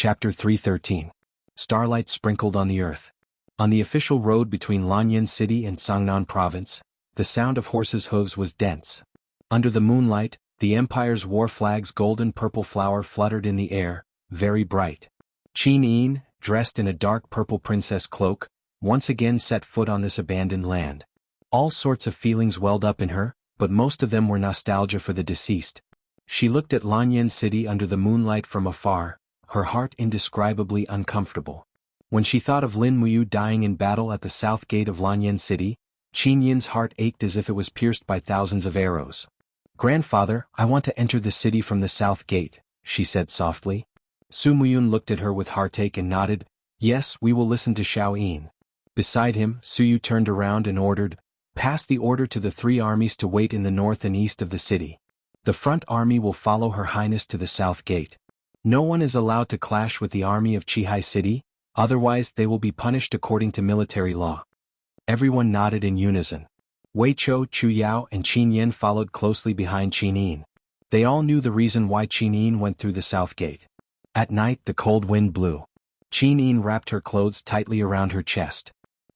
Chapter 313. Starlight sprinkled on the earth. On the official road between Lanyan City and Sangnan Province, the sound of horses' hooves was dense. Under the moonlight, the Empire's war flag's golden-purple flower fluttered in the air, very bright. Qin Yin, dressed in a dark purple princess cloak, once again set foot on this abandoned land. All sorts of feelings welled up in her, but most of them were nostalgia for the deceased. She looked at Lanyan City under the moonlight from afar, her heart indescribably uncomfortable. When she thought of Lin Muyu dying in battle at the south gate of Lanyan City, Qin Yin's heart ached as if it was pierced by thousands of arrows. "Grandfather, I want to enter the city from the south gate," she said softly. Su Muyun looked at her with heartache and nodded. "Yes, we will listen to Xiao Yin." Beside him, Su Yu turned around and ordered, "Pass the order to the 3 armies to wait in the north and east of the city. The front army will follow Her Highness to the south gate. No one is allowed to clash with the army of Qihai City, otherwise they will be punished according to military law." Everyone nodded in unison. Wei Chou, Chu Yao and Qin Yin followed closely behind Qin Yin. They all knew the reason why Qin Yin went through the south gate. At night the cold wind blew. Qin Yin wrapped her clothes tightly around her chest.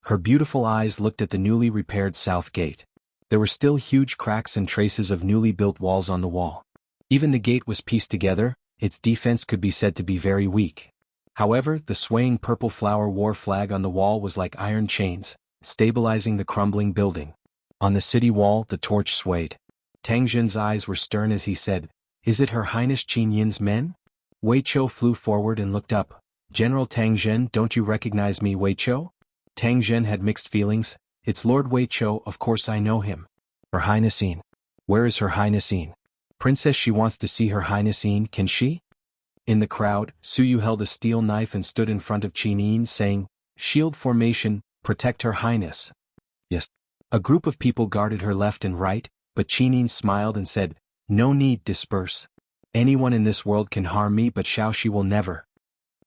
Her beautiful eyes looked at the newly repaired south gate. There were still huge cracks and traces of newly built walls on the wall. Even the gate was pieced together, its defense could be said to be very weak. However, the swaying purple flower war flag on the wall was like iron chains, stabilizing the crumbling building. On the city wall the torch swayed. Tang Zhen's eyes were stern as he said, "Is it Her Highness Qin Yin's men?" Wei Chou flew forward and looked up. "General Tang Zhen, don't you recognize me, Wei Chou?" Tang Zhen had mixed feelings. "It's Lord Wei Chou, of course I know him." "Her Highness Yin. Where is Her Highness Yin?" "Princess, she wants to see Her Highness Yin, can she?" In the crowd, Su Yu held a steel knife and stood in front of Qin Yin saying, "Shield formation, protect Her Highness." "Yes." A group of people guarded her left and right, but Qin Yin smiled and said, "No need, disperse. Anyone in this world can harm me but Xiaoxi will never."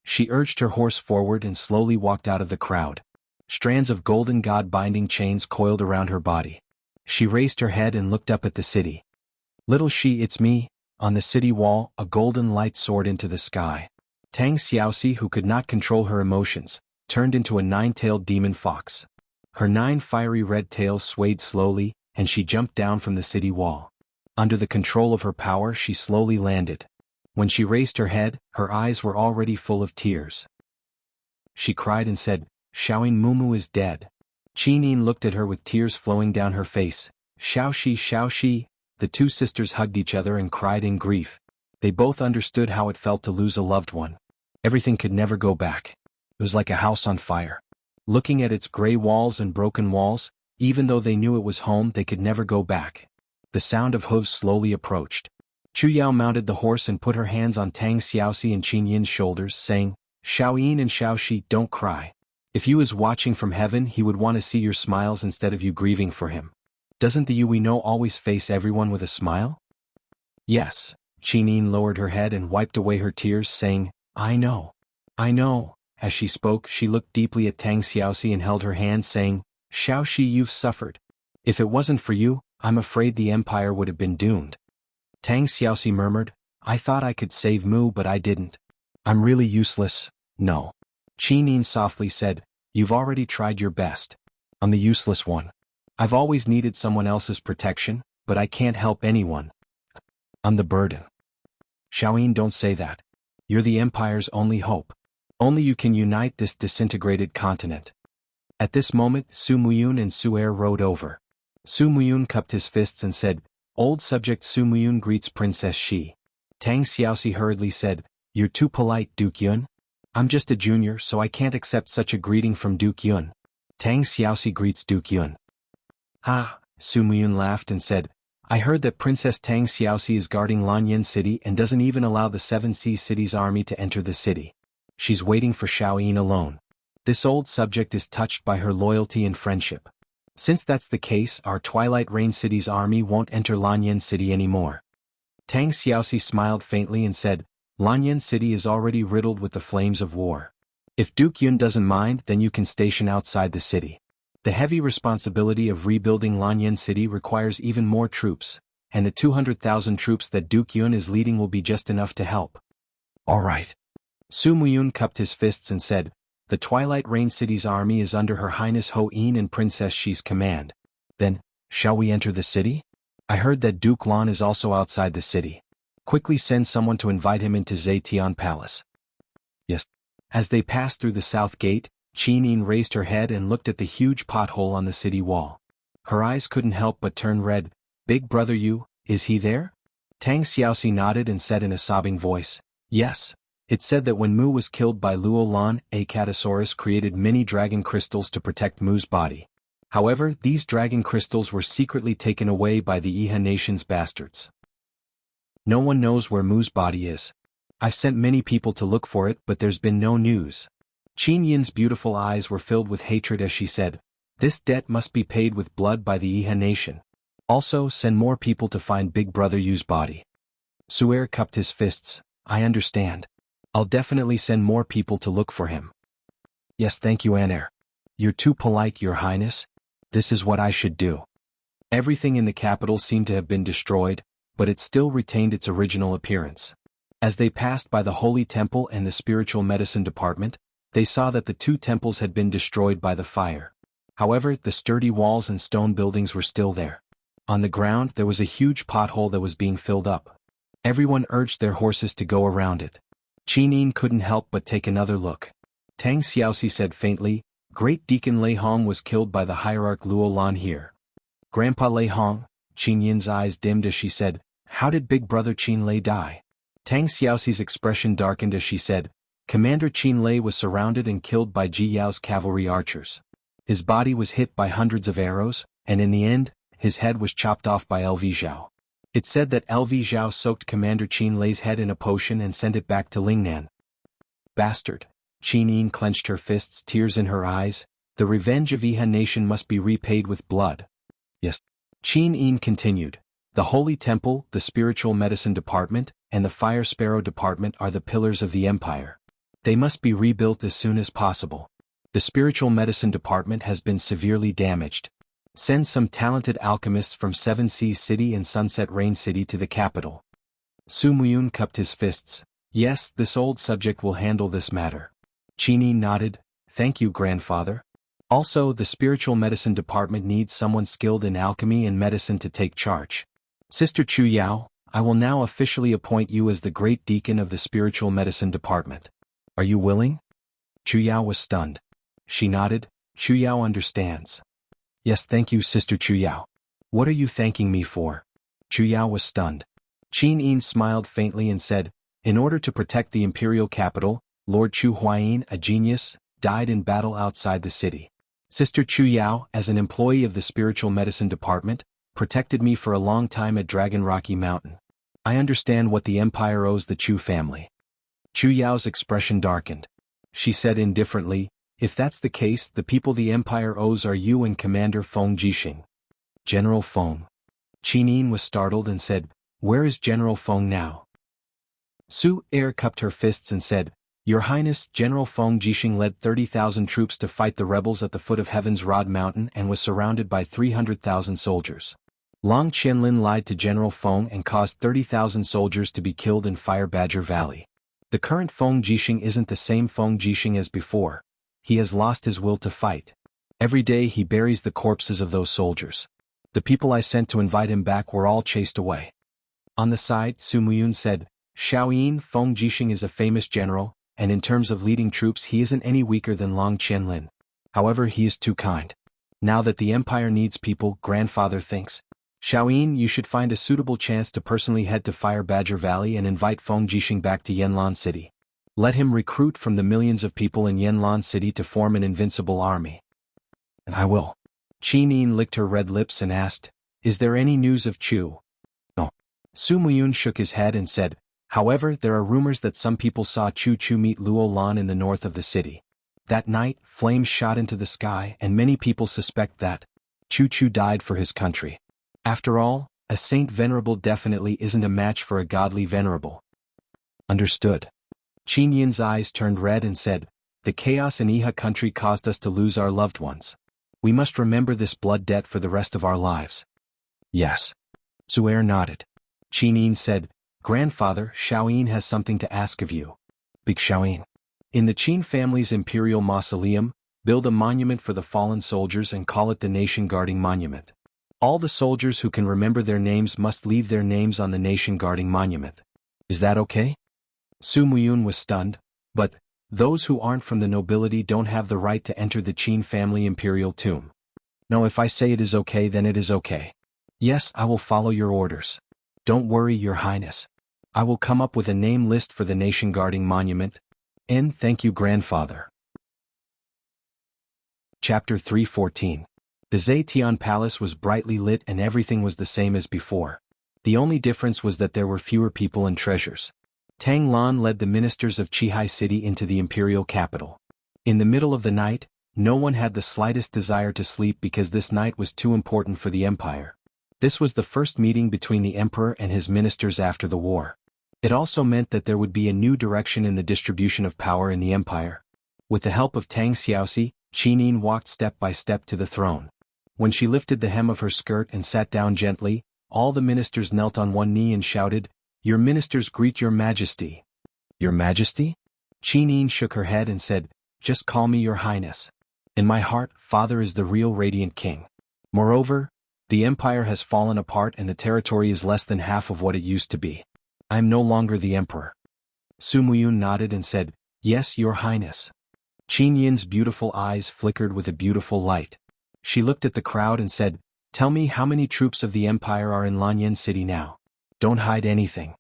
She urged her horse forward and slowly walked out of the crowd. Strands of golden god-binding chains coiled around her body. She raised her head and looked up at the city. "Little Shi, it's me." On the city wall, a golden light soared into the sky. Tang Xiaoxi, who could not control her emotions, turned into a 9-tailed demon fox. Her 9 fiery red tails swayed slowly, and she jumped down from the city wall. Under the control of her power she slowly landed. When she raised her head, her eyes were already full of tears. She cried and said, "Xiaoyin Mumu is dead." Qin Yin looked at her with tears flowing down her face. "Xiaoxi, Xiaoxi." The 2 sisters hugged each other and cried in grief. They both understood how it felt to lose a loved one. Everything could never go back. It was like a house on fire. Looking at its gray walls and broken walls, even though they knew it was home, they could never go back. The sound of hooves slowly approached. Chu Yao mounted the horse and put her hands on Tang Xiaoxi and Qin Yin's shoulders, saying, "Xiao Yin and Xiaoxi, don't cry. If Yu is watching from heaven, he would want to see your smiles instead of you grieving for him. Doesn't the Yu we know always face everyone with a smile?" "Yes." Qin Yin lowered her head and wiped away her tears, saying, "I know. I know." As she spoke, she looked deeply at Tang Xiaoxi and held her hand, saying, "Xiaoxi, you've suffered. If it wasn't for you, I'm afraid the empire would have been doomed." Tang Xiaoxi murmured, "I thought I could save Mu but I didn't. I'm really useless." "No." Qin Yin softly said, "You've already tried your best. I'm the useless one. I've always needed someone else's protection, but I can't help anyone. I'm the burden." "Xiaoyin, don't say that. You're the empire's only hope. Only you can unite this disintegrated continent." At this moment, Su Muyun and Su Er rode over. Su Muyun cupped his fists and said, "Old subject Su Muyun greets Princess Shi." Tang Xiaoxi hurriedly said, "You're too polite, Duke Yun. I'm just a junior, so I can't accept such a greeting from Duke Yun." Tang Xiaoxi greets Duke Yun. "Ha!" Su Muyun laughed and said, "I heard that Princess Tang Xiaoxi is guarding Lanyan City and doesn't even allow the 7 Sea Cities army to enter the city. She's waiting for Xiao Yin alone. This old subject is touched by her loyalty and friendship. Since that's the case, our Twilight Rain City's army won't enter Lanyan City anymore." Tang Xiaoxi smiled faintly and said, "Lanyan City is already riddled with the flames of war. If Duke Yun doesn't mind, then you can station outside the city. The heavy responsibility of rebuilding Lanyan City requires even more troops, and the 200,000 troops that Duke Yun is leading will be just enough to help." "All right." Su Muyun cupped his fists and said, "The Twilight Rain City's army is under Her Highness Ho-In and Princess Shi's command. Then, shall we enter the city? I heard that Duke Lan is also outside the city. Quickly send someone to invite him into Zetian Palace." "Yes." As they passed through the south gate, Qin Yin raised her head and looked at the huge pothole on the city wall. Her eyes couldn't help but turn red. "Big brother Yu, is he there?" Tang Xiaoxi nodded and said in a sobbing voice, "Yes. It said that when Mu was killed by Luo Lan, a Catasaurus created many dragon crystals to protect Mu's body. However, these dragon crystals were secretly taken away by the Iha nation's bastards. No one knows where Mu's body is. I've sent many people to look for it, but there's been no news." Qin Yin's beautiful eyes were filled with hatred as she said, "This debt must be paid with blood by the Iha nation. Also, send more people to find Big Brother Yu's body." Su'er cupped his fists. "I understand. I'll definitely send more people to look for him." "Yes, thank you, Aner. You're too polite, Your Highness. This is what I should do." Everything in the capital seemed to have been destroyed, but it still retained its original appearance. As they passed by the Holy Temple and the Spiritual Medicine Department, they saw that the two temples had been destroyed by the fire. However, the sturdy walls and stone buildings were still there. On the ground there was a huge pothole that was being filled up. Everyone urged their horses to go around it. Qin Yin couldn't help but take another look. Tang Xiaoxi said faintly, "Great Deacon Lei Hong was killed by the hierarch Luo Lan here." "Grandpa Lei Hong?" Qin Yin's eyes dimmed as she said, "How did Big Brother Qin Lei die?" Tang Xiaoxi's expression darkened as she said, "Commander Qin Lei was surrounded and killed by Ji Yao's cavalry archers. His body was hit by hundreds of arrows, and in the end, his head was chopped off by LV Zhao. It said that LV Zhao soaked Commander Qin Lei's head in a potion and sent it back to Lingnan." "Bastard." Qin Yin clenched her fists, tears in her eyes. "The revenge of Iha nation must be repaid with blood." "Yes." Qin Yin continued, "The Holy Temple, the Spiritual Medicine Department, and the Fire Sparrow Department are the pillars of the Empire. They must be rebuilt as soon as possible. The Spiritual Medicine Department has been severely damaged. Send some talented alchemists from Seven Seas City and Sunset Rain City to the capital." Su Muyun cupped his fists. "Yes, this old subject will handle this matter." Qin Yin nodded, "Thank you, grandfather. Also, the Spiritual Medicine Department needs someone skilled in alchemy and medicine to take charge. Sister Chu Yao, I will now officially appoint you as the Great Deacon of the Spiritual Medicine Department. Are you willing?" Chu Yao was stunned. She nodded. "Chu Yao understands." "Yes, thank you, Sister Chu Yao. What are you thanking me for?" Chu Yao was stunned. Qin Yin smiled faintly and said, "In order to protect the imperial capital, Lord Chu Huayin, a genius, died in battle outside the city. Sister Chu Yao, as an employee of the Spiritual Medicine Department, protected me for a long time at Dragon Rocky Mountain. I understand what the Empire owes the Chu family." Chu Yao's expression darkened. She said indifferently, "If that's the case, the people the Empire owes are you and Commander Feng Jixing." "General Feng?" Qin Yin was startled and said, "Where is General Feng now?" Su-er cupped her fists and said, "Your Highness, General Feng Jixing led 30,000 troops to fight the rebels at the foot of Heaven's Rod Mountain and was surrounded by 300,000 soldiers. Long Qianlin lied to General Feng and caused 30,000 soldiers to be killed in Fire Badger Valley. The current Feng Jixing isn't the same Feng Jixing as before. He has lost his will to fight. Every day he buries the corpses of those soldiers. The people I sent to invite him back were all chased away." On the side, Su Muyun said, "Shaoyin, Feng Jixing is a famous general, and in terms of leading troops he isn't any weaker than Long Qianlin. However, he is too kind. Now that the Empire needs people, grandfather thinks, Shaoyin, you should find a suitable chance to personally head to Fire Badger Valley and invite Feng Jixing back to Yanlan City. Let him recruit from the millions of people in Yanlan City to form an invincible army." "And I will." Qin Yin licked her red lips and asked, "Is there any news of Chu?" "No." Su Muyun shook his head and said, "However, there are rumors that some people saw Chu meet Luo Lan in the north of the city. That night, flames shot into the sky and many people suspect that Chu died for his country. After all, a saint venerable definitely isn't a match for a godly venerable." "Understood." Qin Yin's eyes turned red and said, "The chaos in Iha country caused us to lose our loved ones. We must remember this blood debt for the rest of our lives." "Yes." Su'er nodded. Qin Yin said, "Grandfather, Shaoyin has something to ask of you." Big Xiaoyin. In the Qin family's imperial mausoleum, build a monument for the fallen soldiers and call it the Nation Guarding Monument. All the soldiers who can remember their names must leave their names on the Nation Guarding Monument. Is that okay? Su Muyun was stunned, but those who aren't from the nobility don't have the right to enter the Qin family imperial tomb. No, if I say it is okay, then it is okay. Yes, I will follow your orders. Don't worry, Your Highness. I will come up with a name list for the Nation Guarding Monument. And thank you, Grandfather. Chapter 314. The Zetian Palace was brightly lit and everything was the same as before. The only difference was that there were fewer people and treasures. Tang Lan led the ministers of Qihai City into the imperial capital. In the middle of the night, no one had the slightest desire to sleep because this night was too important for the empire. This was the first meeting between the emperor and his ministers after the war. It also meant that there would be a new direction in the distribution of power in the empire. With the help of Tang Xiaoxi, Qin Yin walked step by step to the throne. When she lifted the hem of her skirt and sat down gently, all the ministers knelt on one knee and shouted, "Your ministers greet your majesty." Your majesty? Qin Yin shook her head and said, "Just call me Your Highness. In my heart, Father is the real radiant king. Moreover, the empire has fallen apart and the territory is less than half of what it used to be. I am no longer the emperor." Su Muyun nodded and said, "Yes, Your Highness." Qin Yin's beautiful eyes flickered with a beautiful light. She looked at the crowd and said, "Tell me how many troops of the empire are in Lanyan City now. Don't hide anything."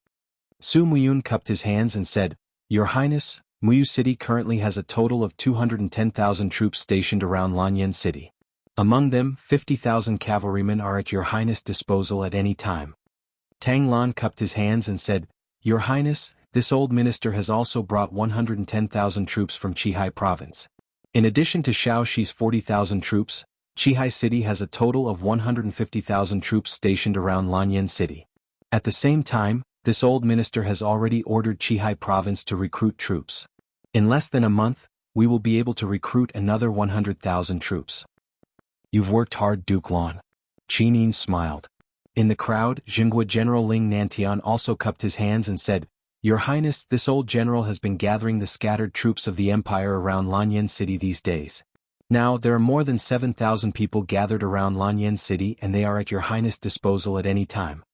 Su Muyun cupped his hands and said, "Your Highness, Muyu City currently has a total of 210,000 troops stationed around Lanyan City. Among them, 50,000 cavalrymen are at Your Highness' disposal at any time." Tang Lan cupped his hands and said, "Your Highness, this old minister has also brought 110,000 troops from Qihai province. In addition to Shaoxi's 40,000 troops, Qihai City has a total of 150,000 troops stationed around Lanyan City. At the same time, this old minister has already ordered Qihai province to recruit troops. In less than a month, we will be able to recruit another 100,000 troops." "You've worked hard, Duke Lan." Qin Yin smiled. In the crowd, Jinghua General Ling Nantian also cupped his hands and said, "Your Highness, this old general has been gathering the scattered troops of the empire around Lanyan City these days. Now, there are more than 7,000 people gathered around Lanyan City and they are at Your Highness' disposal at any time."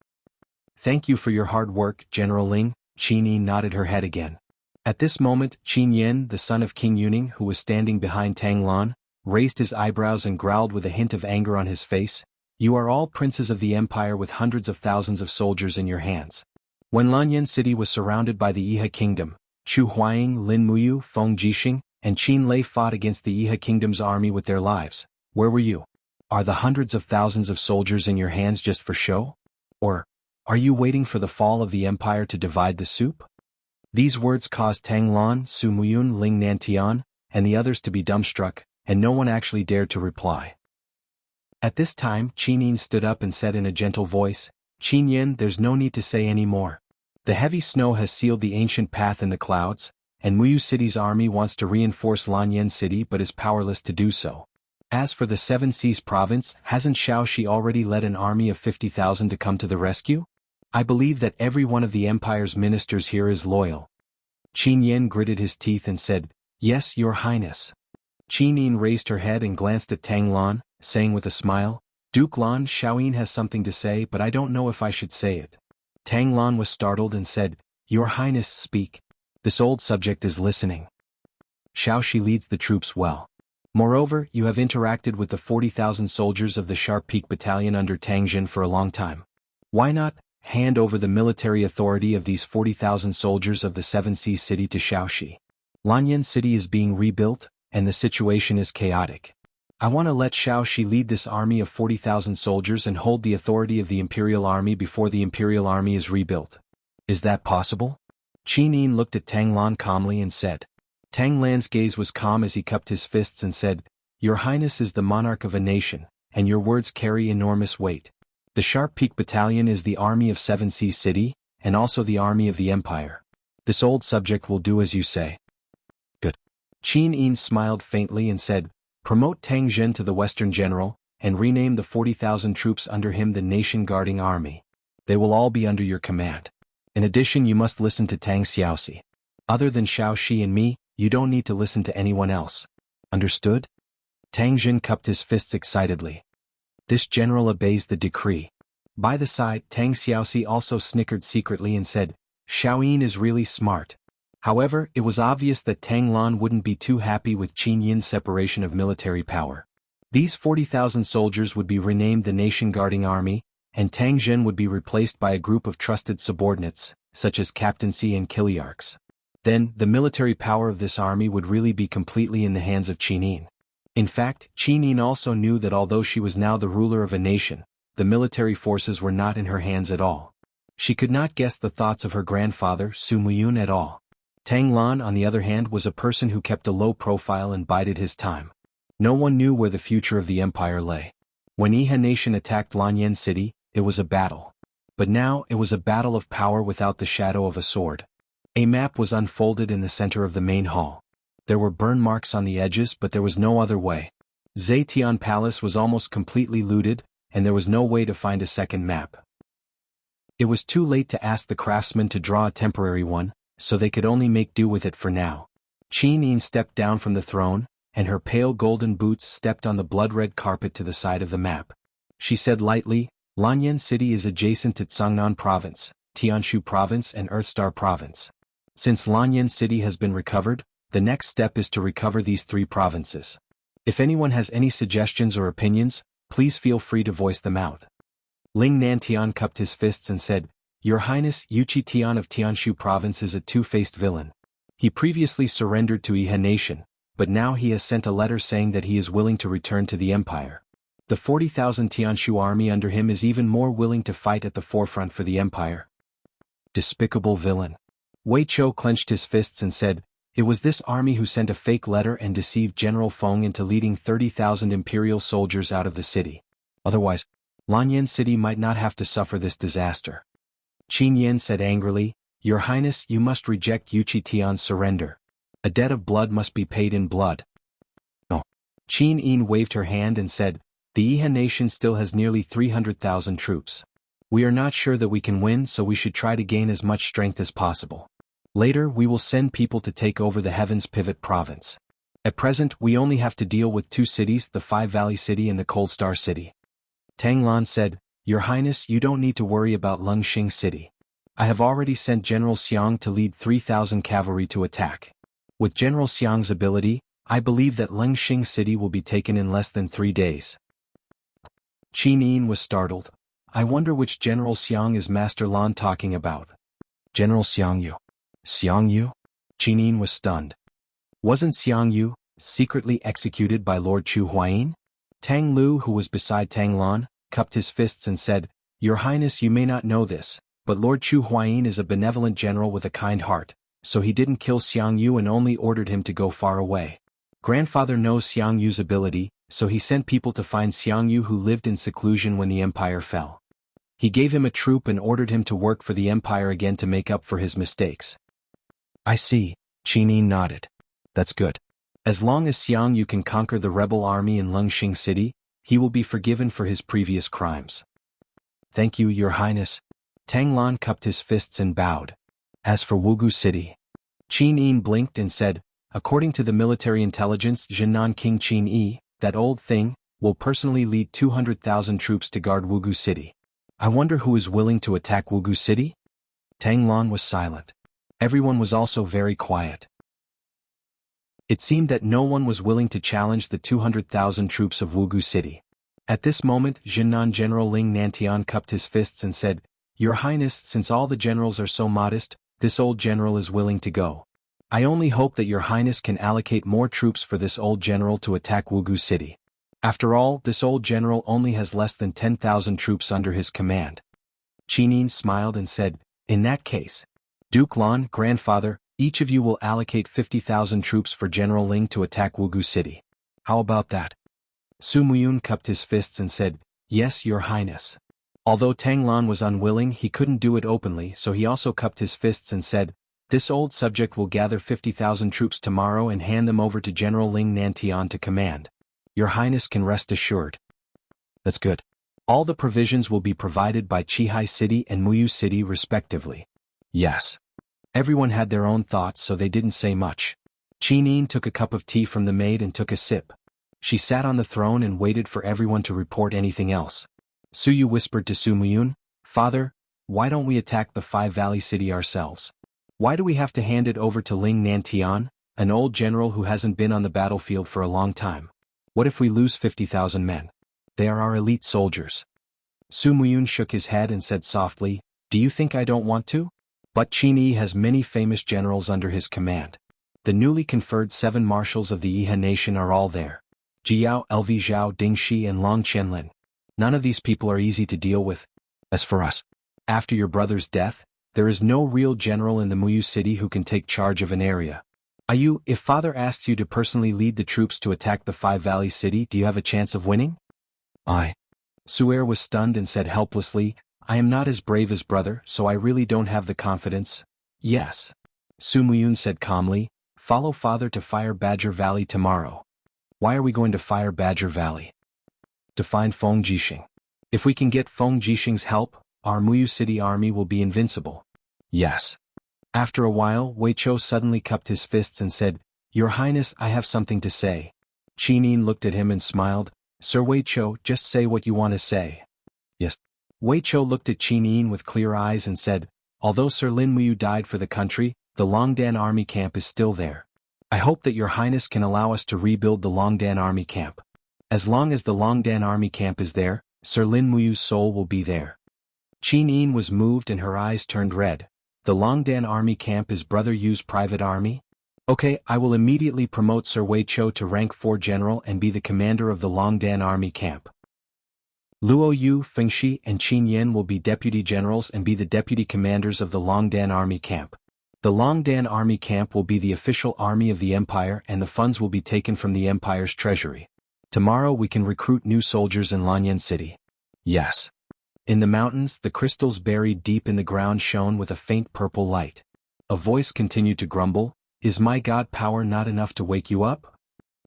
"Thank you for your hard work, General Ling." Qin Yin nodded her head again. At this moment, Qin Yin, the son of King Yuning, who was standing behind Tang Lan, raised his eyebrows and growled with a hint of anger on his face, "You are all princes of the empire with hundreds of thousands of soldiers in your hands. When Lanyan City was surrounded by the Yihe kingdom, Chu Huaying, Lin Muyu, Feng Jixing, and Qin Lei fought against the Yihe kingdom's army with their lives. Where were you? Are the hundreds of thousands of soldiers in your hands just for show? Or are you waiting for the fall of the empire to divide the soup?" These words caused Tang Lan, Su Muyun, Ling Nantian, and the others to be dumbstruck, and no one actually dared to reply. At this time, Qin Yin stood up and said in a gentle voice, "Qin Yin, there's no need to say any more. The heavy snow has sealed the ancient path in the clouds, and Muyu City's army wants to reinforce Lanyan City but is powerless to do so. As for the Seven Seas province, hasn't Shaoxi already led an army of 50,000 to come to the rescue? I believe that every one of the empire's ministers here is loyal." Qin Yin gritted his teeth and said, "Yes, Your Highness." Qin Yin raised her head and glanced at Tang Lan, saying with a smile, "Duke Lan, Xiaoyin has something to say but I don't know if I should say it." Tang Lan was startled and said, "Your Highness, speak. This old subject is listening." "Shaoxi leads the troops well. Moreover, you have interacted with the 40,000 soldiers of the Sharp Peak Battalion under Tang Jin for a long time. Why not hand over the military authority of these 40,000 soldiers of the Seven Seas City to Shaoxi? Lanyan City is being rebuilt, and the situation is chaotic. I want to let Shaoxi lead this army of 40,000 soldiers and hold the authority of the Imperial Army before the Imperial Army is rebuilt. Is that possible?" Qin Yin looked at Tang Lan calmly and said. Tang Lan's gaze was calm as he cupped his fists and said, "Your Highness is the monarch of a nation, and your words carry enormous weight. The Sharp Peak Battalion is the army of Seven Seas City, and also the army of the Empire. This old subject will do as you say." "Good." Qin Yin smiled faintly and said, "Promote Tang Zhen to the Western General, and rename the 40,000 troops under him the Nation Guarding Army. They will all be under your command. In addition, you must listen to Tang Xiaoxi. Other than Xiao Shi and me, you don't need to listen to anyone else. Understood? Tang Jin cupped his fists excitedly. This general obeys the decree. By the side, Tang Xiaoxi also snickered secretly and said, Xiaoyin is really smart. However, it was obvious that Tang Lan wouldn't be too happy with Qin Yin's separation of military power. These 40,000 soldiers would be renamed the Nation Guarding Army, and Tang Jin would be replaced by a group of trusted subordinates, such as captaincy and kiliarchs. Then, the military power of this army would really be completely in the hands of Qin Yin. In fact, Qin Yin also knew that although she was now the ruler of a nation, the military forces were not in her hands at all. She could not guess the thoughts of her grandfather, Su Muyun, at all. Tang Lan, on the other hand, was a person who kept a low profile and bided his time. No one knew where the future of the empire lay. When Yihan Nation attacked Lanyan City, it was a battle. But now, it was a battle of power without the shadow of a sword. A map was unfolded in the center of the main hall. There were burn marks on the edges, but there was no other way. Zetian Palace was almost completely looted, and there was no way to find a second map. It was too late to ask the craftsmen to draw a temporary one, so they could only make do with it for now. Qin Yin stepped down from the throne, and her pale golden boots stepped on the blood-red carpet to the side of the map. She said lightly, Lanyan City is adjacent to Cangnan Province, Tianshu Province and Earthstar Province. Since Lanyan City has been recovered, the next step is to recover these three provinces. If anyone has any suggestions or opinions, please feel free to voice them out. Ling Nantian cupped his fists and said, Your Highness, Yuchi Tian of Tianshu Province is a two-faced villain. He previously surrendered to Yihan Nation, but now he has sent a letter saying that he is willing to return to the empire. The 40,000 Tianshu army under him is even more willing to fight at the forefront for the empire. Despicable villain. Wei Chou clenched his fists and said, It was this army who sent a fake letter and deceived General Feng into leading 30,000 imperial soldiers out of the city. Otherwise, Lanyan City might not have to suffer this disaster. Qin Yin said angrily, Your Highness, you must reject Yuchi Tian's surrender. A debt of blood must be paid in blood. Oh. Qin Yin waved her hand and said, The Yihan Nation still has nearly 300,000 troops. We are not sure that we can win, so we should try to gain as much strength as possible. Later, we will send people to take over the Heavens Pivot Province. At present, we only have to deal with two cities, the Five Valley City and the Cold Star City. Tang Lan said, Your Highness, you don't need to worry about Lungxing City. I have already sent General Xiang to lead 3,000 cavalry to attack. With General Xiang's ability, I believe that Lungxing City will be taken in less than 3 days. Qin Yin was startled. I wonder which General Xiang is Master Lan talking about. General Xiang Yu. Xiang Yu? Qin Yin was stunned. Wasn't Xiang Yu secretly executed by Lord Chu Huayin? Tang Lu, who was beside Tang Lan, cupped his fists and said, Your Highness, you may not know this, but Lord Chu Huayin is a benevolent general with a kind heart, so he didn't kill Xiang Yu and only ordered him to go far away. Grandfather knows Xiang Yu's ability, so he sent people to find Xiang Yu who lived in seclusion when the empire fell. He gave him a troop and ordered him to work for the empire again to make up for his mistakes. I see, Qin Yin nodded. That's good. As long as Xiang Yu can conquer the rebel army in Lungxing City, he will be forgiven for his previous crimes. Thank you, Your Highness. Tang Lan cupped his fists and bowed. As for Wugu City, Qin Yin blinked and said, According to the military intelligence, Zhennan King Qin Yi, that old thing, will personally lead 200,000 troops to guard Wugu City. I wonder who is willing to attack Wugu City? Tang Lan was silent. Everyone was also very quiet. It seemed that no one was willing to challenge the 200,000 troops of Wugu City. At this moment, Zhennan General Ling Nantian cupped his fists and said, Your Highness, since all the generals are so modest, this old general is willing to go. I only hope that Your Highness can allocate more troops for this old general to attack Wugu City. After all, this old general only has less than 10,000 troops under his command. Qin Yin smiled and said, In that case, Duke Lan, grandfather, each of you will allocate 50,000 troops for General Ling to attack Wugu City. How about that? Su Muyun cupped his fists and said, Yes, Your Highness. Although Tang Lan was unwilling, he couldn't do it openly, so he also cupped his fists and said, This old subject will gather 50,000 troops tomorrow and hand them over to General Ling Nantian to command. Your Highness can rest assured. That's good. All the provisions will be provided by Qihai City and Muyu City respectively. Yes. Everyone had their own thoughts, so they didn't say much. Qin took a cup of tea from the maid and took a sip. She sat on the throne and waited for everyone to report anything else. Su Yu whispered to Su Muyun, "Father, why don't we attack the Five Valley City ourselves? Why do we have to hand it over to Ling Nantian, an old general who hasn't been on the battlefield for a long time? What if we lose 50,000 men? They are our elite soldiers." Su Muyun shook his head and said softly, "Do you think I don't want to? But Qin Yi has many famous generals under his command. The newly conferred 7 marshals of the Yihe nation are all there. Jiao, Lv Zhao, Ding Shi and Long Qianlin. None of these people are easy to deal with. As for us, after your brother's death, there is no real general in the Muyu city who can take charge of an area. If father asks you to personally lead the troops to attack the Five Valley City, do you have a chance of winning?" Su'er was stunned and said helplessly, "I am not as brave as brother, so I really don't have the confidence." "Yes." Su Muyun said calmly, "Follow father to Fire Badger Valley tomorrow." "Why are we going to Fire Badger Valley?" "To find Feng Jixing. If we can get Feng Jixing's help, our Muyu City army will be invincible." "Yes." After a while, Wei Chou suddenly cupped his fists and said, "Your Highness, I have something to say." Qin looked at him and smiled, "Sir Wei Chou, just say what you want to say." "Yes." Wei Chou looked at Qin with clear eyes and said, "Although Sir Lin Muyu died for the country, the Longdan army camp is still there. I hope that your Highness can allow us to rebuild the Longdan army camp. As long as the Longdan army camp is there, Sir Lin Muyu's soul will be there." Qin was moved and her eyes turned red. "The Longdan army camp is Brother Yu's private army? Okay, I will immediately promote Sir Wei Chou to rank 4 general and be the commander of the Longdan army camp. Luo Yu, Fengxi and Qin Yan will be deputy generals and be the deputy commanders of the Longdan army camp. The Longdan army camp will be the official army of the empire and the funds will be taken from the empire's treasury. Tomorrow we can recruit new soldiers in Lanyan City." "Yes." In the mountains, the crystals buried deep in the ground shone with a faint purple light. A voice continued to grumble, "Is my god power not enough to wake you up?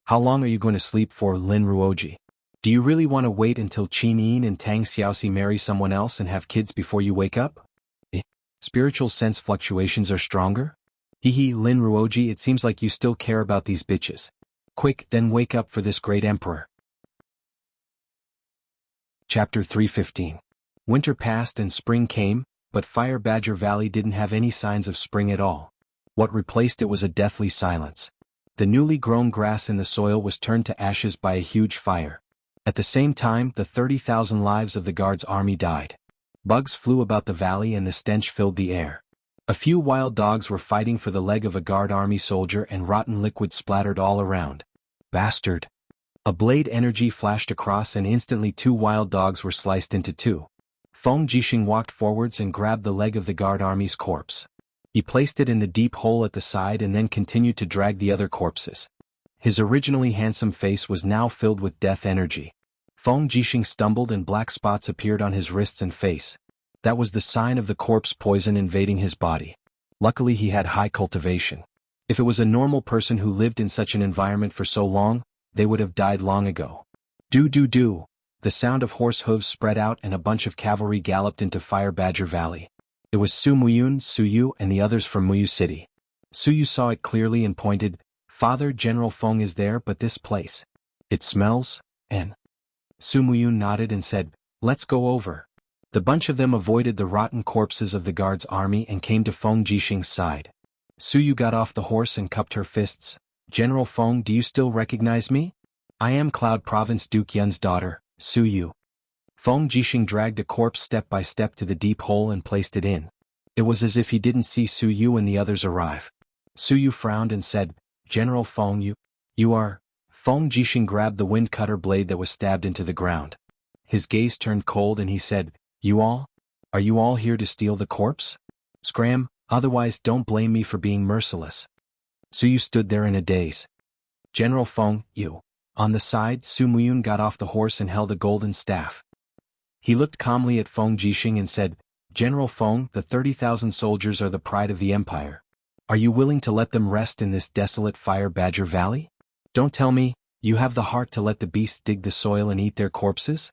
How long are you going to sleep for, Lin Ruoji? Do you really want to wait until Qin Yin and Tang Xiaoxi marry someone else and have kids before you wake up? Spiritual sense fluctuations are stronger? Hehe, Lin Ruoji, it seems like you still care about these bitches. Quick, then wake up for this great emperor." Chapter 315. Winter passed and spring came, but Fire Badger Valley didn't have any signs of spring at all. What replaced it was a deathly silence. The newly grown grass in the soil was turned to ashes by a huge fire. At the same time, the 30,000 lives of the guard's army died. Bugs flew about the valley and the stench filled the air. A few wild dogs were fighting for the leg of a guard army soldier and rotten liquid splattered all around. "Bastard." A blade energy flashed across and instantly 2 wild dogs were sliced into 2. Feng Jixing walked forwards and grabbed the leg of the guard army's corpse. He placed it in the deep hole at the side and then continued to drag the other corpses. His originally handsome face was now filled with death energy. Feng Jixing stumbled and black spots appeared on his wrists and face. That was the sign of the corpse poison invading his body. Luckily he had high cultivation. If it was a normal person who lived in such an environment for so long, they would have died long ago. Do. The sound of horse hooves spread out and a bunch of cavalry galloped into Fire Badger Valley. It was Su Muyun, Su Yu and the others from Muyu City. Su Yu saw it clearly and pointed, "Father, General Feng is there, but this place. It smells, and..." Su Muyun nodded and said, "Let's go over." The bunch of them avoided the rotten corpses of the guard's army and came to Feng Jixing's side. Su Yu got off the horse and cupped her fists. "General Feng, do you still recognize me? I am Cloud Province Duke Yun's daughter, Su Yu." Feng Jixing dragged a corpse step by step to the deep hole and placed it in. It was as if he didn't see Su Yu and the others arrive. Su Yu frowned and said, "General Feng, you are..." Feng Jixing grabbed the wind cutter blade that was stabbed into the ground. His gaze turned cold and he said, "You all? Are you all here to steal the corpse? Scram, otherwise don't blame me for being merciless." Su Yu stood there in a daze. "General Feng, you..." On the side, Su Muyun got off the horse and held a golden staff. He looked calmly at Feng Jixing and said, "General Feng, the 30,000 soldiers are the pride of the empire. Are you willing to let them rest in this desolate Fire Badger Valley? Don't tell me, you have the heart to let the beasts dig the soil and eat their corpses?"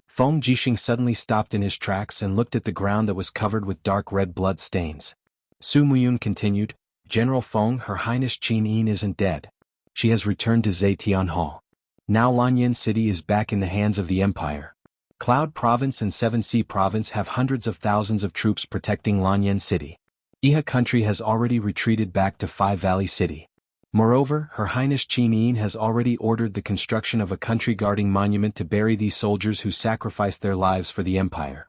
Feng Jixing suddenly stopped in his tracks and looked at the ground that was covered with dark red blood stains. Su Muyun continued, General Feng, Her Highness Qin Yin isn't dead. She has returned to Zetian Hall. Now Lanyan City is back in the hands of the Empire. Cloud Province and Seven Sea Province have hundreds of thousands of troops protecting Lanyan City. Iha country has already retreated back to Five Valley City. Moreover, Her Highness Qin Yin has already ordered the construction of a country-guarding monument to bury these soldiers who sacrificed their lives for the Empire.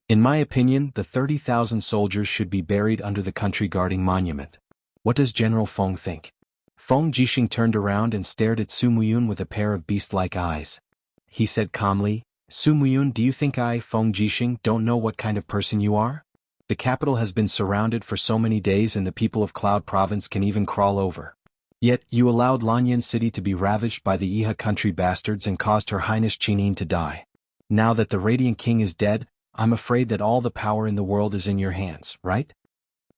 In my opinion, the 30,000 soldiers should be buried under the country-guarding monument. What does General Feng think? Feng Jixing turned around and stared at Su Muyun with a pair of beast-like eyes. He said calmly, Su Muyun, do you think I, Feng Jixing, don't know what kind of person you are? The capital has been surrounded for so many days and the people of Cloud Province can even crawl over. Yet, you allowed Lanyan City to be ravaged by the Iha country bastards and caused Her Highness Qin Yin to die. Now that the Radiant King is dead, I'm afraid that all the power in the world is in your hands, right?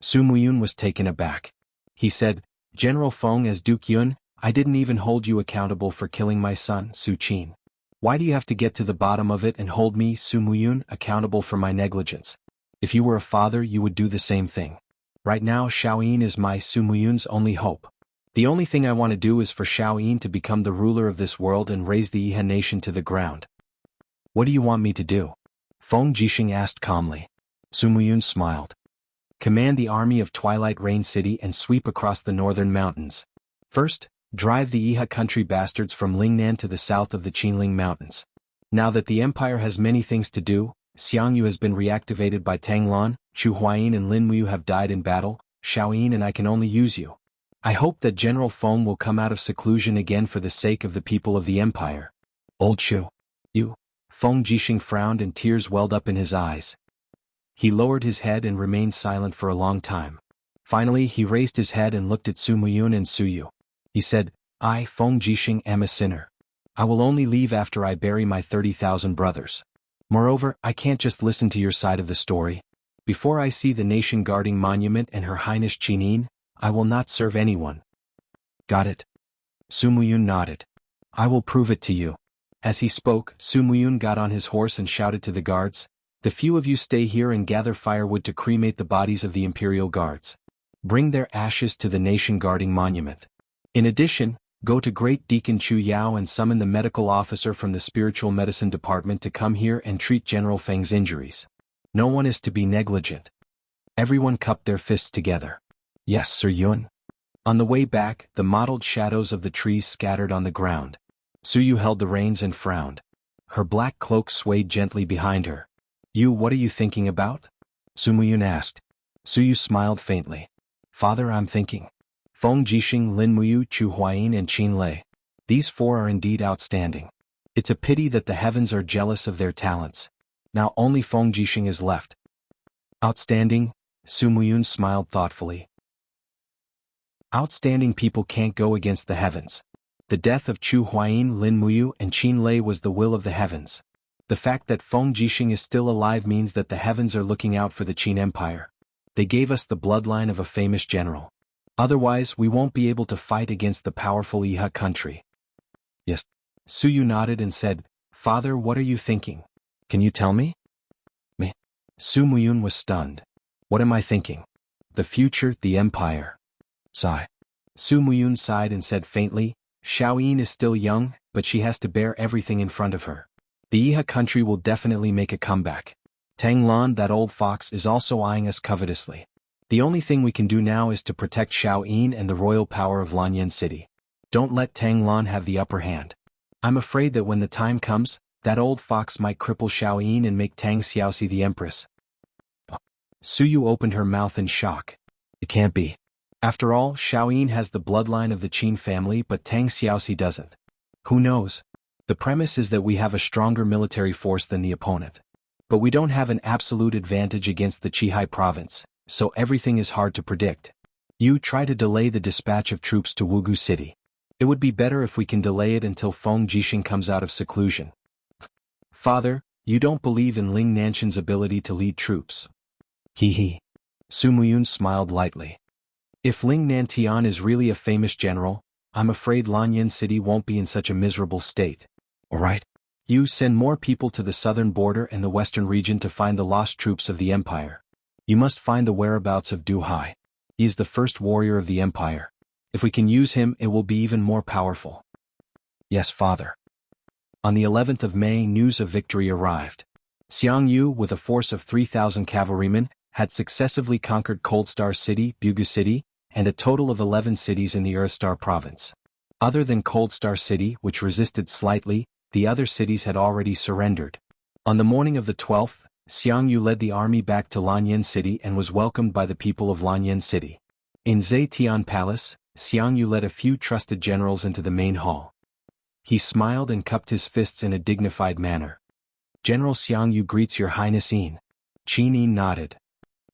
Su Muyun was taken aback. He said, General Feng, as Duke Yun, I didn't even hold you accountable for killing my son, Su Qin. Why do you have to get to the bottom of it and hold me, Su Muyun, accountable for my negligence? If you were a father, you would do the same thing. Right now, Xiaoyin is my Su Muyun's only hope. The only thing I want to do is for Xiaoyin to become the ruler of this world and raise the Iha nation to the ground. What do you want me to do? Feng Jixing asked calmly. Su Muyun smiled. Command the army of Twilight Rain City and sweep across the northern mountains. First, drive the Iha country bastards from Lingnan to the south of the Qinling Mountains. Now that the Empire has many things to do, Xiangyu has been reactivated by Tanglan, Chu Huayin and Lin Muyu have died in battle, Xiaoyin and I can only use you. I hope that General Feng will come out of seclusion again for the sake of the people of the Empire. Old Chu. You. Feng Jixing frowned and tears welled up in his eyes. He lowered his head and remained silent for a long time. Finally, he raised his head and looked at Su Muyun and Su Yu. He said, I, Feng Jixing, am a sinner. I will only leave after I bury my 30,000 brothers. Moreover, I can't just listen to your side of the story. Before I see the nation-guarding monument and Her Highness Qin Yin, I will not serve anyone. Got it? Su Muyun nodded. I will prove it to you. As he spoke, Su Muyun got on his horse and shouted to the guards, the few of you stay here and gather firewood to cremate the bodies of the Imperial Guards. Bring their ashes to the nation-guarding monument. In addition, go to Great Deacon Chu Yao and summon the medical officer from the Spiritual Medicine Department to come here and treat General Feng's injuries. No one is to be negligent. Everyone cupped their fists together. Yes, Sir Yun. On the way back, the mottled shadows of the trees scattered on the ground. Su Yu held the reins and frowned. Her black cloak swayed gently behind her. You, what are you thinking about? Su Muyun asked. Su Yu smiled faintly. Father, I'm thinking. Feng Jixing, Lin Muyu, Chu Huayin and Qin Lei. These four are indeed outstanding. It's a pity that the heavens are jealous of their talents. Now only Feng Jixing is left. Outstanding? Su Muyun smiled thoughtfully. Outstanding people can't go against the heavens. The death of Chu Huayin, Lin Muyu and Qin Lei was the will of the heavens. The fact that Feng Jixing is still alive means that the heavens are looking out for the Qin Empire. They gave us the bloodline of a famous general. Otherwise, we won't be able to fight against the powerful Iha country. Yes. Su Yu nodded and said, Father, what are you thinking? Can you tell me? Me. Su Muyun was stunned. What am I thinking? The future, the Empire. Sigh. Su Muyun sighed and said faintly, Xiaoyin is still young, but she has to bear everything in front of her. The Iha country will definitely make a comeback. Tanglan, that old fox, is also eyeing us covetously. The only thing we can do now is to protect Xiaoyin and the royal power of Lanyan City. Don't let Tanglan have the upper hand. I'm afraid that when the time comes, that old fox might cripple Xiaoyin and make Tang Xiaoxi the empress. Su Yu opened her mouth in shock. It can't be. After all, Xiaoyin has the bloodline of the Qin family but Tang Xiaoxi doesn't. Who knows? The premise is that we have a stronger military force than the opponent. But we don't have an absolute advantage against the Qihai province, so everything is hard to predict. You try to delay the dispatch of troops to Wugu City. It would be better if we can delay it until Feng Jixing comes out of seclusion. Father, you don't believe in Ling Nanshan's ability to lead troops. Hee. Su Muyun smiled lightly. If Ling Nantian is really a famous general, I'm afraid Lanyan City won't be in such a miserable state. Alright. You send more people to the southern border and the western region to find the lost troops of the Empire. You must find the whereabouts of Du Hai. He is the first warrior of the empire. If we can use him, it will be even more powerful. Yes, father. On the 11th of May, news of victory arrived. Xiang Yu, with a force of 3,000 cavalrymen, had successively conquered Cold Star City, Bugu City, and a total of 11 cities in the Earthstar province. Other than Cold Star City, which resisted slightly, the other cities had already surrendered. On the morning of the 12th, Xiang Yu led the army back to Lanyan City and was welcomed by the people of Lanyan City. In Zetian Palace, Xiang Yu led a few trusted generals into the main hall. He smiled and cupped his fists in a dignified manner. General Xiang Yu greets your highness. Qin Yin nodded.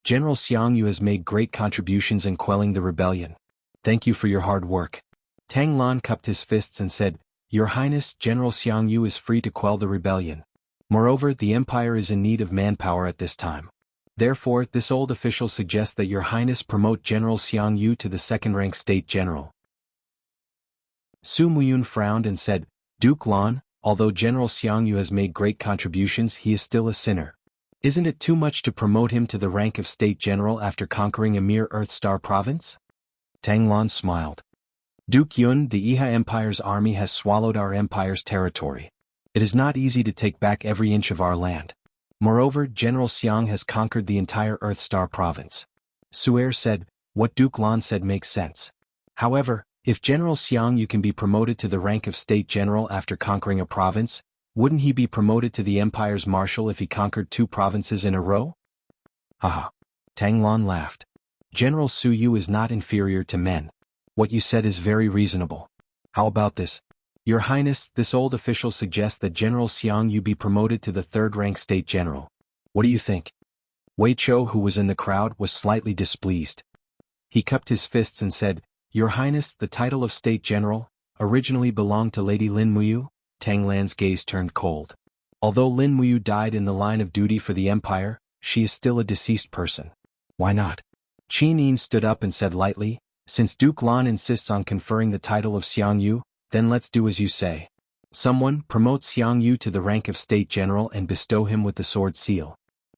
General Xiang Yu has made great contributions in quelling the rebellion. Thank you for your hard work. Tang Lan cupped his fists and said, Your Highness, General Xiang Yu is free to quell the rebellion. Moreover, the empire is in need of manpower at this time. Therefore, this old official suggests that your Highness promote General Xiang Yu to the second-rank state general. Su Muyun frowned and said, Duke Lan, although General Xiang Yu has made great contributions, he is still a sinner. Isn't it too much to promote him to the rank of state general after conquering a mere Earthstar province? Tang Lan smiled. Duke Yun, the Iha Empire's army has swallowed our empire's territory. It is not easy to take back every inch of our land. Moreover, General Xiang has conquered the entire Earthstar province. Su'er said, What Duke Lan said makes sense. However, if General Xiang Yu can be promoted to the rank of state general after conquering a province, wouldn't he be promoted to the empire's marshal if he conquered 2 provinces in a row? Haha. Tang Lan laughed. General Su Yu is not inferior to men. What you said is very reasonable. How about this? Your Highness, this old official suggests that General Xiang Yu be promoted to the 3rd-rank state general. What do you think? Wei Chou, who was in the crowd, was slightly displeased. He cupped his fists and said, Your Highness, the title of state general originally belonged to Lady Lin Muyu. Tang Lan's gaze turned cold. Although Lin Muyu died in the line of duty for the empire, she is still a deceased person. Why not? Qin Yin stood up and said lightly, Since Duke Lan insists on conferring the title of Xiang Yu, then let's do as you say. Someone promote Xiang Yu to the rank of state general and bestow him with the sword seal.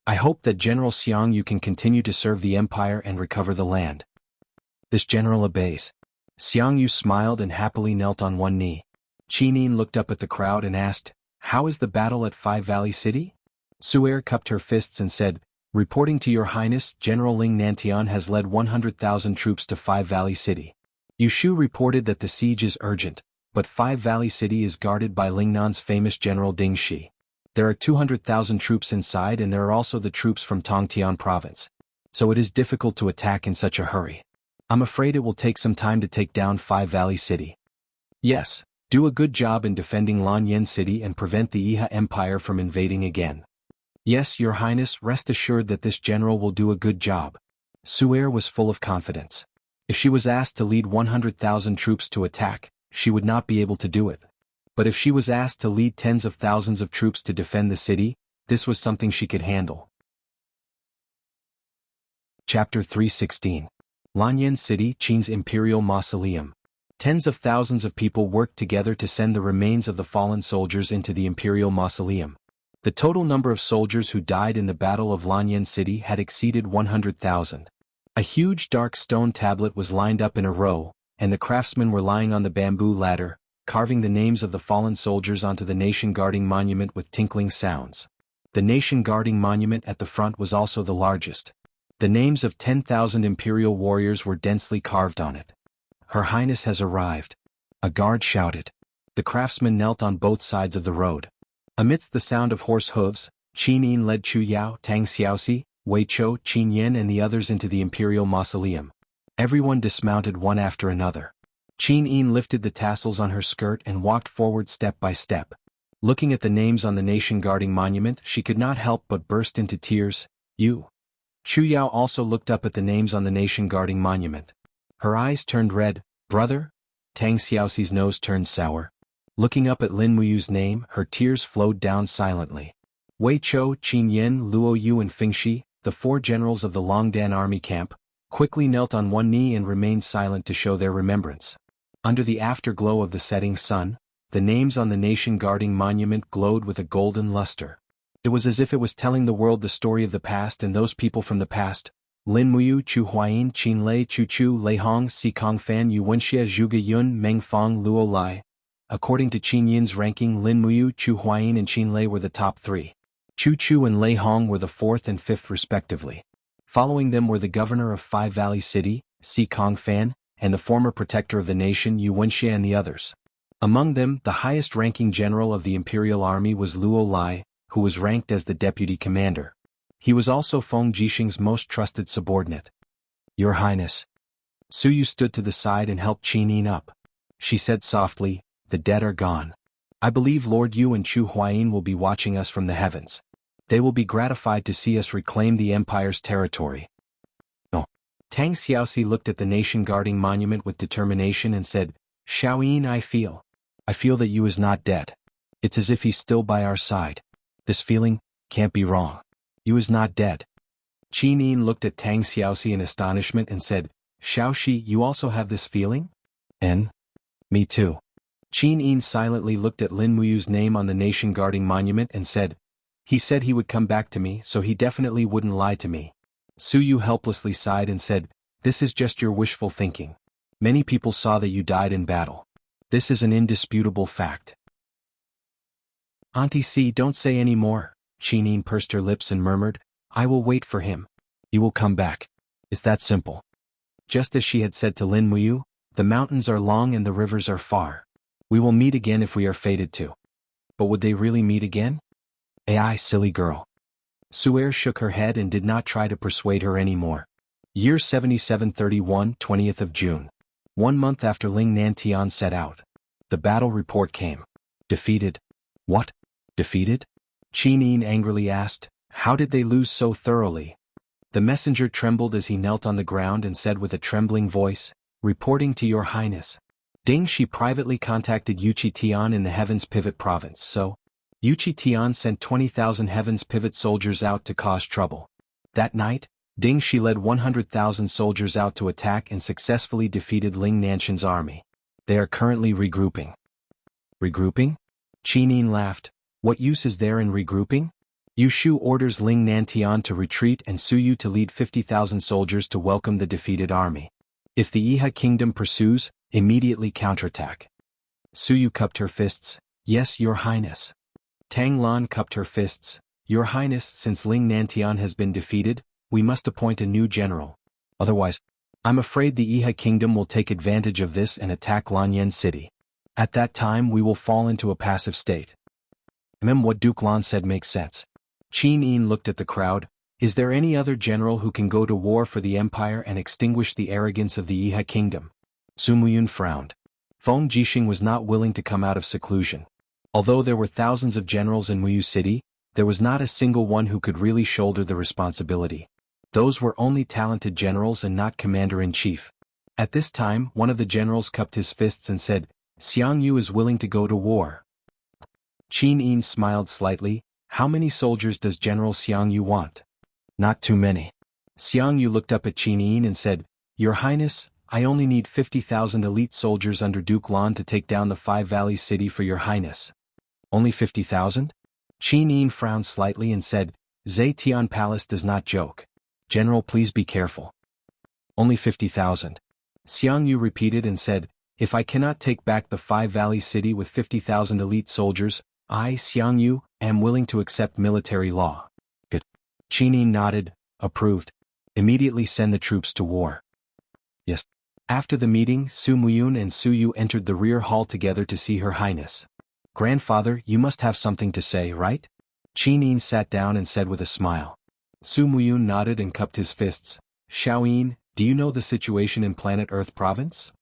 I hope that General Xiang Yu can continue to serve the empire and recover the land. This general obeys. Xiang Yu smiled and happily knelt on one knee. Qin Yin looked up at the crowd and asked, How is the battle at Five Valley City? Su'er cupped her fists and said, Reporting to your Highness, General Ling Nantian has led 100,000 troops to Five Valley City. Yu Shu reported that the siege is urgent, but Five Valley City is guarded by Lingnan's famous General Ding Shi. There are 200,000 troops inside and there are also the troops from Tongtian province. So it is difficult to attack in such a hurry. I'm afraid it will take some time to take down Five Valley City. Yes, do a good job in defending Lanyan City and prevent the Iha Empire from invading again. Yes, Your Highness, rest assured that this general will do a good job. Su'er was full of confidence. If she was asked to lead 100,000 troops to attack, she would not be able to do it. But if she was asked to lead tens of thousands of troops to defend the city, this was something she could handle. Chapter 316. Lanyan City, Qin's Imperial Mausoleum. Tens of thousands of people worked together to send the remains of the fallen soldiers into the Imperial Mausoleum. The total number of soldiers who died in the Battle of Lanyan City had exceeded 100,000. A huge dark stone tablet was lined up in a row, and the craftsmen were lying on the bamboo ladder, carving the names of the fallen soldiers onto the nation-guarding monument with tinkling sounds. The nation-guarding monument at the front was also the largest. The names of 10,000 imperial warriors were densely carved on it. Her Highness has arrived. A guard shouted. The craftsmen knelt on both sides of the road. Amidst the sound of horse hooves, Qin Yin led Chu Yao, Tang Xiaoxi, Wei Chou, Qin Yin and the others into the imperial mausoleum. Everyone dismounted one after another. Qin Yin lifted the tassels on her skirt and walked forward step by step. Looking at the names on the nation-guarding monument, she could not help but burst into tears. You. Chu Yao also looked up at the names on the nation-guarding monument. Her eyes turned red. Brother? Tang Xiaoxi's nose turned sour. Looking up at Lin Muyu's name, her tears flowed down silently. Wei Chou, Qin Yin, Luo Yu and Feng Shi, the 4 generals of the Longdan army camp, quickly knelt on one knee and remained silent to show their remembrance. Under the afterglow of the setting sun, the names on the nation-guarding monument glowed with a golden luster. It was as if it was telling the world the story of the past and those people from the past. Lin Muyu Chu Huayin Qin Lei Chu Chu Lei Hong Si Kong Fan Yu Wenxia Zhuge Yun Meng Fong Luo Lai. According to Qin Yin's ranking, Lin Muyu, Chu Huayin and Qin Lei were the top 3. Chu Chu and Lei Hong were the 4th and 5th respectively. Following them were the governor of Five Valley City, Si Kong Fan, and the former protector of the nation Yu Wenxia and the others. Among them, the highest-ranking general of the imperial army was Luo Lai, who was ranked as the deputy commander. He was also Feng Jixing's most trusted subordinate. Your Highness. Su Yu stood to the side and helped Qin Yin up. She said softly, "The dead are gone. I believe Lord Yu and Chu Huayin will be watching us from the heavens. They will be gratified to see us reclaim the empire's territory." No. Tang Xiaoxi looked at the nation-guarding monument with determination and said, "Xiaoyin, I feel that Yu is not dead. It's as if he's still by our side. This feeling can't be wrong. Yu is not dead." Qin Yin looked at Tang Xiaoxi in astonishment and said, "Xiaoxi, you also have this feeling?" "And? Me too." Qin Yin silently looked at Lin Muyu's name on the nation-guarding monument and said, "He said he would come back to me, so he definitely wouldn't lie to me." Su Yu helplessly sighed and said, "This is just your wishful thinking. Many people saw that you died in battle. This is an indisputable fact." "Auntie C, don't say any more." Qin Yin pursed her lips and murmured, "I will wait for him. He will come back. It's that simple." Just as she had said to Lin Muyu, "The mountains are long and the rivers are far. We will meet again if we are fated to." But would they really meet again? Ai, silly girl. Su'er shook her head and did not try to persuade her anymore. Year 7731, 20th of June. 1 month after Ling Nantian set out. The battle report came. Defeated. What? Defeated? Qin Yin angrily asked, "How did they lose so thoroughly?" The messenger trembled as he knelt on the ground and said with a trembling voice, "Reporting to your highness. Ding Shi privately contacted Yuqi Tian in the Heavens Pivot province, so Yuqi Tian sent 20,000 Heavens Pivot soldiers out to cause trouble. That night, Ding Shi led 100,000 soldiers out to attack and successfully defeated Ling Nanshan's army. They are currently regrouping." Regrouping? Qin Yin laughed. "What use is there in regrouping? Yu Shu orders Ling Nantian to retreat and Su Yu to lead 50,000 soldiers to welcome the defeated army. If the Yihe kingdom pursues, immediately counterattack." Su Yu cupped her fists. "Yes, your highness." Tang Lan cupped her fists. "Your highness, since Ling Nantian has been defeated, we must appoint a new general. Otherwise, I'm afraid the Yihe kingdom will take advantage of this and attack Lanyan city. At that time we will fall into a passive state." What Duke Lan said makes sense. Qin Yin looked at the crowd. "Is there any other general who can go to war for the empire and extinguish the arrogance of the Yihe kingdom?" Su Muyun frowned. Feng Jixing was not willing to come out of seclusion. Although there were thousands of generals in Muyu City, there was not a single one who could really shoulder the responsibility. Those were only talented generals and not commander-in-chief. At this time, one of the generals cupped his fists and said, "Xiang Yu is willing to go to war." Qin Yin smiled slightly. "How many soldiers does General Xiang Yu want?" "Not too many." Xiang Yu looked up at Qin Yin and said, "Your Highness, I only need 50,000 elite soldiers under Duke Lan to take down the Five Valleys city for your Highness." "Only 50,000? Qin Yin frowned slightly and said, "Zetian Palace does not joke. General, please be careful." "Only 50,000. Xiang Yu repeated and said, "If I cannot take back the Five Valleys city with 50,000 elite soldiers, I, Xiang Yu, am willing to accept military law." Good. Qin Yin nodded, approved. "Immediately send the troops to war." Yes. After the meeting, Su Muyun and Su Yu entered the rear hall together to see Her Highness. "Grandfather, you must have something to say, right?" Qin Yin sat down and said with a smile. Su Muyun nodded and cupped his fists. "Xiaoyin, do you know the situation in Planet Earth province?"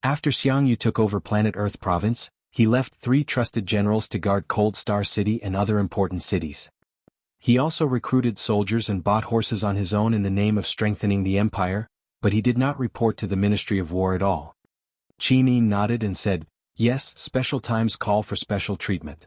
After Xiang Yu took over Planet Earth province, he left 3 trusted generals to guard Cold Star City and other important cities. He also recruited soldiers and bought horses on his own in the name of strengthening the empire, but he did not report to the Ministry of War at all. Qin Yin nodded and said, "Yes, special times call for special treatment.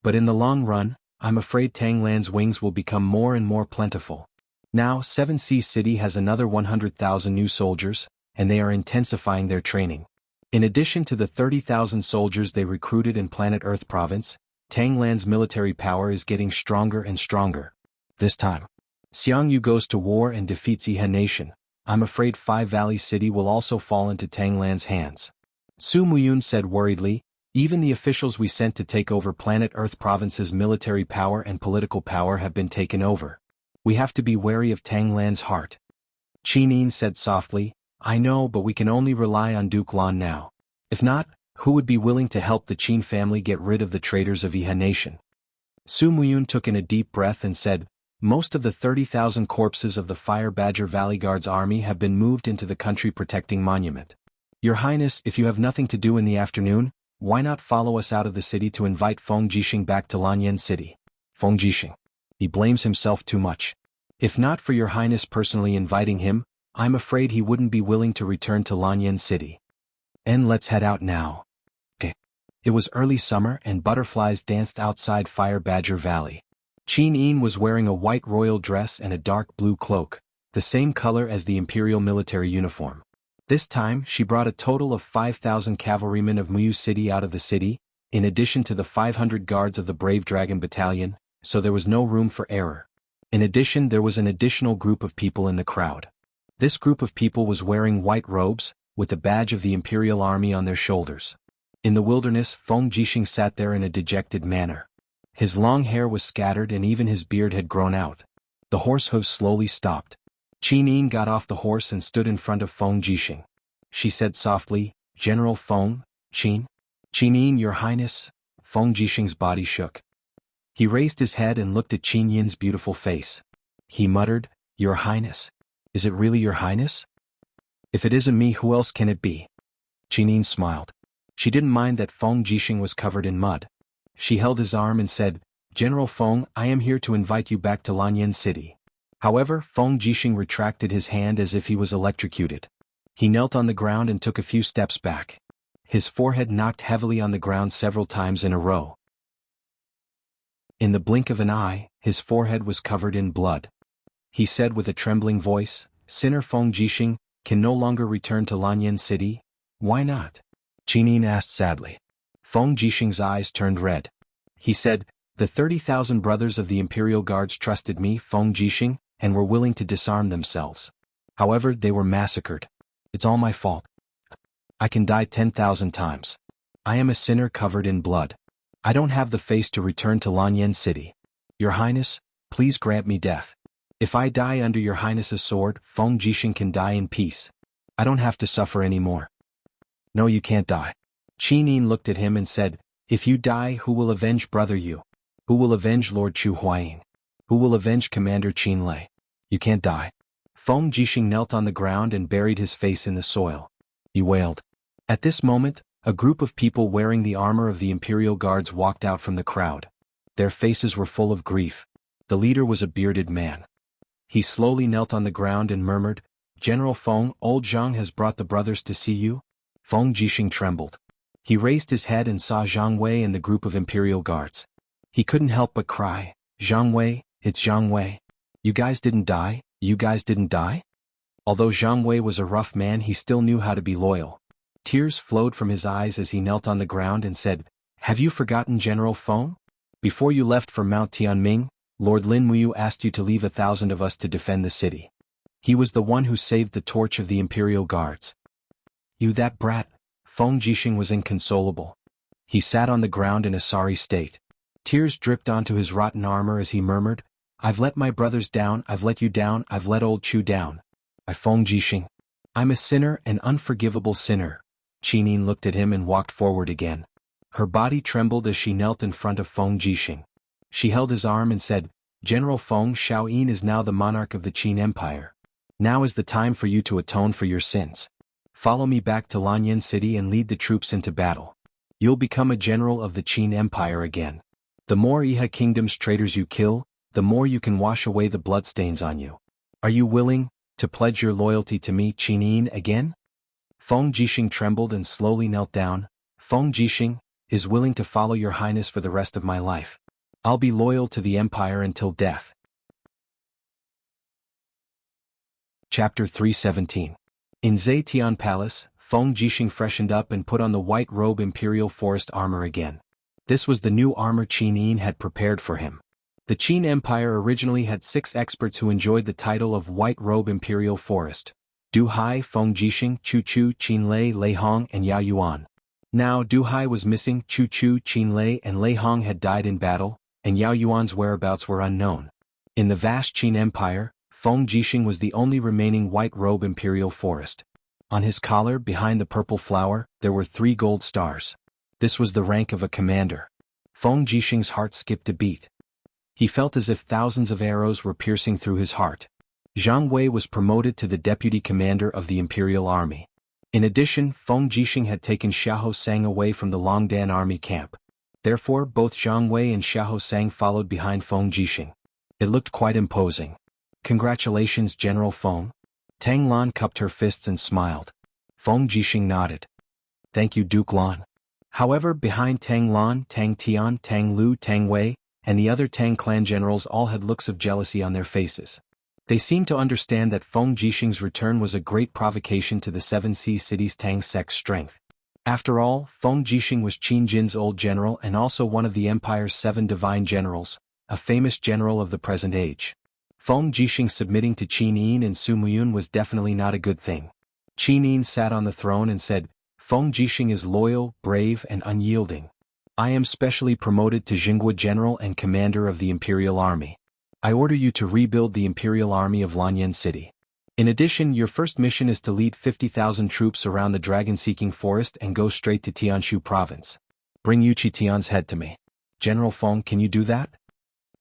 But in the long run, I'm afraid Tanglan's wings will become more and more plentiful. Now 7 Seas City has another 100,000 new soldiers, and they are intensifying their training. In addition to the 30,000 soldiers they recruited in Planet Earth province, Tanglan's military power is getting stronger and stronger. This time, Xiangyu goes to war and defeats Yihe Nation. I'm afraid Five Valleys City will also fall into Tanglan's hands. Su Muyun said worriedly, even the officials we sent to take over planet Earth province's military power and political power have been taken over. We have to be wary of Tanglan's heart. Qinin said softly, I know, but we can only rely on Duke Lan now. If not, who would be willing to help the Qin family get rid of the traitors of Yihe Nation? Su Muyun took in a deep breath and said, most of the 30,000 corpses of the Fire Badger Valley Guard's army have been moved into the country protecting monument. Your Highness, if you have nothing to do in the afternoon, why not follow us out of the city to invite Feng Jixing back to Lanyan City? Feng Jixing. He blames himself too much. If not for your Highness personally inviting him, I'm afraid he wouldn't be willing to return to Lanyan City. And let's head out now. It was early summer and butterflies danced outside Fire Badger Valley. Qin was wearing a white royal dress and a dark blue cloak, the same color as the imperial military uniform. This time she brought a total of 5,000 cavalrymen of Muyu City out of the city, in addition to the 500 guards of the Brave Dragon Battalion, so there was no room for error. In addition, there was an additional group of people in the crowd. This group of people was wearing white robes, with the badge of the Imperial Army on their shoulders. In the wilderness, Feng Jixing sat there in a dejected manner. His long hair was scattered and even his beard had grown out. The horse hooves slowly stopped. Qin got off the horse and stood in front of Feng Jixing. She said softly, General Feng, Qin? Qin, your Highness? Feng Jixing's body shook. He raised his head and looked at Qin Yin's beautiful face. He muttered, Your Highness? Is it really your Highness? If it isn't me, who else can it be? Qin smiled. She didn't mind that Feng Jixing was covered in mud. She held his arm and said, General Feng, I am here to invite you back to Lanyan City. However, Feng Jixing retracted his hand as if he was electrocuted. He knelt on the ground and took a few steps back. His forehead knocked heavily on the ground several times in a row. In the blink of an eye, his forehead was covered in blood. He said with a trembling voice, Sinner Feng Jixing can no longer return to Lanyan City. Why not? Qin asked sadly. Feng Jixing's eyes turned red. He said, the 30,000 brothers of the Imperial Guards trusted me, Feng Jixing, and were willing to disarm themselves. However, they were massacred. It's all my fault. I can die 10,000 times. I am a sinner covered in blood. I don't have the face to return to Lanyan City. Your Highness, please grant me death. If I die under your Highness's sword, Feng Jixing can die in peace. I don't have to suffer anymore. No, you can't die. Qin looked at him and said, if you die, who will avenge brother Yu? Who will avenge Lord Chu Huaying? Who will avenge Commander Qin Lei? You can't die. Feng Jixing knelt on the ground and buried his face in the soil. He wailed. At this moment, a group of people wearing the armor of the Imperial Guards walked out from the crowd. Their faces were full of grief. The leader was a bearded man. He slowly knelt on the ground and murmured, General Feng, old Zhang has brought the brothers to see you. Feng Jixing trembled. He raised his head and saw Zhang Wei and the group of Imperial Guards. He couldn't help but cry, Zhang Wei, it's Zhang Wei. You guys didn't die? You guys didn't die? Although Zhang Wei was a rough man, he still knew how to be loyal. Tears flowed from his eyes as he knelt on the ground and said, have you forgotten General Feng? Before you left for Mount Tianming, Lord Lin Muyu asked you to leave 1,000 of us to defend the city. He was the one who saved the torch of the Imperial Guards. You that brat. Feng Jixing was inconsolable. He sat on the ground in a sorry state. Tears dripped onto his rotten armor as he murmured, I've let my brothers down, I've let you down, I've let old Chu down. Feng Jixing. I'm a sinner, an unforgivable sinner. Qin looked at him and walked forward again. Her body trembled as she knelt in front of Feng Jixing. She held his arm and said, General Feng, Shaoyin is now the monarch of the Qin Empire. Now is the time for you to atone for your sins. Follow me back to Lanyan City and lead the troops into battle. You'll become a general of the Qin Empire again. The more Yihe Kingdom's traitors you kill, the more you can wash away the bloodstains on you. Are you willing to pledge your loyalty to me, Qin again? Feng Jixing trembled and slowly knelt down. Feng Jixing is willing to follow your Highness for the rest of my life. I'll be loyal to the Empire until death. Chapter 317. In Zetian Palace, Feng Jixing freshened up and put on the white robe Imperial Forest armor again. This was the new armor Qin Yin had prepared for him. The Qin Empire originally had 6 experts who enjoyed the title of White Robe Imperial Forest: Du Hai, Feng Jixing, Chu Chu, Qin Lei, Lei Hong, and Yao Yuan. Now Du Hai was missing, Chu Chu, Qin Lei, and Lei Hong had died in battle, and Yao Yuan's whereabouts were unknown. In the vast Qin Empire, Feng Jixing was the only remaining White Robe Imperial Forest. On his collar, behind the purple flower, there were 3 gold stars. This was the rank of a commander. Feng Jixing's heart skipped a beat. He felt as if thousands of arrows were piercing through his heart. Zhang Wei was promoted to the deputy commander of the Imperial Army. In addition, Feng Jixing had taken Xiahou Sang away from the Longdan army camp. Therefore, both Zhang Wei and Xiahou Sang followed behind Feng Jixing. It looked quite imposing. "Congratulations, General Feng." Tang Lan cupped her fists and smiled. Feng Jixing nodded. "Thank you, Duke Lan." However, behind Tang Lan, Tang Tian, Tang Lu, Tang Wei, and the other Tang clan generals all had looks of jealousy on their faces. They seemed to understand that Feng Jixing's return was a great provocation to the 7 Sea Cities Tang sect's strength. After all, Feng Jixing was Qin Jin's old general and also one of the Empire's 7 divine generals, a famous general of the present age. Feng Jixing submitting to Qin Yin and Su Muyun was definitely not a good thing. Qin Yin sat on the throne and said, "Feng Jixing is loyal, brave, and unyielding. I am specially promoted to Jingguo General and Commander of the Imperial Army. I order you to rebuild the Imperial Army of Lanyan City. In addition, your first mission is to lead 50,000 troops around the dragon-seeking forest and go straight to Tianshu province. Bring Yu Qitian's head to me. General Feng, can you do that?"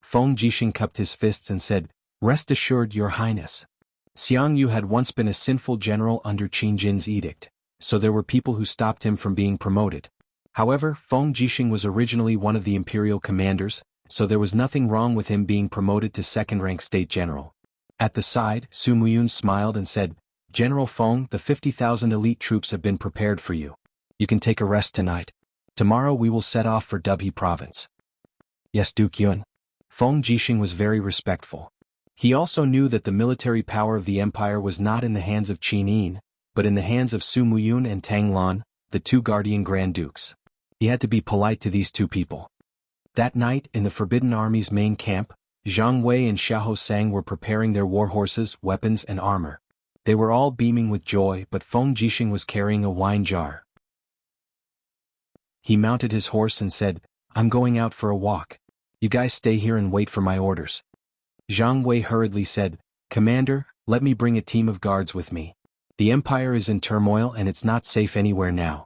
Feng Jixing cupped his fists and said, "Rest assured, Your Highness." Xiang Yu had once been a sinful general under Qin Jin's edict, so there were people who stopped him from being promoted. However, Feng Jixing was originally one of the imperial commanders, so there was nothing wrong with him being promoted to second-rank state general. At the side, Su Muyun smiled and said, "General Feng, the 50,000 elite troops have been prepared for you. You can take a rest tonight. Tomorrow we will set off for Dubhe province." "Yes, Duke Yun." Feng Jixing was very respectful. He also knew that the military power of the empire was not in the hands of Qin Yin, but in the hands of Su Muyun and Tang Lan, the 2 guardian Grand Dukes. He had to be polite to these 2 people. That night, in the Forbidden Army's main camp, Zhang Wei and Xiahou Sang were preparing their war horses, weapons, and armor. They were all beaming with joy, but Feng Jixing was carrying a wine jar. He mounted his horse and said, "I'm going out for a walk. You guys stay here and wait for my orders." Zhang Wei hurriedly said, "Commander, let me bring a team of guards with me. The empire is in turmoil and it's not safe anywhere now."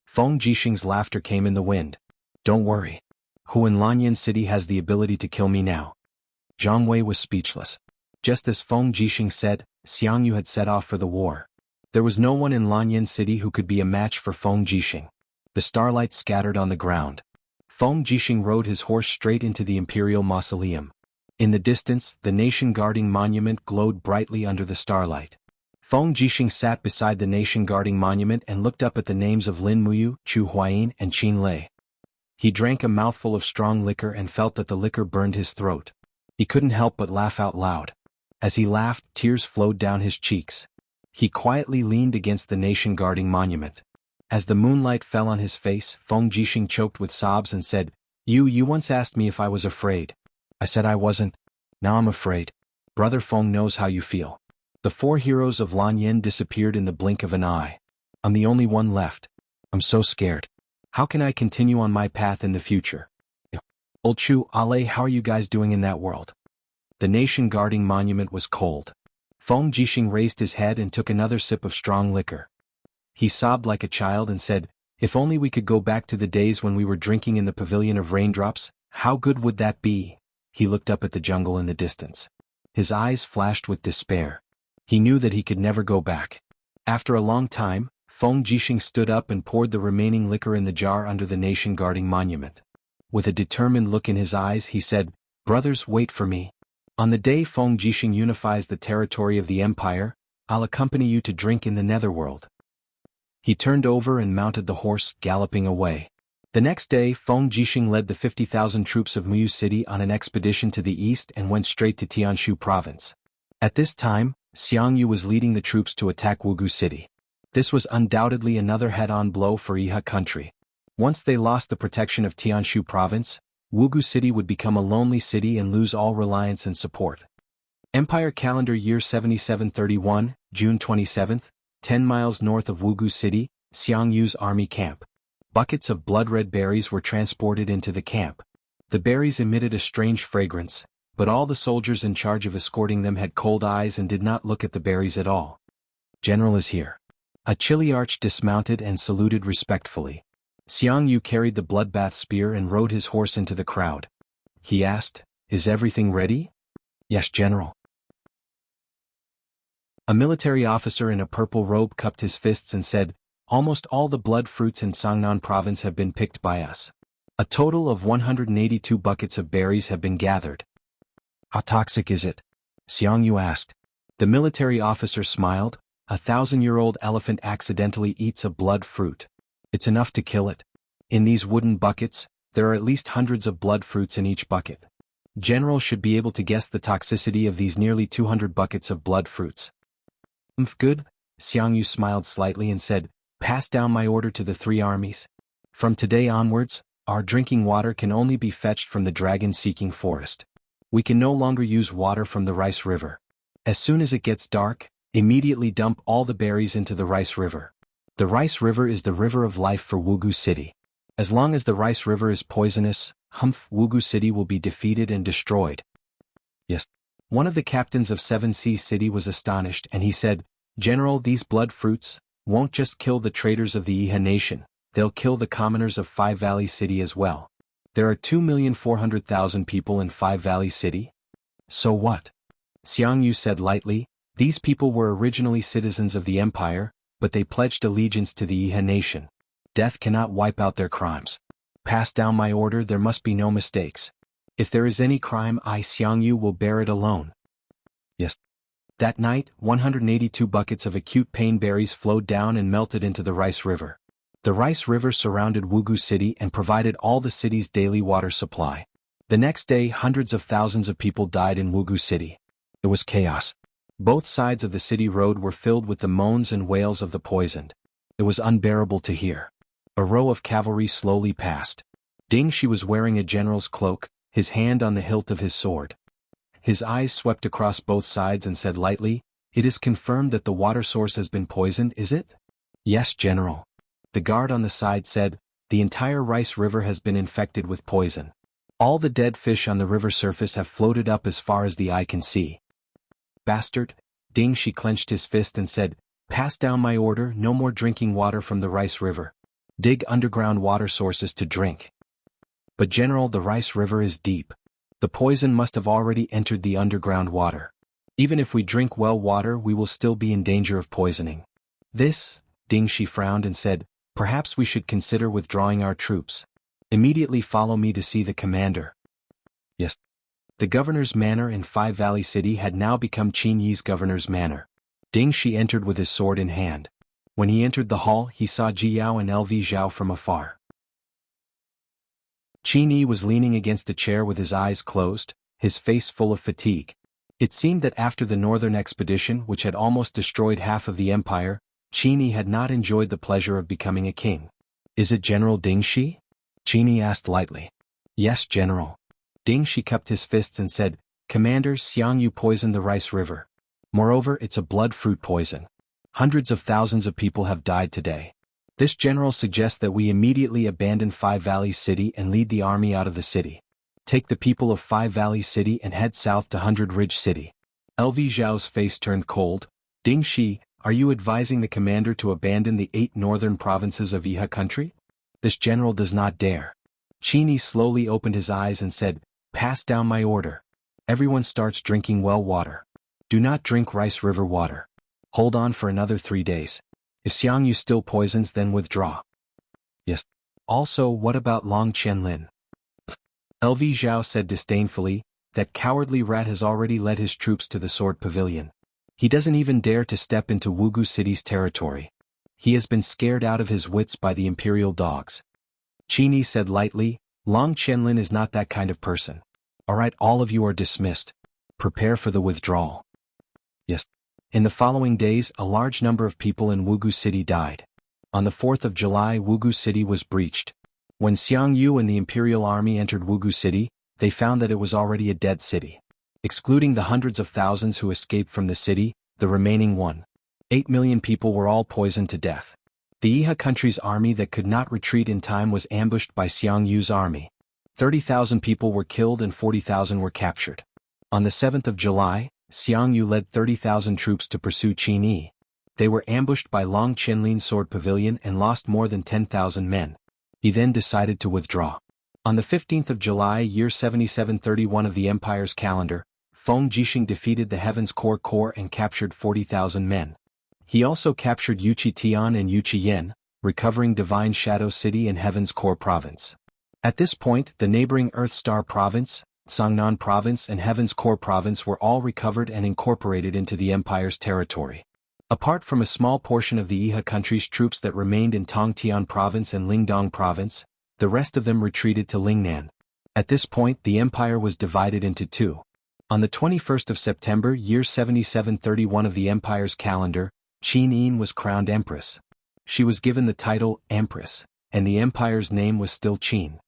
Feng Jixing's laughter came in the wind. "Don't worry. Who in Lanyan City has the ability to kill me now?" Zhang Wei was speechless. Just as Feng Jixing said, Xiang Yu had set off for the war. There was no one in Lanyan City who could be a match for Feng Jixing. The starlight scattered on the ground. Feng Jixing rode his horse straight into the imperial mausoleum. In the distance, the nation-guarding monument glowed brightly under the starlight. Feng Jixing sat beside the nation-guarding monument and looked up at the names of Lin Muyu, Chu Huayin, and Qin Lei. He drank a mouthful of strong liquor and felt that the liquor burned his throat. He couldn't help but laugh out loud. As he laughed, tears flowed down his cheeks. He quietly leaned against the nation-guarding monument. As the moonlight fell on his face, Feng Jixing choked with sobs and said, You once asked me if I was afraid. I said I wasn't. Now I'm afraid. Brother Feng knows how you feel. The 4 heroes of Lanyan disappeared in the blink of an eye. I'm the only one left. I'm so scared. How can I continue on my path in the future? Old Chu, Ale, how are you guys doing in that world? The nation-guarding monument was cold. Feng Jixing raised his head and took another sip of strong liquor. He sobbed like a child and said, If only we could go back to the days when we were drinking in the pavilion of raindrops, how good would that be? He looked up at the jungle in the distance. His eyes flashed with despair. He knew that he could never go back. After a long time, Feng Jixing stood up and poured the remaining liquor in the jar under the nation-guarding monument. With a determined look in his eyes, he said, Brothers, wait for me. On the day Feng Jixing unifies the territory of the empire, I'll accompany you to drink in the netherworld. He turned over and mounted the horse, galloping away. The next day, Feng Jixing led the 50,000 troops of Muyu City on an expedition to the east and went straight to Tianshu province. At this time, Xiang Yu was leading the troops to attack Wugu City. This was undoubtedly another head-on blow for Iha country. Once they lost the protection of Tianshu province, Wugu City would become a lonely city and lose all reliance and support. Empire Calendar Year 7731, June 27, 10 miles north of Wugu City, Xiangyu's army camp. Buckets of blood-red berries were transported into the camp. The berries emitted a strange fragrance, but all the soldiers in charge of escorting them had cold eyes and did not look at the berries at all. "General is here." A Chiliarch dismounted and saluted respectfully. Xiangyu carried the bloodbath spear and rode his horse into the crowd. He asked, "Is everything ready?" "Yes, General." A military officer in a purple robe cupped his fists and said, "Almost all the blood fruits in Sangnan province have been picked by us. A total of 182 buckets of berries have been gathered." "How toxic is it?" Xiangyu asked. The military officer smiled. "A 1,000-year-old elephant accidentally eats a blood fruit. It's enough to kill it. In these wooden buckets, there are at least hundreds of blood fruits in each bucket. General should be able to guess the toxicity of these nearly 200 buckets of blood fruits." Good." Xiangyu smiled slightly and said, "Pass down my order to the 3 armies. From today onwards, our drinking water can only be fetched from the dragon-seeking forest. We can no longer use water from the Rice River. As soon as it gets dark, immediately dump all the berries into the Rice River. The Rice River is the river of life for Wugu City. As long as the Rice River is poisonous, Wugu City will be defeated and destroyed." "Yes." One of the captains of 7 Seas City was astonished and he said, "General, these blood fruits won't just kill the traders of the Iha nation, they'll kill the commoners of Five Valley City as well. There are 2,400,000 people in Five Valley City." "So what?" Xiangyu said lightly, "These people were originally citizens of the empire, but they pledged allegiance to the Iha nation. Death cannot wipe out their crimes. Pass down my order, there must be no mistakes. If there is any crime, I, Xiangyu, will bear it alone." "Yes." That night, 182 buckets of acute pain berries flowed down and melted into the Rice River. The Rice River surrounded Wugu City and provided all the city's daily water supply. The next day, hundreds of thousands of people died in Wugu City. It was chaos. Both sides of the city road were filled with the moans and wails of the poisoned. It was unbearable to hear. A row of cavalry slowly passed. Ding Shi was wearing a general's cloak, his hand on the hilt of his sword. His eyes swept across both sides and said lightly, "It is confirmed that the water source has been poisoned, is it?" "Yes, General." The guard on the side said, "The entire Rice River has been infected with poison. All the dead fish on the river surface have floated up as far as the eye can see." "Bastard!" Ding Shi clenched his fist and said, "Pass down my order, no more drinking water from the Rice River. Dig underground water sources to drink." "But General, the Rice River is deep. The poison must have already entered the underground water. Even if we drink well water, we will still be in danger of poisoning." Ding Shi frowned and said, "Perhaps we should consider withdrawing our troops. Immediately follow me to see the commander." "Yes." The governor's manor in Five Valley City had now become Qin Yi's governor's manor. Ding Shi entered with his sword in hand. When he entered the hall, he saw Ji Yao and LV Zhao from afar. Qin Yi was leaning against a chair with his eyes closed, his face full of fatigue. It seemed that after the northern expedition, which had almost destroyed half of the empire, Qin Yi had not enjoyed the pleasure of becoming a king. "Is it General Ding Shi?" Qin Yi asked lightly. "Yes, General." Ding Shi cupped his fists and said, "Commander, Xiangyu poisoned the Rice River. Moreover, it's a blood fruit poison. Hundreds of thousands of people have died today. This general suggests that we immediately abandon Five Valleys City and lead the army out of the city. Take the people of Five Valleys City and head south to Hundred Ridge City." LV Zhao's face turned cold. "Ding Shi, are you advising the commander to abandon the 8 northern provinces of Iha country? This general does not dare." Qin Yi slowly opened his eyes and said, "Pass down my order. Everyone starts drinking well water. Do not drink Rice River water. Hold on for another 3 days. If Xiangyu still poisons, then withdraw." "Yes." "Also, what about Long Qianlin?" LV Zhao said disdainfully, "That cowardly rat has already led his troops to the Sword Pavilion. He doesn't even dare to step into Wugu City's territory. He has been scared out of his wits by the imperial dogs." Qin Yi said lightly, "Long Qianlin is not that kind of person. All right, all of you are dismissed. Prepare for the withdrawal." "Yes." In the following days, a large number of people in Wugu City died. On the 4th of July, Wugu City was breached. When Xiang Yu and the imperial army entered Wugu City, they found that it was already a dead city. Excluding the hundreds of thousands who escaped from the city, the remaining 1.8 million people were all poisoned to death. The Iha country's army that could not retreat in time was ambushed by Xiang Yu's army. 30,000 people were killed and 40,000 were captured. On the 7th of July, Xiang Yu led 30,000 troops to pursue Qin Yi. They were ambushed by Long Qianlin's sword pavilion and lost more than 10,000 men. He then decided to withdraw. On the 15th of July, year 7731 of the empire's calendar, Feng Jixing defeated the Heaven's Corps and captured 40,000 men. He also captured Yuqi Tian and Yuqi Yin, recovering Divine Shadow City and Heaven's Core Province. At this point, the neighboring Earth Star Province, Songnan Province and Heaven's Core Province were all recovered and incorporated into the empire's territory. Apart from a small portion of the Iha country's troops that remained in Tongtian Province and Lingdong Province, the rest of them retreated to Lingnan. At this point, the empire was divided into two. On the 21st of September, year 7731 of the empire's calendar, Qin Yin was crowned empress. She was given the title Empress, and the empire's name was still Qin.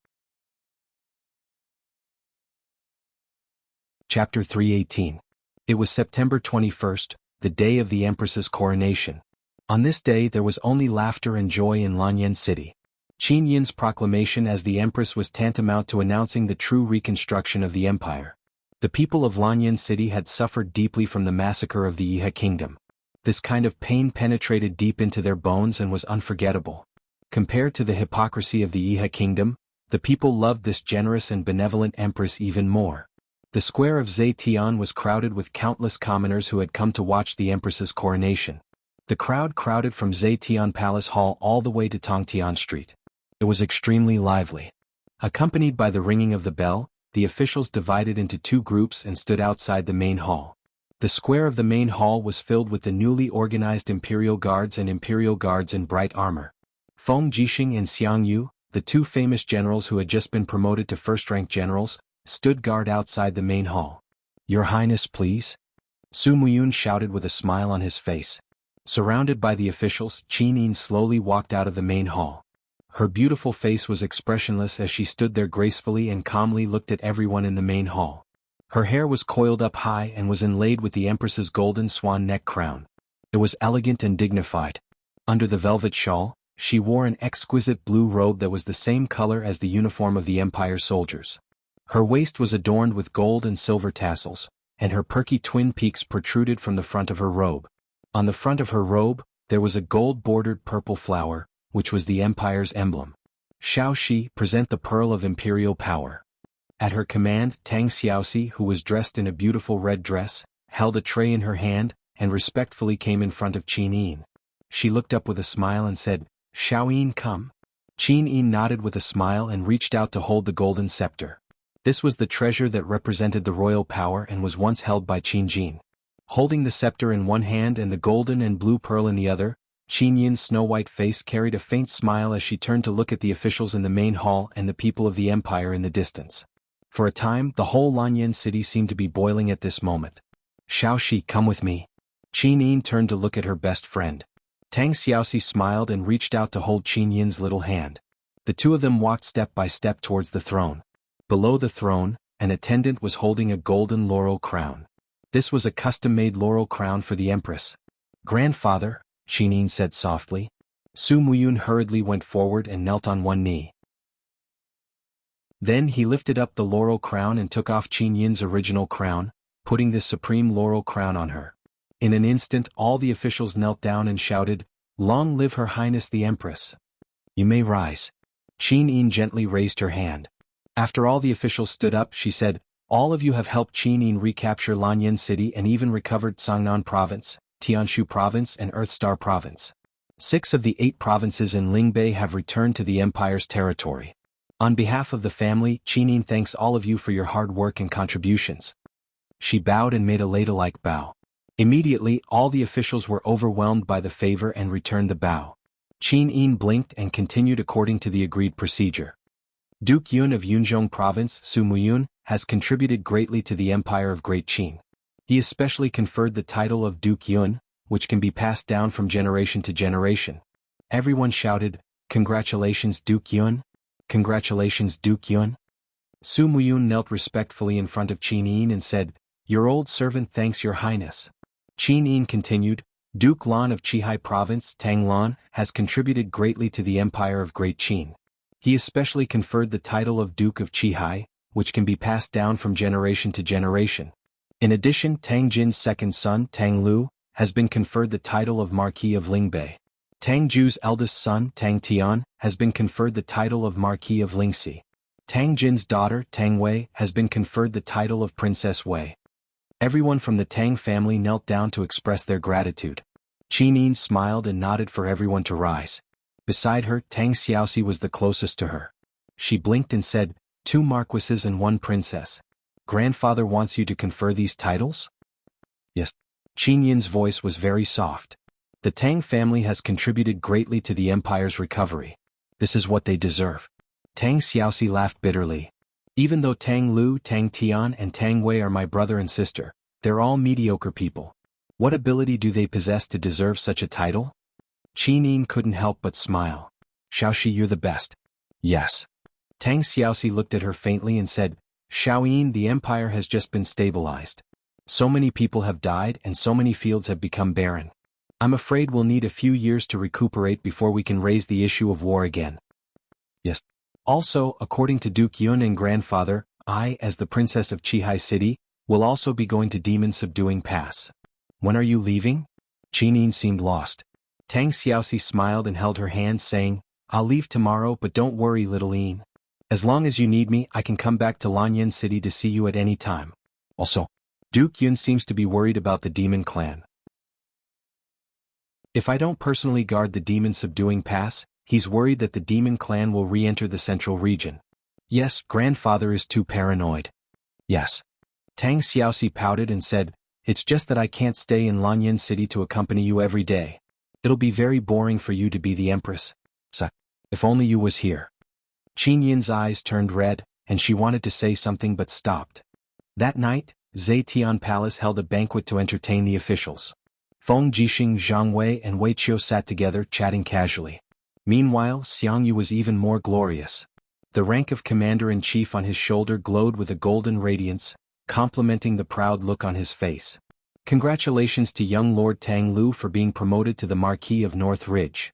Chapter 318. It was September 21st, the day of the empress's coronation. On this day there was only laughter and joy in Lanyan City. Qin Yin's proclamation as the empress was tantamount to announcing the true reconstruction of the empire. The people of Lanyan City had suffered deeply from the massacre of the Iha kingdom. This kind of pain penetrated deep into their bones and was unforgettable. Compared to the hypocrisy of the Iha kingdom, the people loved this generous and benevolent empress even more. The square of Zetian was crowded with countless commoners who had come to watch the empress's coronation. The crowd crowded from Zetian Palace Hall all the way to Tongtian Street. It was extremely lively. Accompanied by the ringing of the bell, the officials divided into two groups and stood outside the main hall. The square of the main hall was filled with the newly organized Imperial Guards and Imperial Guards in bright armor. Feng Jixing and Xiang Yu, the two famous generals who had just been promoted to first-rank generals, stood guard outside the main hall. "Your Highness, please?" Su Muyun shouted with a smile on his face. Surrounded by the officials, Qin Yin slowly walked out of the main hall. Her beautiful face was expressionless as she stood there gracefully and calmly looked at everyone in the main hall. Her hair was coiled up high and was inlaid with the empress's golden swan neck crown. It was elegant and dignified. Under the velvet shawl, she wore an exquisite blue robe that was the same color as the uniform of the Empire soldiers. Her waist was adorned with gold and silver tassels, and her perky twin peaks protruded from the front of her robe. On the front of her robe, there was a gold-bordered purple flower, which was the Empire's emblem. "Shao Shi, present the pearl of imperial power." At her command, Tang Xiaoxi, who was dressed in a beautiful red dress, held a tray in her hand, and respectfully came in front of Qin Yin. She looked up with a smile and said, "Shao Yin, come." Qin Yin nodded with a smile and reached out to hold the golden scepter. This was the treasure that represented the royal power and was once held by Qin Jin. Holding the scepter in one hand and the golden and blue pearl in the other, Qin Yin's snow-white face carried a faint smile as she turned to look at the officials in the main hall and the people of the empire in the distance. For a time, the whole Lanyan city seemed to be boiling at this moment. "Shao Shi, come with me." Qin Yin turned to look at her best friend. Tang Xiaoxi smiled and reached out to hold Qin Yin's little hand. The two of them walked step by step towards the throne. Below the throne, an attendant was holding a golden laurel crown. This was a custom-made laurel crown for the empress. "Grandfather," Qin Yin said softly. Su Muyun hurriedly went forward and knelt on one knee. Then he lifted up the laurel crown and took off Qin Yin's original crown, putting this supreme laurel crown on her. In an instant all the officials knelt down and shouted, "Long live Her Highness the Empress." "You may rise." Qin Yin gently raised her hand. After all the officials stood up, she said, "All of you have helped Qin Yin recapture Lanyan City and even recovered Songnan Province, Tianshu Province and Earthstar Province. 6 of the 8 provinces in Lingbei have returned to the Empire's territory. On behalf of the family, Qin Yin thanks all of you for your hard work and contributions." She bowed and made a ladle-like bow. Immediately, all the officials were overwhelmed by the favor and returned the bow. Qin Yin blinked and continued according to the agreed procedure. "Duke Yun of Yunzhong Province, Su Muyun, has contributed greatly to the Empire of Great Qin. He especially conferred the title of Duke Yun, which can be passed down from generation to generation." Everyone shouted, "Congratulations, Duke Yun." Congratulations, Duke Yun. Su Muyun knelt respectfully in front of Qin Yin and said, Your old servant thanks your highness. Qin Yin continued, Duke Lan of Qihai Province, Tang Lan, has contributed greatly to the empire of Great Qin. He especially conferred the title of Duke of Qihai, which can be passed down from generation to generation. In addition, Tang Jin's second son, Tang Lu, has been conferred the title of Marquis of Lingbei. Tang Ju's eldest son, Tang Tian, has been conferred the title of Marquis of Lingxi. Tang Jin's daughter, Tang Wei, has been conferred the title of Princess Wei. Everyone from the Tang family knelt down to express their gratitude. Qin Yin smiled and nodded for everyone to rise. Beside her, Tang Xiaoxi was the closest to her. She blinked and said, 2 marquises and 1 princess. Grandfather wants you to confer these titles? Yes. Qin Yin's voice was very soft. The Tang family has contributed greatly to the empire's recovery. This is what they deserve. Tang Xiaoxi laughed bitterly. Even though Tang Lu, Tang Tian and Tang Wei are my brother and sister, they're all mediocre people. What ability do they possess to deserve such a title? Qin Yin couldn't help but smile. Xiaoxi, you're the best. Yes. Tang Xiaoxi looked at her faintly and said, Xiaoyin, the empire has just been stabilized. So many people have died and so many fields have become barren. I'm afraid we'll need a few years to recuperate before we can raise the issue of war again. Yes. Also, according to Duke Yun and grandfather, I, as the princess of Qihai City, will also be going to Demon Subduing Pass. When are you leaving? Qin Yin seemed lost. Tang Xiaoxi smiled and held her hand saying, I'll leave tomorrow, but don't worry, little Yin. As long as you need me, I can come back to Lanyan City to see you at any time. Also, Duke Yun seems to be worried about the demon clan. If I don't personally guard the Demon Subduing Pass, he's worried that the demon clan will re-enter the central region. Yes, grandfather is too paranoid. Yes. Tang Xiaoxi pouted and said, It's just that I can't stay in Lanyan City to accompany you every day. It'll be very boring for you to be the empress. So, if only you was here. Qin Yin's eyes turned red, and she wanted to say something but stopped. That night, Zetian Palace held a banquet to entertain the officials. Feng Jixing, Zhang Wei and Wei Qiu sat together chatting casually. Meanwhile, Xiang Yu was even more glorious. The rank of commander-in-chief on his shoulder glowed with a golden radiance, complementing the proud look on his face. Congratulations to young Lord Tang Lu for being promoted to the Marquis of North Ridge.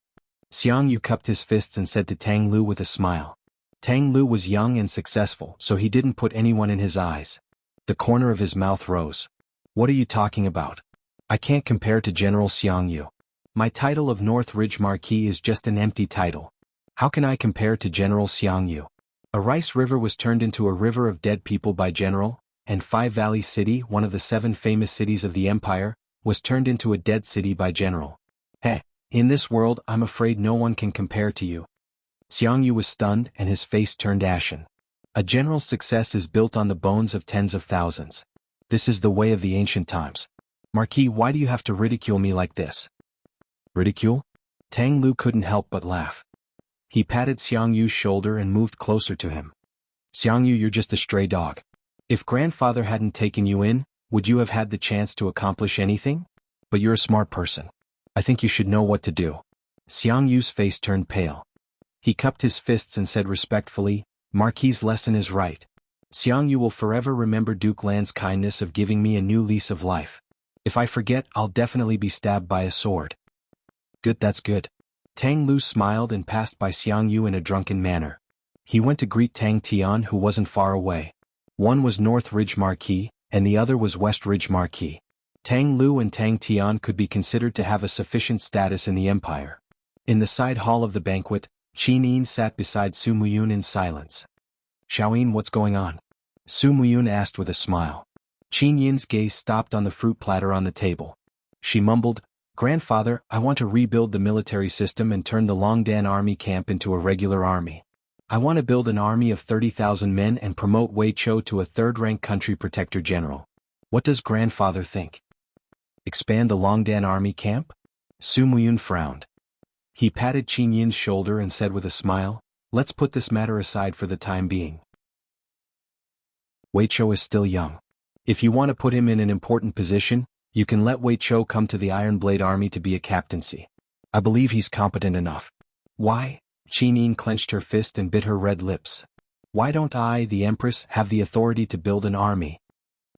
Xiang Yu cupped his fists and said to Tang Lu with a smile. Tang Lu was young and successful, so he didn't put anyone in his eyes. The corner of his mouth rose. What are you talking about? I can't compare to General Xiang Yu. My title of North Ridge Marquis is just an empty title. How can I compare to General Xiang Yu? A rice river was turned into a river of dead people by General, and Five Valley City, one of the 7 famous cities of the empire, was turned into a dead city by General. Hey, in this world I'm afraid no one can compare to you. Xiang Yu was stunned and his face turned ashen. A general's success is built on the bones of tens of thousands. This is the way of the ancient times. Marquis, why do you have to ridicule me like this? Ridicule? Tang Lu couldn't help but laugh. He patted Xiang Yu's shoulder and moved closer to him. Xiang Yu, you're just a stray dog. If grandfather hadn't taken you in, would you have had the chance to accomplish anything? But you're a smart person. I think you should know what to do. Xiang Yu's face turned pale. He cupped his fists and said respectfully, Marquis's lesson is right. Xiang Yu will forever remember Duke Lan's kindness of giving me a new lease of life. If I forget, I'll definitely be stabbed by a sword. Good, that's good. Tang Lu smiled and passed by Xiang Yu in a drunken manner. He went to greet Tang Tian, who wasn't far away. One was North Ridge Marquis, and the other was West Ridge Marquis. Tang Lu and Tang Tian could be considered to have a sufficient status in the empire. In the side hall of the banquet, Qin Yin sat beside Su Muyun in silence. Xiaoyin, what's going on? Su Muyun asked with a smile. Qin Yin's gaze stopped on the fruit platter on the table. She mumbled, Grandfather, I want to rebuild the military system and turn the Longdan army camp into a regular army. I want to build an army of 30,000 men and promote Wei Qiu to a third-rank country protector general. What does grandfather think? Expand the Longdan army camp? Su Muyun frowned. He patted Qin Yin's shoulder and said with a smile, Let's put this matter aside for the time being. Wei Qiu is still young. If you want to put him in an important position, you can let Wei Qiu come to the Iron Blade Army to be a captaincy. I believe he's competent enough. Why? Qin clenched her fist and bit her red lips. Why don't I, the Empress, have the authority to build an army?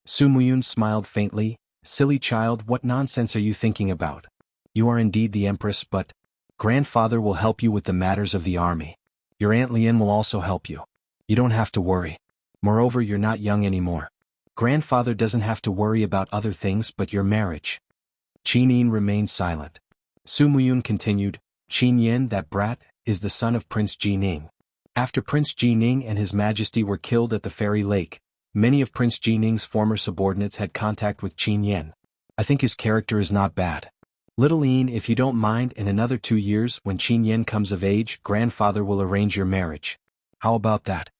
Su Muyun smiled faintly. Silly child, what nonsense are you thinking about? You are indeed the Empress, but grandfather will help you with the matters of the army. Your Aunt Lien will also help you. You don't have to worry. Moreover, you're not young anymore. Grandfather doesn't have to worry about other things but your marriage. Qin remained silent. Su Muyun continued, Qin Yin, that brat, is the son of Prince Jining. After Prince Jining and His Majesty were killed at the Fairy Lake, many of Prince Jining's former subordinates had contact with Qin Yin. I think his character is not bad. Little Yin, if you don't mind, in another 2 years, when Qin Yin comes of age, grandfather will arrange your marriage. How about that?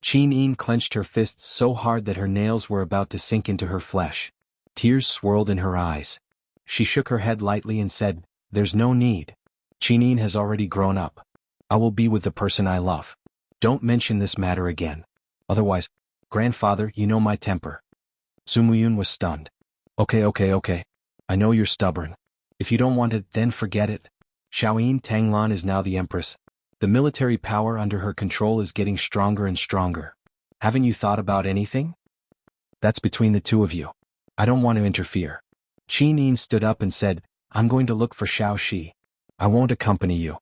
Qin clenched her fists so hard that her nails were about to sink into her flesh. Tears swirled in her eyes. She shook her head lightly and said, There's no need. Qin has already grown up. I will be with the person I love. Don't mention this matter again. Otherwise, grandfather, you know my temper. Su Muyun was stunned. Okay. I know you're stubborn. If you don't want it, then forget it. Xiaoyin Tanglan is now the Empress. The military power under her control is getting stronger and stronger. Haven't you thought about anything? That's between the two of you. I don't want to interfere. Qin stood up and said, I'm going to look for Xiao Shi. I won't accompany you.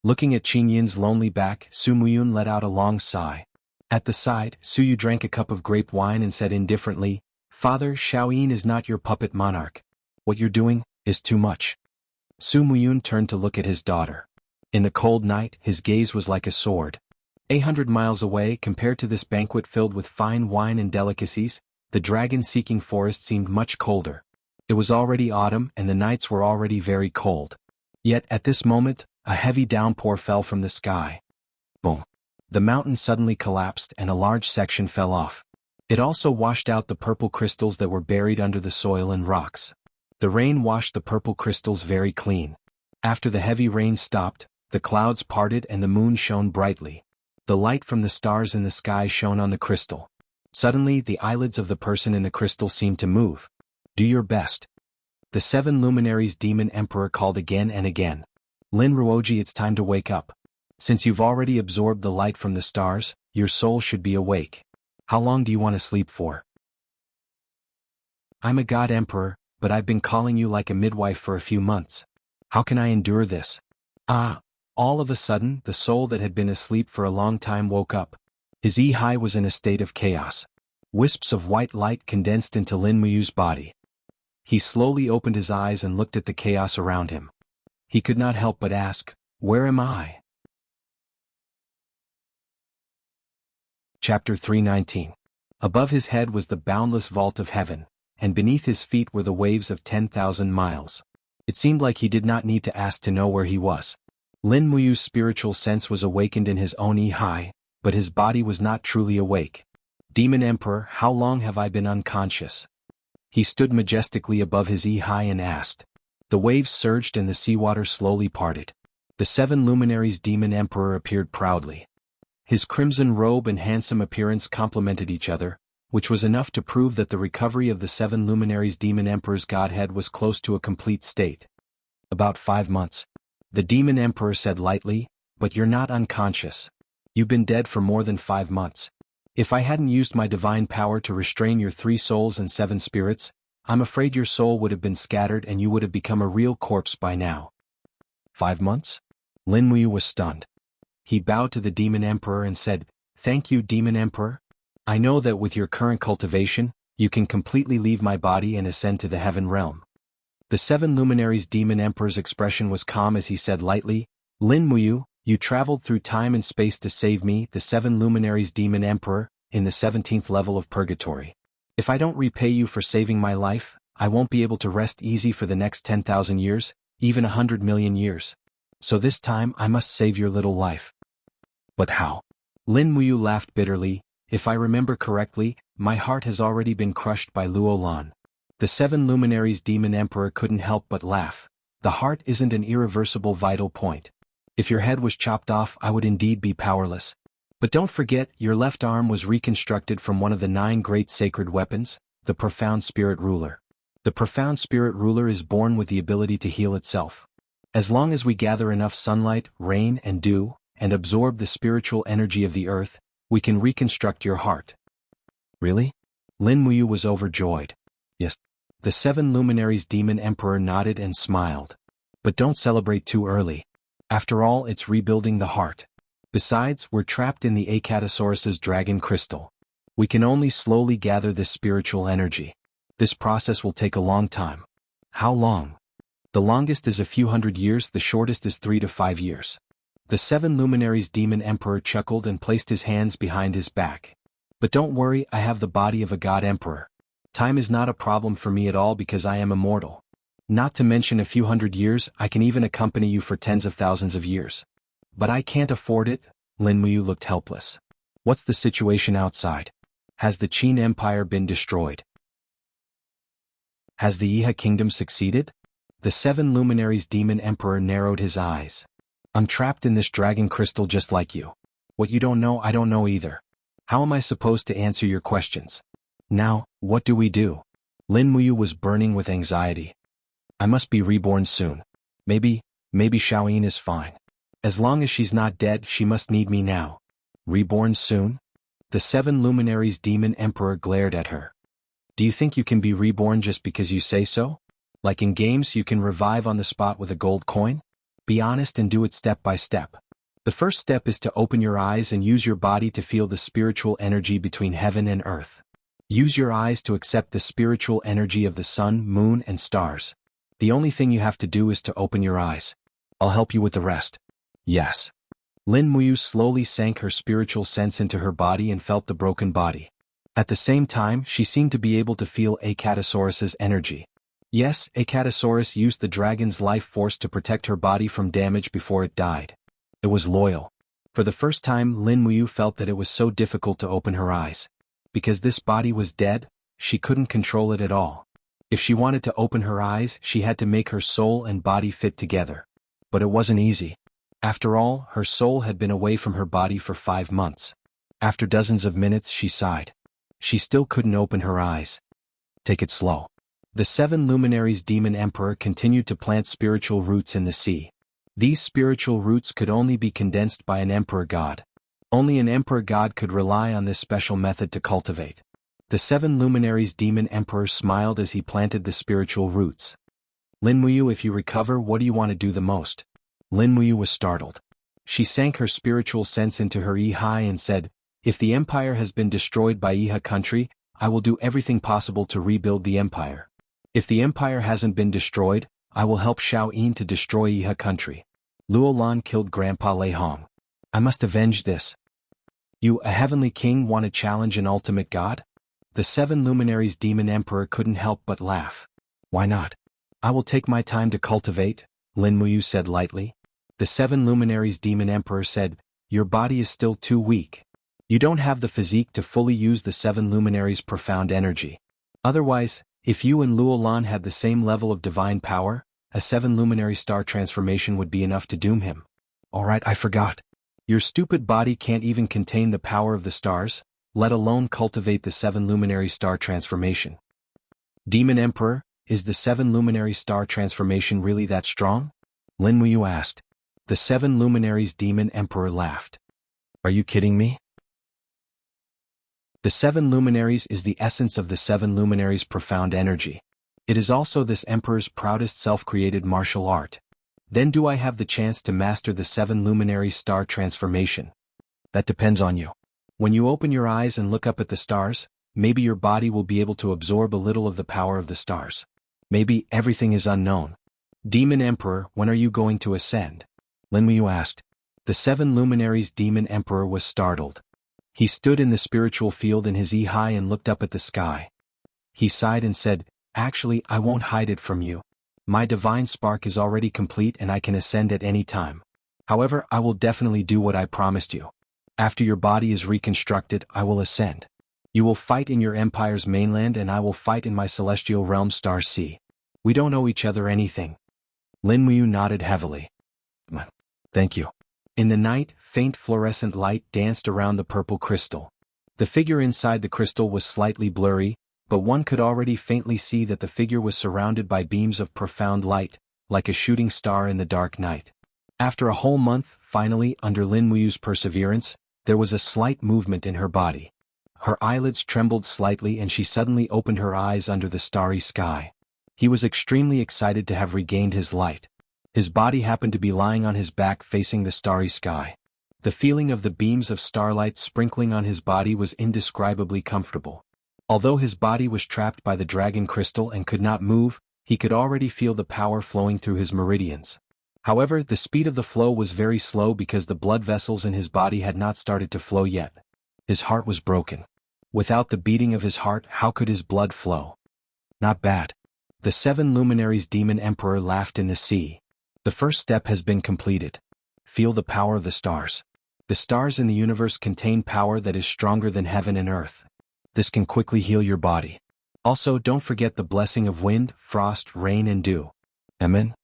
Looking at Qin Yin's lonely back, Su Muyun let out a long sigh. At the side, Su Yu drank a cup of grape wine and said indifferently, Father, Xiaoyin is not your puppet monarch. What you're doing is too much. Su Muyun turned to look at his daughter. In the cold night, his gaze was like a sword. 800 miles away, compared to this banquet filled with fine wine and delicacies, the dragon-seeking forest seemed much colder. It was already autumn and the nights were already very cold. Yet at this moment, a heavy downpour fell from the sky. Boom. The mountain suddenly collapsed and a large section fell off. It also washed out the purple crystals that were buried under the soil and rocks. The rain washed the purple crystals very clean. After the heavy rain stopped, the clouds parted and the moon shone brightly. The light from the stars in the sky shone on the crystal. Suddenly, the eyelids of the person in the crystal seemed to move. Do your best. The 7 luminaries Demon Emperor called again and again. Lin Ruoji, it's time to wake up. Since you've already absorbed the light from the stars, your soul should be awake. How long do you want to sleep for? I'm a god emperor, but I've been calling you like a midwife for a few months. How can I endure this? All of a sudden, the soul that had been asleep for a long time woke up. His Yi was in a state of chaos. Wisps of white light condensed into Lin Muyu's body. He slowly opened his eyes and looked at the chaos around him. He could not help but ask, Where am I? Chapter 319. Above his head was the boundless vault of heaven, and beneath his feet were the waves of 10,000 miles. It seemed like he did not need to ask to know where he was. Lin Muyu's spiritual sense was awakened in his own Yi, but his body was not truly awake. Demon Emperor, how long have I been unconscious? He stood majestically above his Yi and asked. The waves surged and the seawater slowly parted. The 7 luminaries Demon Emperor appeared proudly. His crimson robe and handsome appearance complemented each other, which was enough to prove that the recovery of the 7 luminaries Demon Emperor's godhead was close to a complete state. About 5 months. The Demon Emperor said lightly, but you're not unconscious. You've been dead for more than 5 months. If I hadn't used my divine power to restrain your 3 souls and 7 spirits, I'm afraid your soul would have been scattered and you would have become a real corpse by now. 5 months? Lin Muyu was stunned. He bowed to the Demon Emperor and said, Thank you, Demon Emperor. I know that with your current cultivation, you can completely leave my body and ascend to the heaven realm. The 7 luminaries Demon Emperor's expression was calm as he said lightly, Lin Muyu, you traveled through time and space to save me, the 7 luminaries Demon Emperor, in the 17th level of purgatory. If I don't repay you for saving my life, I won't be able to rest easy for the next 10,000 years, even 100 million years. So this time I must save your little life. But how? Lin Muyu laughed bitterly. If I remember correctly, my heart has already been crushed by Luolan. The 7 luminaries Demon Emperor couldn't help but laugh. The heart isn't an irreversible vital point. If your head was chopped off, I would indeed be powerless. But don't forget, your left arm was reconstructed from one of the 9 great sacred weapons, the Profound Spirit Ruler. The Profound Spirit Ruler is born with the ability to heal itself. As long as we gather enough sunlight, rain, and dew, and absorb the spiritual energy of the earth, we can reconstruct your heart." "Really?" Lin Muyu was overjoyed. "Yes." The 7 luminaries demon emperor nodded and smiled. "But don't celebrate too early. After all, it's rebuilding the heart. Besides, we're trapped in the Acatosaurus's dragon crystal. We can only slowly gather this spiritual energy. This process will take a long time." "How long?" "The longest is a few hundred years, the shortest is 3 to 5 years. The 7 luminaries demon emperor chuckled and placed his hands behind his back. "But don't worry, I have the body of a god emperor. Time is not a problem for me at all because I am immortal. Not to mention a few hundred years, I can even accompany you for tens of thousands of years." "But I can't afford it." Lin Muyu looked helpless. "What's the situation outside? Has the Qin Empire been destroyed? Has the Yiha kingdom succeeded?" The 7 luminaries demon emperor narrowed his eyes. "I'm trapped in this dragon crystal just like you. What you don't know, I don't know either. How am I supposed to answer your questions? Now, what do we do?" Lin Muyu was burning with anxiety. "I must be reborn soon. Maybe Xiaoyin is fine. As long as she's not dead, she must need me now." "Reborn soon?" The 7 luminaries demon emperor glared at her. "Do you think you can be reborn just because you say so? Like in games you can revive on the spot with a gold coin? Be honest and do it step by step. The first step is to open your eyes and use your body to feel the spiritual energy between heaven and earth. Use your eyes to accept the spiritual energy of the sun, moon, and stars. The only thing you have to do is to open your eyes. I'll help you with the rest." "Yes." Lin Muyu slowly sank her spiritual sense into her body and felt the broken body. At the same time, she seemed to be able to feel Acatosaurus's energy. Yes, Acatosaurus used the dragon's life force to protect her body from damage before it died. It was loyal. For the first time, Lin Muyu felt that it was so difficult to open her eyes. Because this body was dead, she couldn't control it at all. If she wanted to open her eyes, she had to make her soul and body fit together. But it wasn't easy. After all, her soul had been away from her body for 5 months. After dozens of minutes, she sighed. She still couldn't open her eyes. "Take it slow." The 7 luminaries demon emperor continued to plant spiritual roots in the sea. These spiritual roots could only be condensed by an emperor god. Only an emperor god could rely on this special method to cultivate. The 7 luminaries demon emperor smiled as he planted the spiritual roots. "Lin Muyu, if you recover, what do you want to do the most?" Lin Muyu was startled. She sank her spiritual sense into her Yi-Hai and said, "If the empire has been destroyed by Yiha country, I will do everything possible to rebuild the empire. If the empire hasn't been destroyed, I will help Xiaoyin to destroy Yiha country. Luo Lan killed Grandpa Lei Hong. I must avenge this." "You, a heavenly king, want to challenge an ultimate god?" The 7 luminaries demon emperor couldn't help but laugh. "Why not? I will take my time to cultivate," Lin Muyu said lightly. The 7 luminaries demon emperor said, "Your body is still too weak. You don't have the physique to fully use the 7 luminaries' profound energy. Otherwise, if you and Luo Lan had the same level of divine power, a 7 luminary star transformation would be enough to doom him." "Alright, I forgot. Your stupid body can't even contain the power of the stars, let alone cultivate the 7 luminary star transformation." "Demon Emperor, is the 7 luminary star transformation really that strong?" Lin Muyu asked. The 7 luminaries demon emperor laughed. "Are you kidding me? The 7 luminaries is the essence of the 7 luminaries' profound energy. It is also this emperor's proudest self-created martial art. Then do I have the chance to master the 7 luminaries star transformation? That depends on you. When you open your eyes and look up at the stars, maybe your body will be able to absorb a little of the power of the stars. Maybe everything is unknown." "Demon Emperor, when are you going to ascend?" Lin Muyu asked. The 7 luminaries demon emperor was startled. He stood in the spiritual field in his Yi-Hai and looked up at the sky. He sighed and said, "Actually, I won't hide it from you. My divine spark is already complete and I can ascend at any time. However, I will definitely do what I promised you. After your body is reconstructed, I will ascend. You will fight in your empire's mainland and I will fight in my celestial realm Star Sea. We don't owe each other anything." Lin Muyu nodded heavily. "Thank you." In the night, faint fluorescent light danced around the purple crystal. The figure inside the crystal was slightly blurry, but one could already faintly see that the figure was surrounded by beams of profound light, like a shooting star in the dark night. After a whole month, Finally, under Lin Muyu's perseverance, there was a slight movement in her body. Her eyelids trembled slightly and she suddenly opened her eyes under the starry sky. He was extremely excited to have regained his light. His body happened to be lying on his back facing the starry sky. The feeling of the beams of starlight sprinkling on his body was indescribably comfortable. Although his body was trapped by the dragon crystal and could not move, he could already feel the power flowing through his meridians. However, the speed of the flow was very slow because the blood vessels in his body had not started to flow yet. His heart was broken. Without the beating of his heart, how could his blood flow? Not bad. The 7 luminaries demon emperor laughed in the sea. The first step has been completed. Feel the power of the stars. The stars in the universe contain power that is stronger than heaven and earth. This can quickly heal your body. Also, don't forget the blessing of wind, frost, rain and dew. Amen.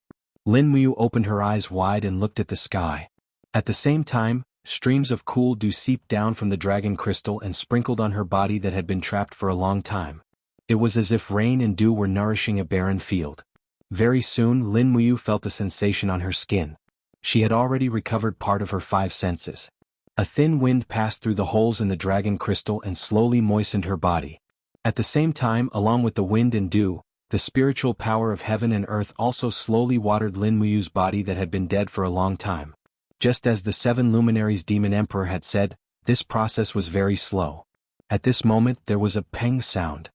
Lin Muyu opened her eyes wide and looked at the sky. At the same time, streams of cool dew seeped down from the dragon crystal and sprinkled on her body that had been trapped for a long time. It was as if rain and dew were nourishing a barren field. Very soon, Lin Muyu felt a sensation on her skin. She had already recovered part of her 5 senses. A thin wind passed through the holes in the dragon crystal and slowly moistened her body. At the same time, along with the wind and dew, the spiritual power of heaven and earth also slowly watered Lin Muyu's body that had been dead for a long time. Just as the 7 luminaries demon emperor had said, this process was very slow. At this moment there was a peng sound.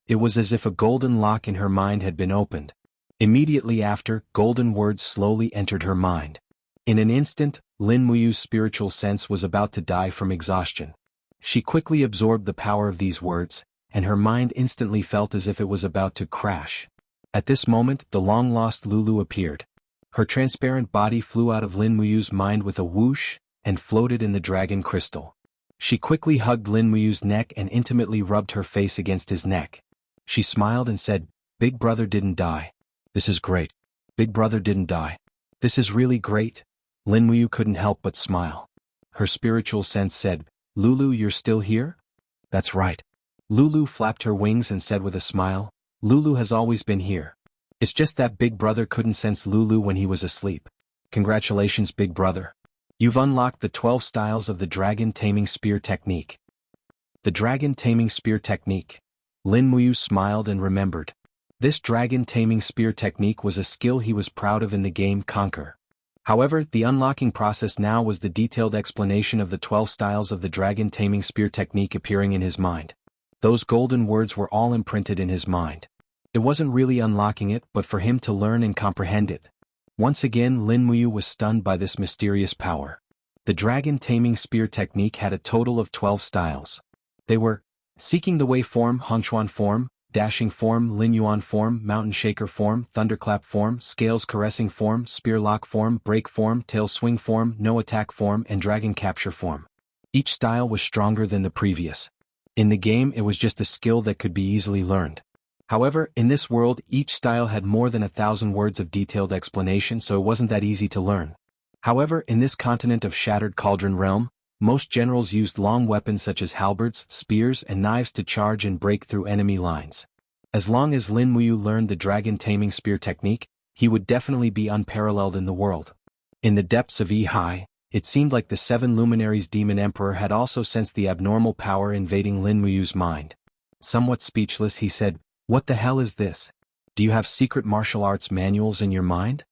It was as if a golden lock in her mind had been opened. Immediately after, golden words slowly entered her mind. In an instant, Lin Muyu's spiritual sense was about to die from exhaustion. She quickly absorbed the power of these words, and her mind instantly felt as if it was about to crash. At this moment, the long-lost Lulu appeared. Her transparent body flew out of Lin Muyu's mind with a whoosh, and floated in the dragon crystal. She quickly hugged Lin Muyu's neck and intimately rubbed her face against his neck. She smiled and said, "Big brother didn't die. This is great. Big brother didn't die. This is really great." Lin Muyu couldn't help but smile. Her spiritual sense said, "Lulu, you're still here?" "That's right." Lulu flapped her wings and said with a smile, "Lulu has always been here. It's just that Big Brother couldn't sense Lulu when he was asleep. Congratulations, Big Brother. You've unlocked the 12 styles of the Dragon Taming Spear Technique." The Dragon Taming Spear Technique. Lin Muyu smiled and remembered. This Dragon Taming Spear Technique was a skill he was proud of in the game Conquer. However, the unlocking process now was the detailed explanation of the 12 styles of the Dragon Taming Spear Technique appearing in his mind. Those golden words were all imprinted in his mind. It wasn't really unlocking it, but for him to learn and comprehend it. Once again, Lin Muyu was stunned by this mysterious power. The Dragon Taming Spear Technique had a total of 12 styles. They were Seeking the Way form, Hongchuan form, Dashing form, Lin Yuan form, Mountain Shaker form, Thunderclap form, Scales Caressing form, Spear Lock form, Break form, Tail Swing form, No Attack form, and Dragon Capture form. Each style was stronger than the previous. In the game, it was just a skill that could be easily learned. However, in this world, each style had more than 1,000 words of detailed explanation, so it wasn't that easy to learn. However, in this continent of Shattered Cauldron realm, most generals used long weapons such as halberds, spears, and knives to charge and break through enemy lines. As long as Lin Muyu learned the Dragon Taming Spear Technique, he would definitely be unparalleled in the world. In the depths of Yi, it seemed like the 7 luminaries demon emperor had also sensed the abnormal power invading Lin Muyu's mind. Somewhat speechless, he said, "What the hell is this? Do you have secret martial arts manuals in your mind?"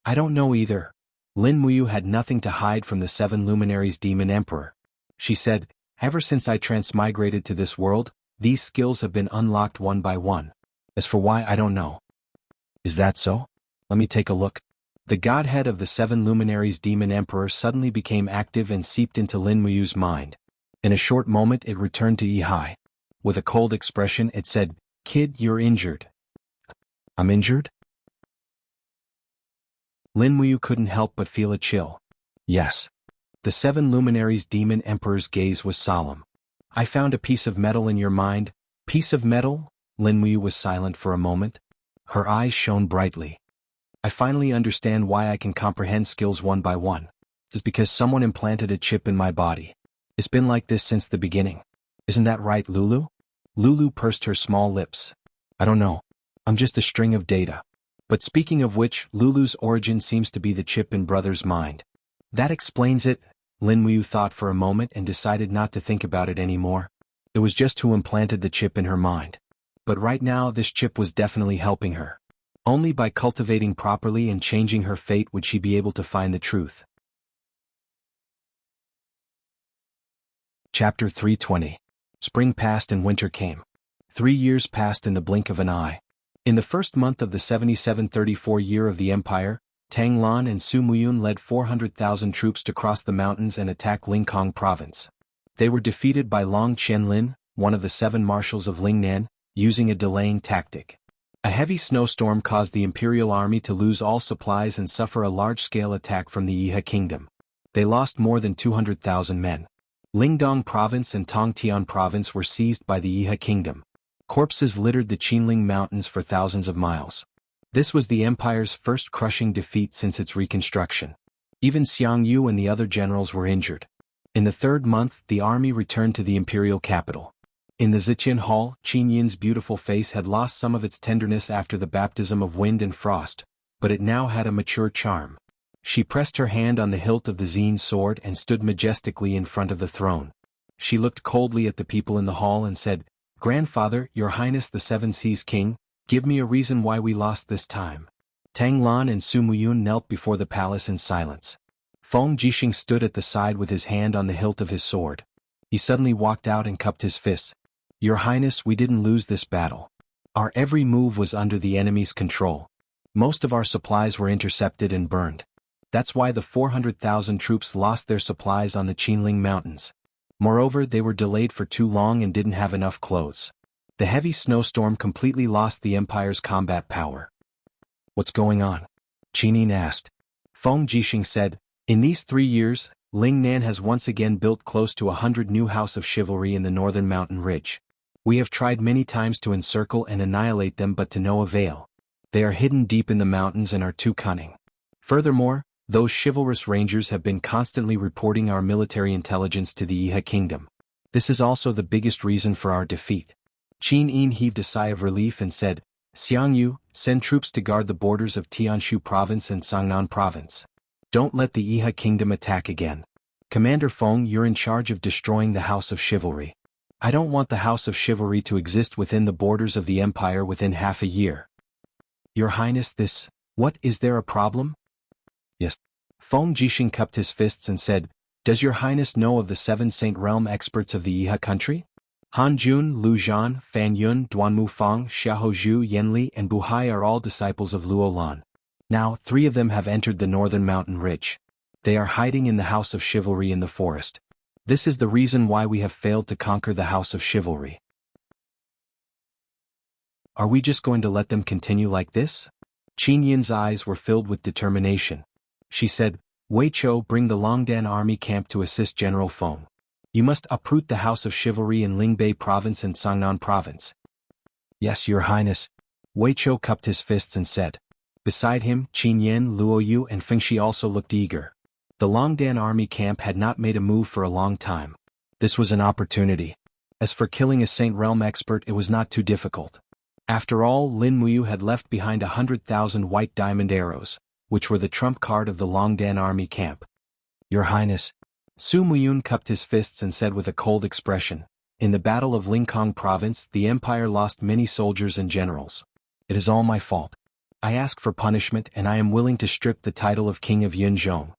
"I don't know either." Lin Muyu had nothing to hide from the 7 luminaries demon emperor. She said, "Ever since I transmigrated to this world, these skills have been unlocked one by one. As for why, I don't know." "Is that so? Let me take a look." The godhead of the 7 luminaries demon emperor suddenly became active and seeped into Lin Muyu's mind. In a short moment it returned to Yi. With a cold expression it said, "Kid, you're injured." "I'm injured?" Lin Muyu couldn't help but feel a chill. "Yes." The 7 luminaries demon emperor's gaze was solemn. "I found a piece of metal in your mind." "Piece of metal?" Lin Muyu was silent for a moment. Her eyes shone brightly. "I finally understand why I can comprehend skills one by one. It's because someone implanted a chip in my body. It's been like this since the beginning. Isn't that right, Lulu?" Lulu pursed her small lips. "I don't know. I'm just a string of data. But speaking of which, Lulu's origin seems to be the chip in Brother's mind. That explains it, Lin Muyu thought for a moment and decided not to think about it anymore. It was just who implanted the chip in her mind. But right now this chip was definitely helping her. Only by cultivating properly and changing her fate would she be able to find the truth. Chapter 320. Spring passed and winter came. 3 years passed in the blink of an eye. In the first month of the 7734 year of the Empire, Tang Lan and Su Muyun led 400,000 troops to cross the mountains and attack Lingkong province. They were defeated by Long Qianlin, one of the 7 marshals of Lingnan, using a delaying tactic. A heavy snowstorm caused the imperial army to lose all supplies and suffer a large-scale attack from the Yihe kingdom. They lost more than 200,000 men. Lingdong province and Tongtian province were seized by the Yihe kingdom. Corpses littered the Qinling mountains for thousands of miles. This was the empire's first crushing defeat since its reconstruction. Even Xiang Yu and the other generals were injured. In the 3rd month, the army returned to the imperial capital. In the Ziqian Hall, Qin Yin's beautiful face had lost some of its tenderness after the baptism of wind and frost, but it now had a mature charm. She pressed her hand on the hilt of the Zine sword and stood majestically in front of the throne. She looked coldly at the people in the hall and said, "Grandfather, Your Highness the Seven Seas King, give me a reason why we lost this time." Tang Lan and Su Muyun knelt before the palace in silence. Feng Jixing stood at the side with his hand on the hilt of his sword. He suddenly walked out and cupped his fists. "Your Highness, we didn't lose this battle. Our every move was under the enemy's control. Most of our supplies were intercepted and burned. That's why the 400,000 troops lost their supplies on the Qinling Mountains. Moreover, they were delayed for too long and didn't have enough clothes. The heavy snowstorm completely lost the Empire's combat power." "What's going on?" Qin Yin asked. Feng Jixing said, "In these 3 years, Lingnan has once again built close to 100 new House of Chivalry in the northern mountain ridge. We have tried many times to encircle and annihilate them but to no avail. They are hidden deep in the mountains and are too cunning. Furthermore, those chivalrous rangers have been constantly reporting our military intelligence to the Yihe kingdom. This is also the biggest reason for our defeat." Qin Yin heaved a sigh of relief and said, "Xiang Yu, send troops to guard the borders of Tianshu province and Sangnan province. Don't let the Yihe kingdom attack again. Commander Feng, you're in charge of destroying the House of Chivalry. I don't want the House of Chivalry to exist within the borders of the Empire within half a year." "Your Highness, what, is there a problem?" "Yes." Feng Jixing cupped his fists and said, "Does Your Highness know of the 7 Saint Realm experts of the Yihe country? Han Jun, Lu Zhan, Fan Yun, Duanmu Fang, Xiahou Zhu, Yanli and Buhai are all disciples of Luo Lan. Now, 3 of them have entered the northern mountain ridge. They are hiding in the House of Chivalry in the forest. This is the reason why we have failed to conquer the House of Chivalry." "Are we just going to let them continue like this?" Qin Yin's eyes were filled with determination. She said, "Wei Chou, bring the Longdan army camp to assist General Feng. You must uproot the House of Chivalry in Lingbei province and Sangnan province." "Yes, Your Highness." Wei Chou cupped his fists and said. Beside him, Qin Yan, Luo Yu and Fengxi also looked eager. The Longdan army camp had not made a move for a long time. This was an opportunity. As for killing a Saint Realm expert, it was not too difficult. After all, Lin Muyu had left behind 100,000 white diamond arrows, which were the trump card of the Longdan army camp. "Your Highness." Su Muyun cupped his fists and said with a cold expression, "In the Battle of Lingkong province, the Empire lost many soldiers and generals. It is all my fault. I ask for punishment and I am willing to strip the title of King of Yunzhong."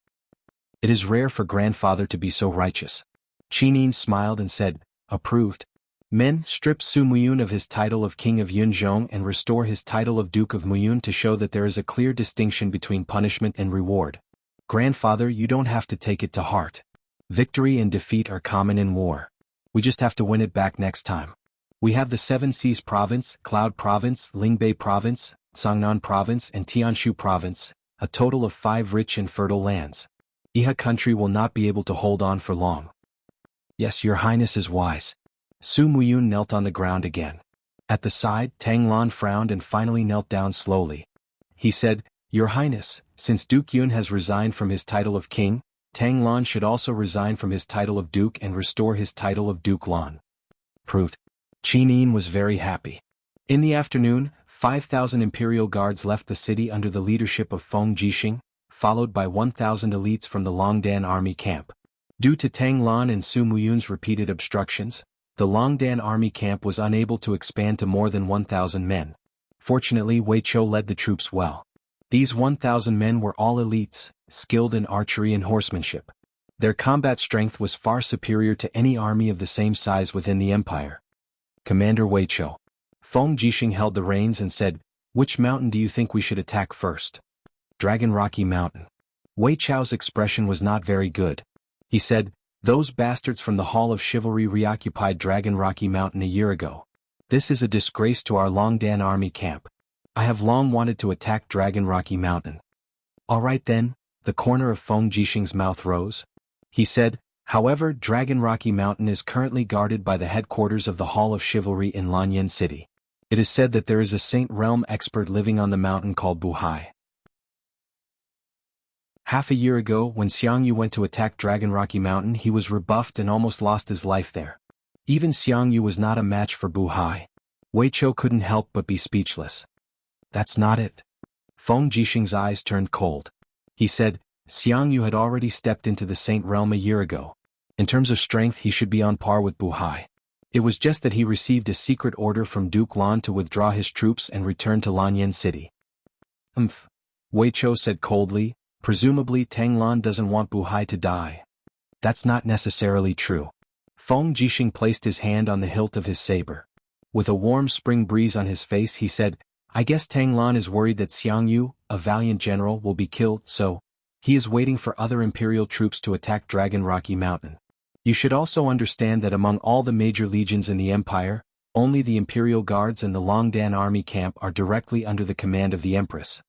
"It is rare for grandfather to be so righteous." Qin Yin smiled and said, "Approved. Men, strip Su Muyun of his title of King of Yunzhong and restore his title of Duke of Muyun to show that there is a clear distinction between punishment and reward. Grandfather, you don't have to take it to heart. Victory and defeat are common in war. We just have to win it back next time. We have the 7 Seas Province, Cloud Province, Lingbei Province, Sangnan Province and Tianshu Province, a total of 5 rich and fertile lands. Yihe country will not be able to hold on for long." "Yes, Your Highness is wise." Su Muyun knelt on the ground again. At the side, Tang Lan frowned and finally knelt down slowly. He said, "Your Highness, since Duke Yun has resigned from his title of king, Tang Lan should also resign from his title of duke and restore his title of Duke Lan." Proved. Qin Yin was very happy. In the afternoon, 5,000 imperial guards left the city under the leadership of Feng Jixing, followed by 1,000 elites from the Longdan army camp. Due to Tang Lan and Su Muyun's repeated obstructions, the Longdan army camp was unable to expand to more than 1,000 men. Fortunately, Wei Chou led the troops well. These 1,000 men were all elites, skilled in archery and horsemanship. Their combat strength was far superior to any army of the same size within the empire. Commander Wei Chou. Feng Jixing held the reins and said, "Which mountain do you think we should attack first?" "Dragon Rocky Mountain." Wei Chou's expression was not very good. He said, "Those bastards from the Hall of Chivalry reoccupied Dragon Rocky Mountain a year ago. This is a disgrace to our Longdan army camp. I have long wanted to attack Dragon Rocky Mountain." "All right then," the corner of Feng Jixing's mouth rose. He said, "However, Dragon Rocky Mountain is currently guarded by the headquarters of the Hall of Chivalry in Lanyan City. It is said that there is a Saint Realm expert living on the mountain called Buhai. Half a year ago, when Xiang Yu went to attack Dragon Rocky Mountain, he was rebuffed and almost lost his life there. Even Xiang Yu was not a match for Buhai." Wei Chou couldn't help but be speechless. "That's not it." Feng Jixing's eyes turned cold. He said, "Xiang Yu had already stepped into the Saint Realm a year ago. In terms of strength, he should be on par with Buhai. It was just that he received a secret order from Duke Lan to withdraw his troops and return to Lanyan City." Wei Chou said coldly, "Presumably Tang Lan doesn't want Buhai to die." "That's not necessarily true." Feng Jixing placed his hand on the hilt of his saber. With a warm spring breeze on his face, he said, "I guess Tang Lan is worried that Xiang Yu, a valiant general, will be killed, so he is waiting for other imperial troops to attack Dragon Rocky Mountain. You should also understand that among all the major legions in the empire, only the imperial guards and the Longdan army camp are directly under the command of the empress."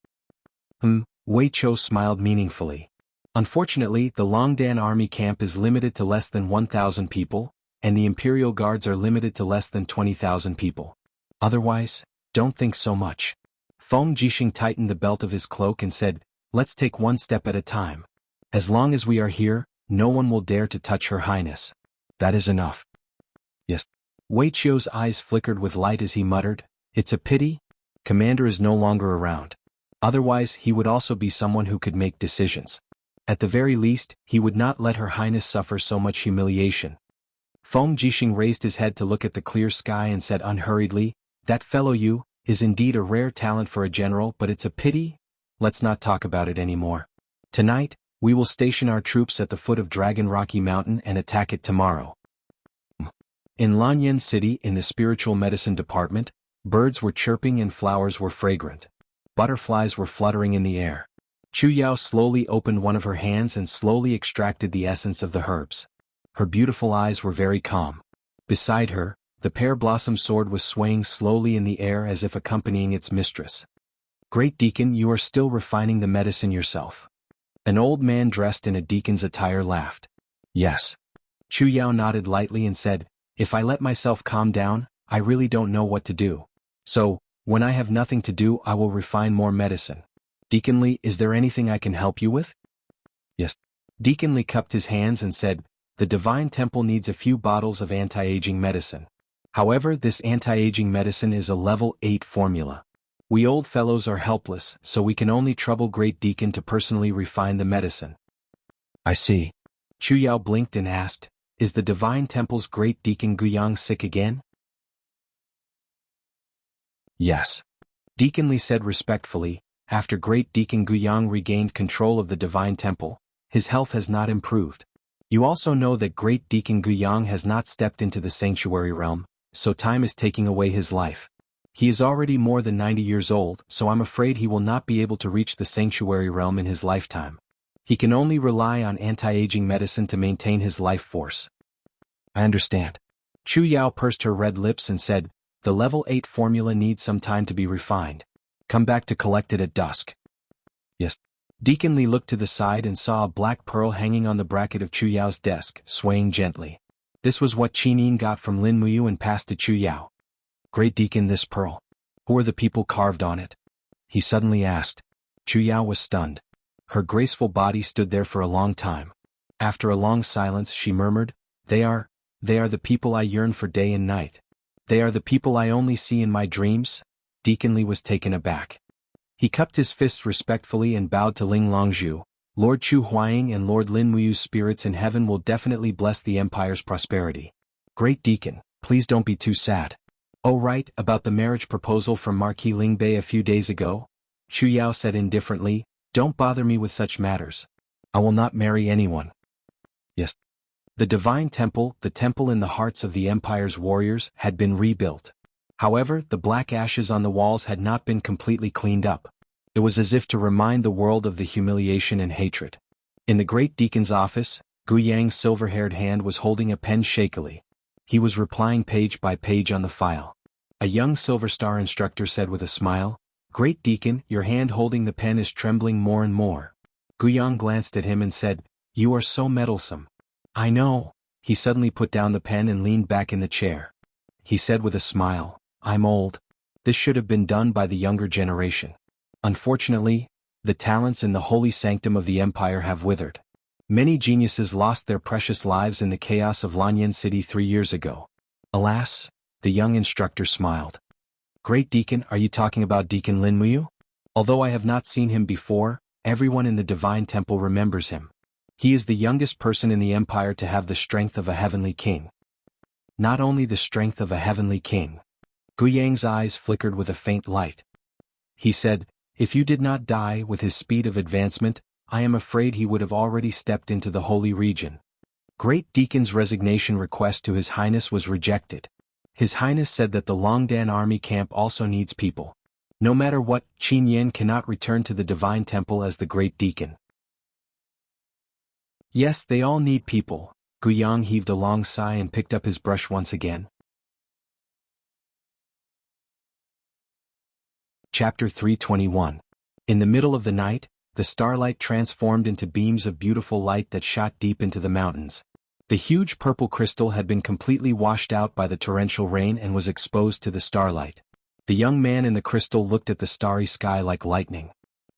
Wei Chou smiled meaningfully. "Unfortunately, the Longdan army camp is limited to less than 1,000 people, and the imperial guards are limited to less than 20,000 people. Otherwise, don't think so much." Feng Jixing tightened the belt of his cloak and said, "Let's take one step at a time. As long as we are here, no one will dare to touch Her Highness. That is enough." "Yes." Wei Chou's eyes flickered with light as he muttered, "It's a pity. Commander is no longer around. Otherwise, he would also be someone who could make decisions. At the very least, he would not let Her Highness suffer so much humiliation." Feng Jixing raised his head to look at the clear sky and said unhurriedly, "That fellow Yu is indeed a rare talent for a general, but it's a pity. Let's not talk about it anymore. Tonight, we will station our troops at the foot of Dragon Rocky Mountain and attack it tomorrow." In Lanyan City, in the spiritual medicine department, birds were chirping and flowers were fragrant. Butterflies were fluttering in the air. Chu Yao slowly opened one of her hands and slowly extracted the essence of the herbs. Her beautiful eyes were very calm. Beside her, the pear blossom sword was swaying slowly in the air as if accompanying its mistress. "Great Deacon, you are still refining the medicine yourself." An old man dressed in a deacon's attire laughed. "Yes." Chu Yao nodded lightly and said, "If I let myself calm down, I really don't know what to do. So, when I have nothing to do, I will refine more medicine. Deacon Li, is there anything I can help you with?" "Yes." Deacon Li cupped his hands and said, "The Divine Temple needs a few bottles of anti-aging medicine. However, this anti-aging medicine is a level 8 formula. We old fellows are helpless, so we can only trouble Great Deacon to personally refine the medicine." "I see." Chu Yao blinked and asked, "Is the Divine Temple's Great Deacon Guyang sick again?" "Yes." Deacon Li said respectfully, "After Great Deacon Guyang regained control of the Divine Temple, his health has not improved. You also know that Great Deacon Guyang has not stepped into the sanctuary realm, so time is taking away his life. He is already more than 90 years old, so I'm afraid he will not be able to reach the sanctuary realm in his lifetime. He can only rely on anti-aging medicine to maintain his life force." "I understand." Chu Yao pursed her red lips and said, "The level 8 formula needs some time to be refined. Come back to collect it at dusk." "Yes." Deacon Li looked to the side and saw a black pearl hanging on the bracket of Chu Yao's desk, swaying gently. This was what Qin got from Lin Muyu and passed to Chu Yao. "Great Deacon, this pearl. Who are the people carved on it?" he suddenly asked. Chu Yao was stunned. Her graceful body stood there for a long time. After a long silence, she murmured, They are the people I yearn for day and night. They are the people I only see in my dreams. Deacon Li was taken aback. He cupped his fists respectfully and bowed to Ling Longzhu. Lord Chu Huaying and Lord Lin Muyu's spirits in heaven will definitely bless the Empire's prosperity. Great Deacon, please don't be too sad. Oh right, about the marriage proposal from Marquis Lingbei a few days ago? Chu Yao said indifferently, don't bother me with such matters. I will not marry anyone. Yes. The Divine Temple, the temple in the hearts of the Empire's warriors, had been rebuilt. However, the black ashes on the walls had not been completely cleaned up. It was as if to remind the world of the humiliation and hatred. In the Great Deacon's office, Gu Yang's silver-haired hand was holding a pen shakily. He was replying page by page on the file. A young Silver Star instructor said with a smile, Great Deacon, your hand holding the pen is trembling more and more. Gu Yang glanced at him and said, You are so meddlesome. I know. He suddenly put down the pen and leaned back in the chair. He said with a smile, I'm old. This should have been done by the younger generation. Unfortunately, the talents in the holy sanctum of the Empire have withered. Many geniuses lost their precious lives in the chaos of Lanyan City 3 years ago. Alas, the young instructor smiled. Great Deacon, are you talking about Deacon Lin Muyu? Although I have not seen him before, everyone in the Divine Temple remembers him. He is the youngest person in the Empire to have the strength of a heavenly king. Not only the strength of a heavenly king. Gu Yang's eyes flickered with a faint light. He said, If you did not die with his speed of advancement, I am afraid he would have already stepped into the holy region. Great Deacon's resignation request to His Highness was rejected. His Highness said that the Longdan army camp also needs people. No matter what, Qin Yan cannot return to the Divine Temple as the Great Deacon. Yes, they all need people. Gu Yang heaved a long sigh and picked up his brush once again. Chapter 321. In the middle of the night, the starlight transformed into beams of beautiful light that shot deep into the mountains. The huge purple crystal had been completely washed out by the torrential rain and was exposed to the starlight. The young man in the crystal looked at the starry sky like lightning.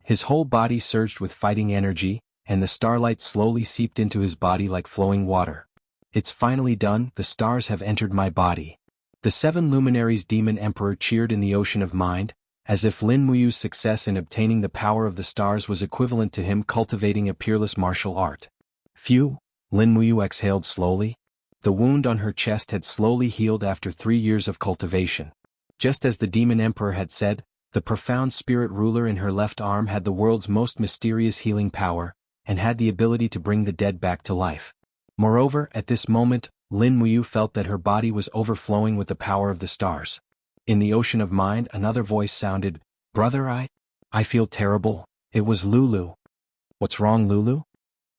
His whole body surged with fighting energy, and the starlight slowly seeped into his body like flowing water. It's finally done, the stars have entered my body. The 7 luminaries Demon Emperor cheered in the ocean of mind, as if Lin Muyu's success in obtaining the power of the stars was equivalent to him cultivating a peerless martial art. Phew, Lin Muyu exhaled slowly. The wound on her chest had slowly healed after 3 years of cultivation. Just as the Demon Emperor had said, the profound spirit ruler in her left arm had the world's most mysterious healing power, and had the ability to bring the dead back to life. Moreover, at this moment, Lin Muyu felt that her body was overflowing with the power of the stars. In the ocean of mind, another voice sounded, Brother, I feel terrible. It was Lulu. What's wrong, Lulu?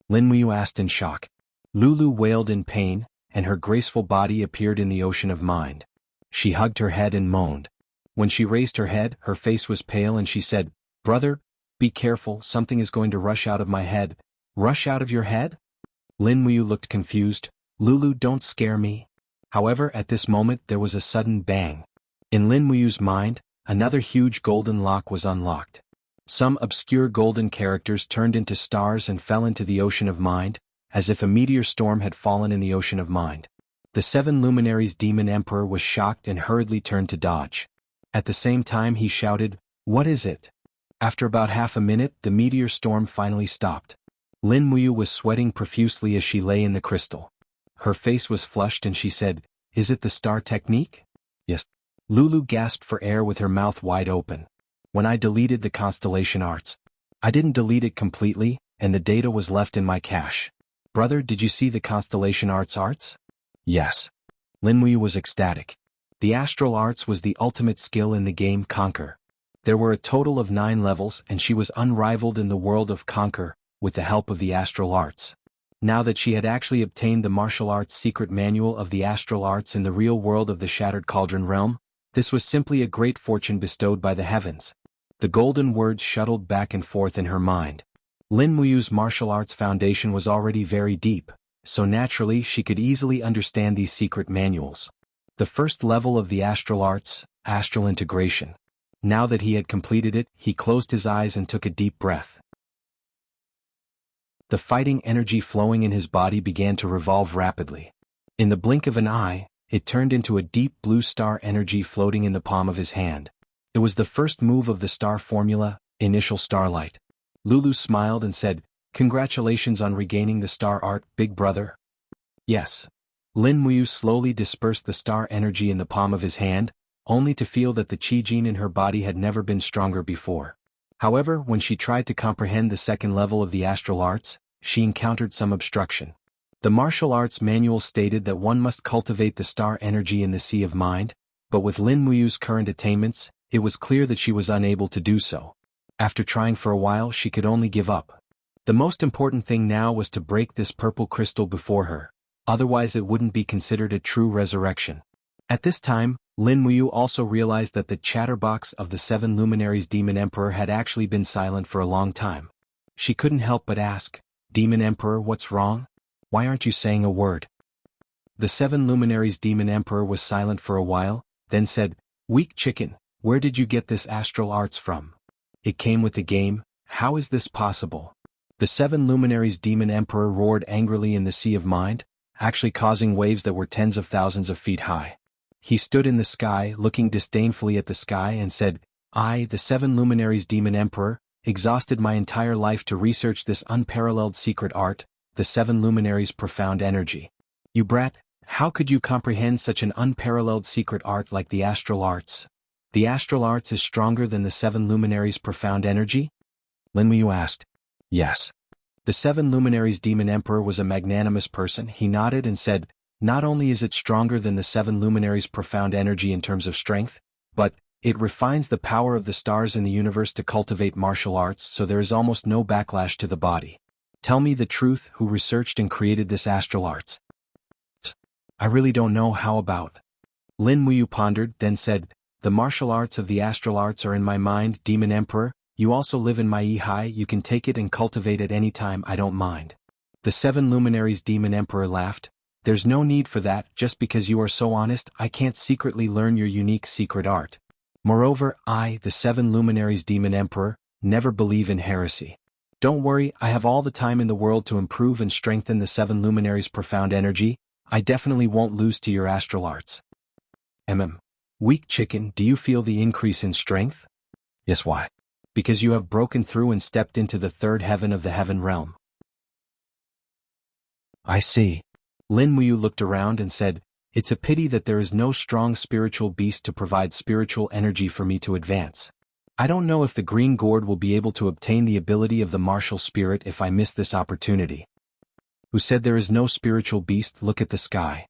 Lin Muyu asked in shock. Lulu wailed in pain, and her graceful body appeared in the ocean of mind. She hugged her head and moaned. When she raised her head, her face was pale and she said, Brother, be careful, something is going to rush out of my head. Rush out of your head? Lin Muyu looked confused. Lulu, don't scare me. However, at this moment there was a sudden bang. In Lin Muyu's mind, another huge golden lock was unlocked. Some obscure golden characters turned into stars and fell into the ocean of mind, as if a meteor storm had fallen in the ocean of mind. The 7 luminaries Demon Emperor was shocked and hurriedly turned to dodge. At the same time he shouted, What is it? After about half a minute, the meteor storm finally stopped. Lin Muyu was sweating profusely as she lay in the crystal. Her face was flushed and she said, Is it the star technique? Yes. Lulu gasped for air with her mouth wide open. When I deleted the constellation arts, I didn't delete it completely, and the data was left in my cache. Brother, did you see the constellation arts? Yes. Lin Muyu was ecstatic. The astral arts was the ultimate skill in the game Conquer. There were a total of 9 levels and she was unrivaled in the world of Conquer, with the help of the astral arts. Now that she had actually obtained the martial arts secret manual of the astral arts in the real world of the Shattered Cauldron realm, this was simply a great fortune bestowed by the heavens. The golden words shuttled back and forth in her mind. Lin Muyu's martial arts foundation was already very deep, so naturally she could easily understand these secret manuals. The first level of the astral arts, astral integration. Now that he had completed it, he closed his eyes and took a deep breath. The fighting energy flowing in his body began to revolve rapidly. In the blink of an eye, it turned into a deep blue star energy floating in the palm of his hand. It was the first move of the star formula, initial starlight. Lulu smiled and said, "Congratulations on regaining the star art, big brother." "Yes." Lin Muyu slowly dispersed the star energy in the palm of his hand, only to feel that the qi gene in her body had never been stronger before. However, when she tried to comprehend the second level of the astral arts, she encountered some obstruction. The martial arts manual stated that one must cultivate the star energy in the sea of mind, but with Lin Muyu's current attainments, it was clear that she was unable to do so. After trying for a while, she could only give up. The most important thing now was to break this purple crystal before her, otherwise it wouldn't be considered a true resurrection. At this time, Lin Muyu also realized that the chatterbox of the seven luminaries Demon Emperor had actually been silent for a long time. She couldn't help but ask, "Demon Emperor, what's wrong? Why aren't you saying a word?" The seven luminaries Demon Emperor was silent for a while, then said, "Weak chicken, where did you get this astral arts from? It came with the game, how is this possible?" The seven luminaries Demon Emperor roared angrily in the sea of mind, actually causing waves that were tens of thousands of feet high. He stood in the sky, looking disdainfully at the sky and said, "I, the seven luminaries Demon Emperor, exhausted my entire life to research this unparalleled secret art, the seven luminaries' profound energy. You brat, how could you comprehend such an unparalleled secret art like the astral arts? The astral arts is stronger than the seven luminaries' profound energy?" Lin Muyu asked. "Yes." The seven luminaries Demon Emperor was a magnanimous person. He nodded and said, "Not only is it stronger than the seven luminaries' profound energy in terms of strength, but it refines the power of the stars in the universe to cultivate martial arts, so there is almost no backlash to the body. Tell me the truth, who researched and created this astral arts?" "I really don't know how about." Lin Muyu pondered, then said, "The martial arts of the astral arts are in my mind, Demon Emperor. You also live in my Ihai, you can take it and cultivate it any time, I don't mind." The seven luminaries Demon Emperor laughed. "There's no need for that, just because you are so honest, I can't secretly learn your unique secret art. Moreover, I, the seven luminaries Demon Emperor, never believe in heresy. Don't worry, I have all the time in the world to improve and strengthen the seven luminaries' profound energy. I definitely won't lose to your astral arts." Weak chicken, do you feel the increase in strength?" "Yes, why?" "Because you have broken through and stepped into the third heaven of the heaven realm." "I see." Lin Muyu looked around and said, "It's a pity that there is no strong spiritual beast to provide spiritual energy for me to advance. I don't know if the green gourd will be able to obtain the ability of the martial spirit if I miss this opportunity." "Who said there is no spiritual beast? Look at the sky."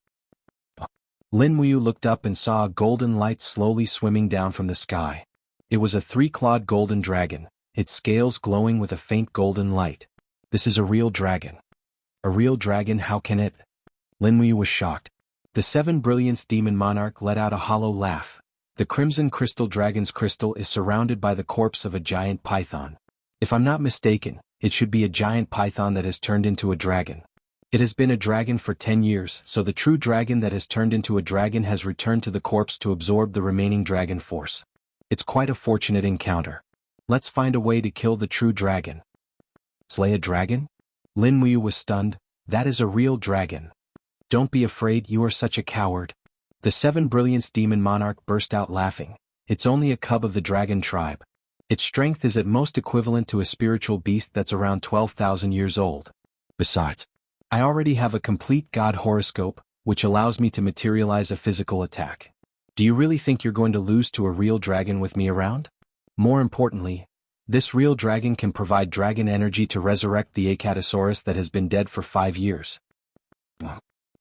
Lin Muyu looked up and saw a golden light slowly swimming down from the sky. It was a three-clawed golden dragon, its scales glowing with a faint golden light. "This is a real dragon." "A real dragon, how can it?" Lin Muyu was shocked. The seven brilliance demon monarch let out a hollow laugh. "The crimson crystal dragon's crystal is surrounded by the corpse of a giant python. If I'm not mistaken, it should be a giant python that has turned into a dragon. It has been a dragon for 10 years, so the true dragon that has turned into a dragon has returned to the corpse to absorb the remaining dragon force. It's quite a fortunate encounter. Let's find a way to kill the true dragon." "Slay a dragon?" Lin Muyu was stunned. "That is a real dragon." "Don't be afraid, you are such a coward." The seven brilliance demon monarch burst out laughing. "It's only a cub of the dragon tribe. Its strength is at most equivalent to a spiritual beast that's around 12,000 years old. Besides, I already have a complete god horoscope, which allows me to materialize a physical attack. Do you really think you're going to lose to a real dragon with me around? More importantly, this real dragon can provide dragon energy to resurrect the Acatosaurus that has been dead for 5 years."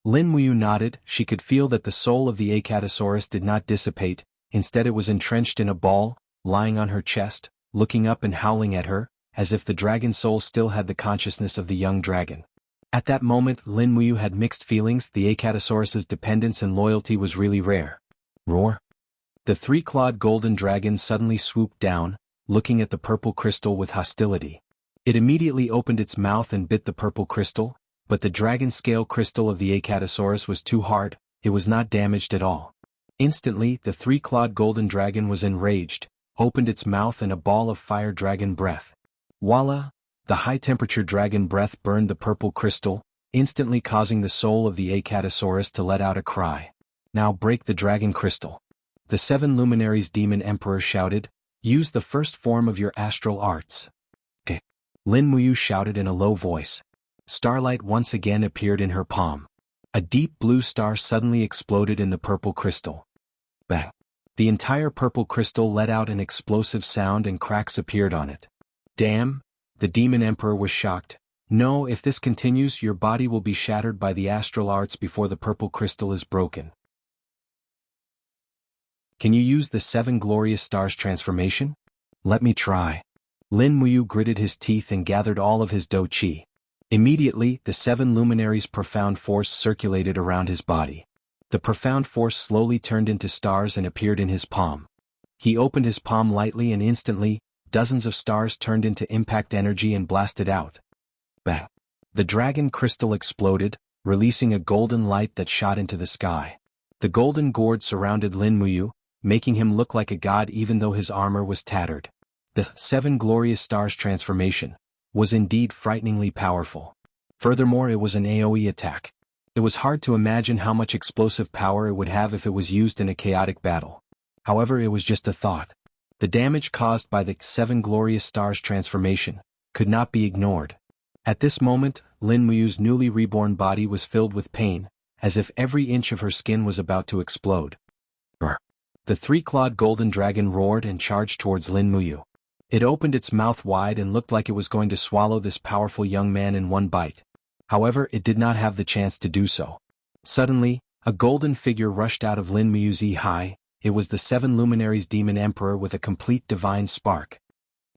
Lin Muyu nodded. She could feel that the soul of the Acatosaurus did not dissipate, instead it was entrenched in a ball, lying on her chest, looking up and howling at her, as if the dragon soul still had the consciousness of the young dragon. At that moment, Lin Muyu had mixed feelings. The Acatosaurus's dependence and loyalty was really rare. Roar! The three-clawed golden dragon suddenly swooped down, looking at the purple crystal with hostility. It immediately opened its mouth and bit the purple crystal, but the dragon scale crystal of the Acatosaurus was too hard. It was not damaged at all. Instantly, the three-clawed golden dragon was enraged, opened its mouth and a ball of fire dragon breath. Voila! The high-temperature dragon breath burned the purple crystal, instantly causing the soul of the Acatosaurus to let out a cry. "Now break the dragon crystal." The 7 luminaries demon emperor shouted, "Use the first form of your astral arts." "Okay." Lin Muyu shouted in a low voice. Starlight once again appeared in her palm. A deep blue star suddenly exploded in the purple crystal. Bang! The entire purple crystal let out an explosive sound and cracks appeared on it. "Damn!" The demon emperor was shocked. "No, if this continues, your body will be shattered by the astral arts before the purple crystal is broken. Can you use the 7 glorious stars transformation?" "Let me try." Lin Muyu gritted his teeth and gathered all of his do qi. Immediately, the 7 luminaries' profound force circulated around his body. The profound force slowly turned into stars and appeared in his palm. He opened his palm lightly and instantly, dozens of stars turned into impact energy and blasted out. Bang! The dragon crystal exploded, releasing a golden light that shot into the sky. The golden gourd surrounded Lin Muyu, making him look like a god even though his armor was tattered. The 7 glorious stars transformation was indeed frighteningly powerful. Furthermore, it was an AoE attack. It was hard to imagine how much explosive power it would have if it was used in a chaotic battle. However, it was just a thought. The damage caused by the 7 glorious stars transformation could not be ignored. At this moment, Lin Muyu's newly reborn body was filled with pain, as if every inch of her skin was about to explode. The 3-clawed golden dragon roared and charged towards Lin Muyu. It opened its mouth wide and looked like it was going to swallow this powerful young man in one bite. However, it did not have the chance to do so. Suddenly, a golden figure rushed out of Lin Muyu's eye. It was the 7 luminaries demon emperor with a complete divine spark.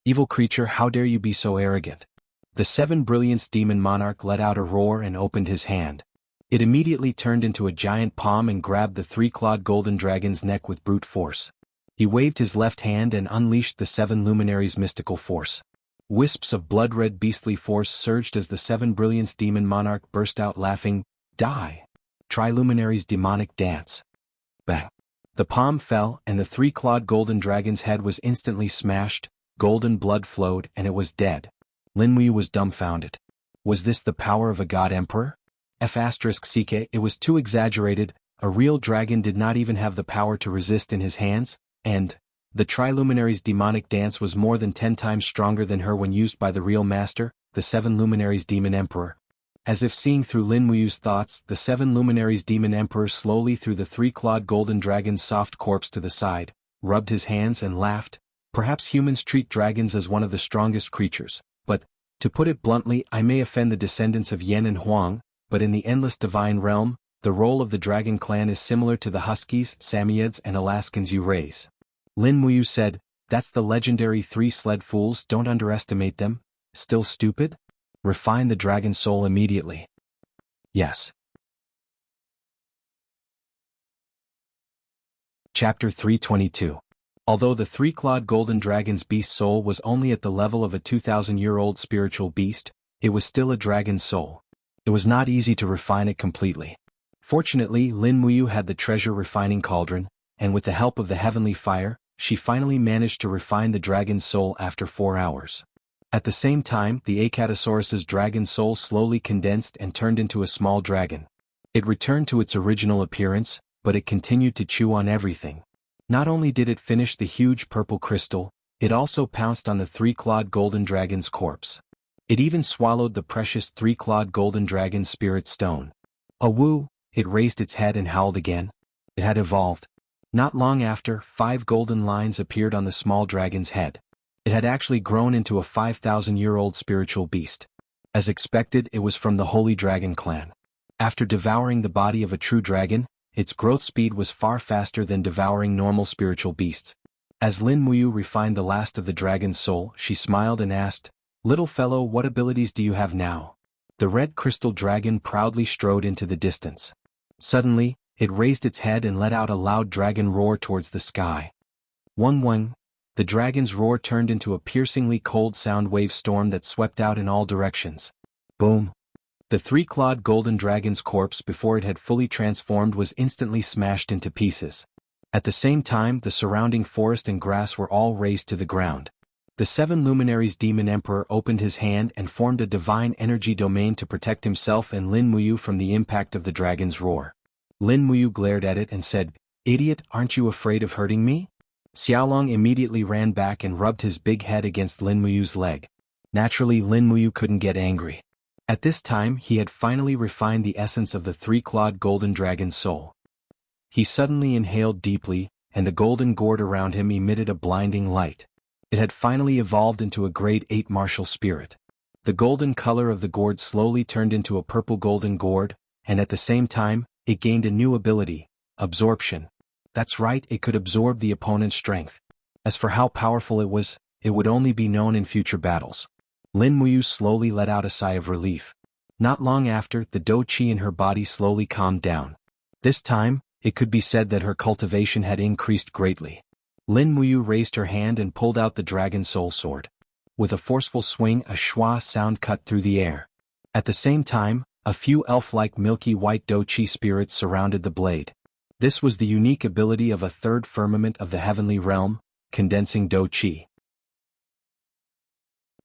"Evil creature, how dare you be so arrogant?" The 7 brilliance demon monarch let out a roar and opened his hand. It immediately turned into a giant palm and grabbed the 3-clawed golden dragon's neck with brute force. He waved his left hand and unleashed the 7 luminaries' mystical force. Wisps of blood-red beastly force surged as the 7 brilliance demon monarch burst out laughing, "Die! Triluminaries' demonic dance." Bang! The palm fell and the 3-clawed golden dragon's head was instantly smashed, golden blood flowed and it was dead. Lin Muyu was dumbfounded. Was this the power of a god emperor? It was too exaggerated. A real dragon did not even have the power to resist in his hands, and the Triluminaries' demonic dance was more than 10 times stronger than her when used by the real master, the 7 luminaries demon emperor. As if seeing through Lin Muyu's thoughts, the 7 luminaries demon emperor slowly threw the 3-clawed golden dragon's soft corpse to the side, rubbed his hands and laughed. "Perhaps humans treat dragons as one of the strongest creatures, but, to put it bluntly, I may offend the descendants of Yen and Huang, but in the endless divine realm, the role of the dragon clan is similar to the Huskies, Samoyeds and Alaskans you raise." Lin Muyu said, "That's the legendary 3 sled fools, don't underestimate them." "Still stupid? Refine the dragon soul immediately." "Yes." Chapter 322. Although the 3-clawed golden dragon's beast soul was only at the level of a 2,000-year-old spiritual beast, it was still a dragon's soul. It was not easy to refine it completely. Fortunately, Lin Muyu had the treasure refining cauldron, and with the help of the heavenly fire, she finally managed to refine the dragon's soul after 4 hours. At the same time, the Acatosaurus's dragon soul slowly condensed and turned into a small dragon. It returned to its original appearance, but it continued to chew on everything. Not only did it finish the huge purple crystal, it also pounced on the 3-clawed golden dragon's corpse. It even swallowed the precious 3-clawed golden dragon's spirit stone. Awoo! It raised its head and howled again. It had evolved. Not long after, 5 golden lines appeared on the small dragon's head. It had actually grown into a 5,000-year-old spiritual beast. As expected, it was from the Holy Dragon clan. After devouring the body of a true dragon, its growth speed was far faster than devouring normal spiritual beasts. As Lin Muyu refined the last of the dragon's soul, she smiled and asked, "Little fellow, what abilities do you have now?" The red crystal dragon proudly strode into the distance. Suddenly, it raised its head and let out a loud dragon roar towards the sky. Wung wung! The dragon's roar turned into a piercingly cold sound wave storm that swept out in all directions. Boom! The 3-clawed golden dragon's corpse before it had fully transformed was instantly smashed into pieces. At the same time, the surrounding forest and grass were all razed to the ground. The 7 luminaries demon emperor opened his hand and formed a divine energy domain to protect himself and Lin Muyu from the impact of the dragon's roar. Lin Muyu glared at it and said, "Idiot, aren't you afraid of hurting me?" Xiaolong immediately ran back and rubbed his big head against Lin Muyu's leg. Naturally, Lin Muyu couldn't get angry. At this time he had finally refined the essence of the three-clawed golden dragon's soul. He suddenly inhaled deeply, and the golden gourd around him emitted a blinding light. It had finally evolved into a grade 8 martial spirit. The golden color of the gourd slowly turned into a purple golden gourd, and at the same time, it gained a new ability, absorption. That's right, it could absorb the opponent's strength. As for how powerful it was, it would only be known in future battles. Lin Muyu slowly let out a sigh of relief. Not long after, the dou qi in her body slowly calmed down. This time, it could be said that her cultivation had increased greatly. Lin Muyu raised her hand and pulled out the dragon soul sword. With a forceful swing, a schwa sound cut through the air. At the same time, a few elf-like milky white dou qi spirits surrounded the blade. This was the unique ability of a third firmament of the heavenly realm, condensing dou qi.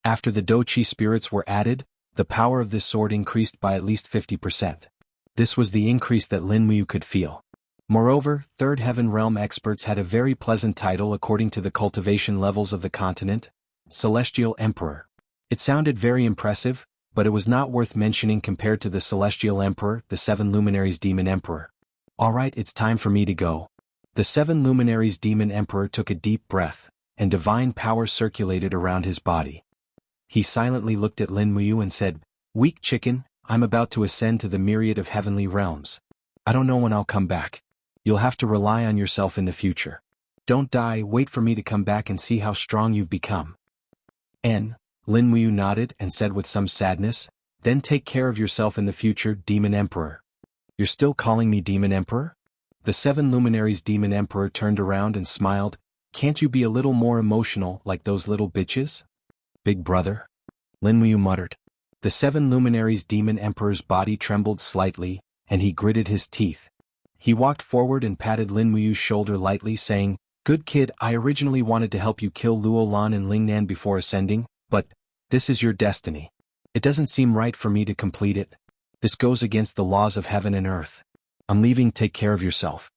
After the dou qi spirits were added, the power of this sword increased by at least 50%. This was the increase that Lin Muyu could feel. Moreover, Third Heaven Realm experts had a very pleasant title according to the cultivation levels of the continent, Celestial Emperor. It sounded very impressive, but it was not worth mentioning compared to the Celestial Emperor, the Seven Luminaries Demon Emperor. Alright, it's time for me to go. The Seven Luminaries Demon Emperor took a deep breath, and divine power circulated around his body. He silently looked at Lin Muyu and said, "Weak chicken, I'm about to ascend to the myriad of heavenly realms. I don't know when I'll come back. You'll have to rely on yourself in the future. Don't die, wait for me to come back and see how strong you've become." Lin Muyu nodded and said with some sadness, "Then take care of yourself in the future, Demon Emperor." "You're still calling me Demon Emperor?" The Seven Luminaries Demon Emperor turned around and smiled. "Can't you be a little more emotional like those little bitches?" "Big brother?" Lin Muyu muttered. The Seven Luminaries Demon Emperor's body trembled slightly, and he gritted his teeth. He walked forward and patted Lin Muyu's shoulder lightly, saying, "Good kid, I originally wanted to help you kill Luo Lan and Lingnan before ascending, but this is your destiny. It doesn't seem right for me to complete it. This goes against the laws of heaven and earth. I'm leaving, take care of yourself."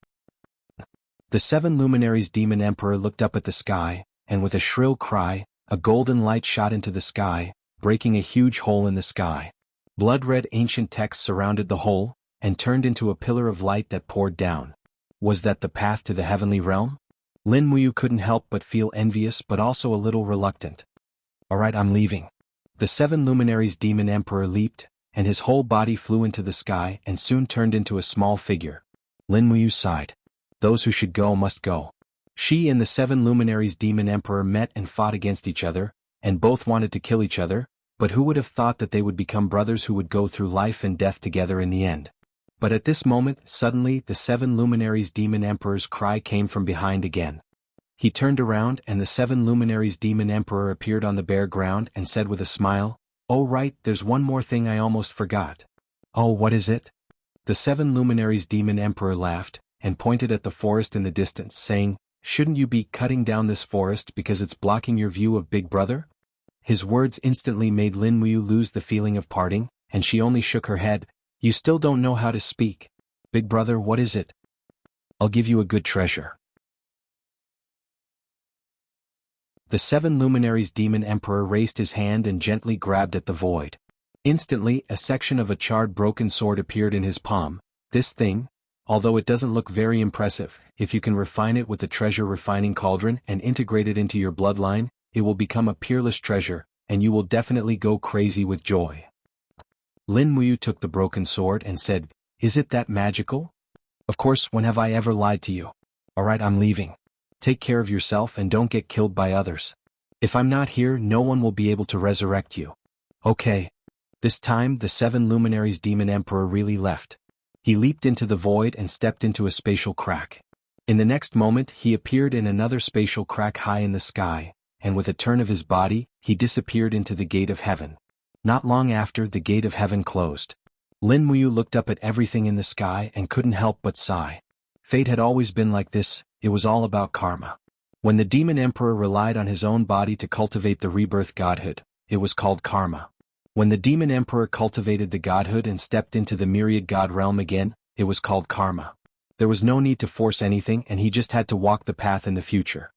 The Seven Luminaries Demon Emperor looked up at the sky, and with a shrill cry, a golden light shot into the sky, breaking a huge hole in the sky. Blood-red ancient text surrounded the hole, and turned into a pillar of light that poured down. Was that the path to the heavenly realm? Lin Muyu couldn't help but feel envious but also a little reluctant. "Alright, I'm leaving." The Seven Luminaries Demon Emperor leaped, and his whole body flew into the sky and soon turned into a small figure. Lin Muyu sighed. Those who should go must go. She and the Seven Luminaries Demon Emperor met and fought against each other, and both wanted to kill each other, but who would have thought that they would become brothers who would go through life and death together in the end? But at this moment, suddenly, the Seven Luminaries Demon Emperor's cry came from behind again. He turned around and the Seven Luminaries Demon Emperor appeared on the bare ground and said with a smile, "Oh right, there's one more thing I almost forgot." "Oh, what is it?" The Seven Luminaries Demon Emperor laughed, and pointed at the forest in the distance, saying, "Shouldn't you be cutting down this forest because it's blocking your view of Big Brother?" His words instantly made Lin Muyu lose the feeling of parting, and she only shook her head. "You still don't know how to speak. Big brother, what is it?" "I'll give you a good treasure." The Seven Luminaries Demon Emperor raised his hand and gently grabbed at the void. Instantly, a section of a charred broken sword appeared in his palm. This thing, although it doesn't look very impressive, if you can refine it with the treasure refining cauldron and integrate it into your bloodline, it will become a peerless treasure, and you will definitely go crazy with joy. Lin Muyu took the broken sword and said, "Is it that magical?" "Of course, when have I ever lied to you? Alright, I'm leaving. Take care of yourself and don't get killed by others. If I'm not here, no one will be able to resurrect you." "Okay." This time, the Seven Luminaries Demon Emperor really left. He leaped into the void and stepped into a spatial crack. In the next moment, he appeared in another spatial crack high in the sky, and with a turn of his body, he disappeared into the gate of heaven. Not long after, the gate of heaven closed. Lin Muyu looked up at everything in the sky and couldn't help but sigh. Fate had always been like this, it was all about karma. When the Demon Emperor relied on his own body to cultivate the rebirth godhood, it was called karma. When the Demon Emperor cultivated the godhood and stepped into the myriad god realm again, it was called karma. There was no need to force anything and he just had to walk the path in the future.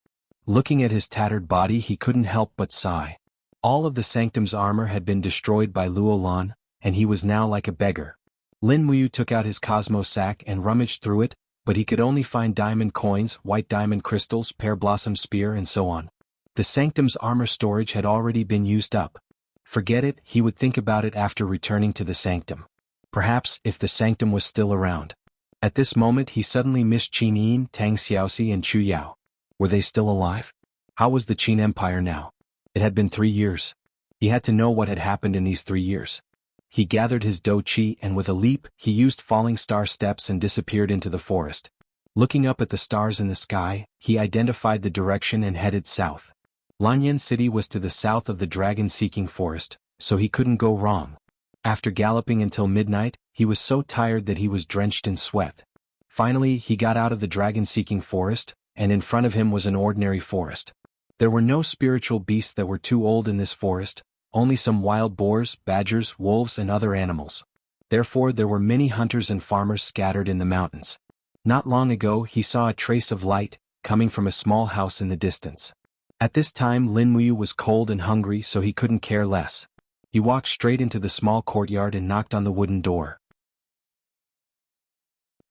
Looking at his tattered body he couldn't help but sigh. All of the sanctum's armor had been destroyed by Luo Lan, and he was now like a beggar. Lin Muyu took out his Cosmo sack and rummaged through it, but he could only find diamond coins, white diamond crystals, pear blossom spear and so on. The sanctum's armor storage had already been used up. Forget it, he would think about it after returning to the sanctum. Perhaps if the sanctum was still around. At this moment he suddenly missed Qin Yin, Tang Xiaoxi and Chu Yao. Were they still alive? How was the Qin Empire now? It had been 3 years. He had to know what had happened in these 3 years. He gathered his Do Qi and with a leap he used falling star steps and disappeared into the forest. Looking up at the stars in the sky, he identified the direction and headed south. Lanyan City was to the south of the dragon-seeking forest, so he couldn't go wrong. After galloping until midnight, he was so tired that he was drenched in sweat. Finally, he got out of the dragon-seeking forest, and in front of him was an ordinary forest. There were no spiritual beasts that were too old in this forest, only some wild boars, badgers, wolves and other animals. Therefore there were many hunters and farmers scattered in the mountains. Not long ago he saw a trace of light, coming from a small house in the distance. At this time Lin Muyu was cold and hungry so he couldn't care less. He walked straight into the small courtyard and knocked on the wooden door.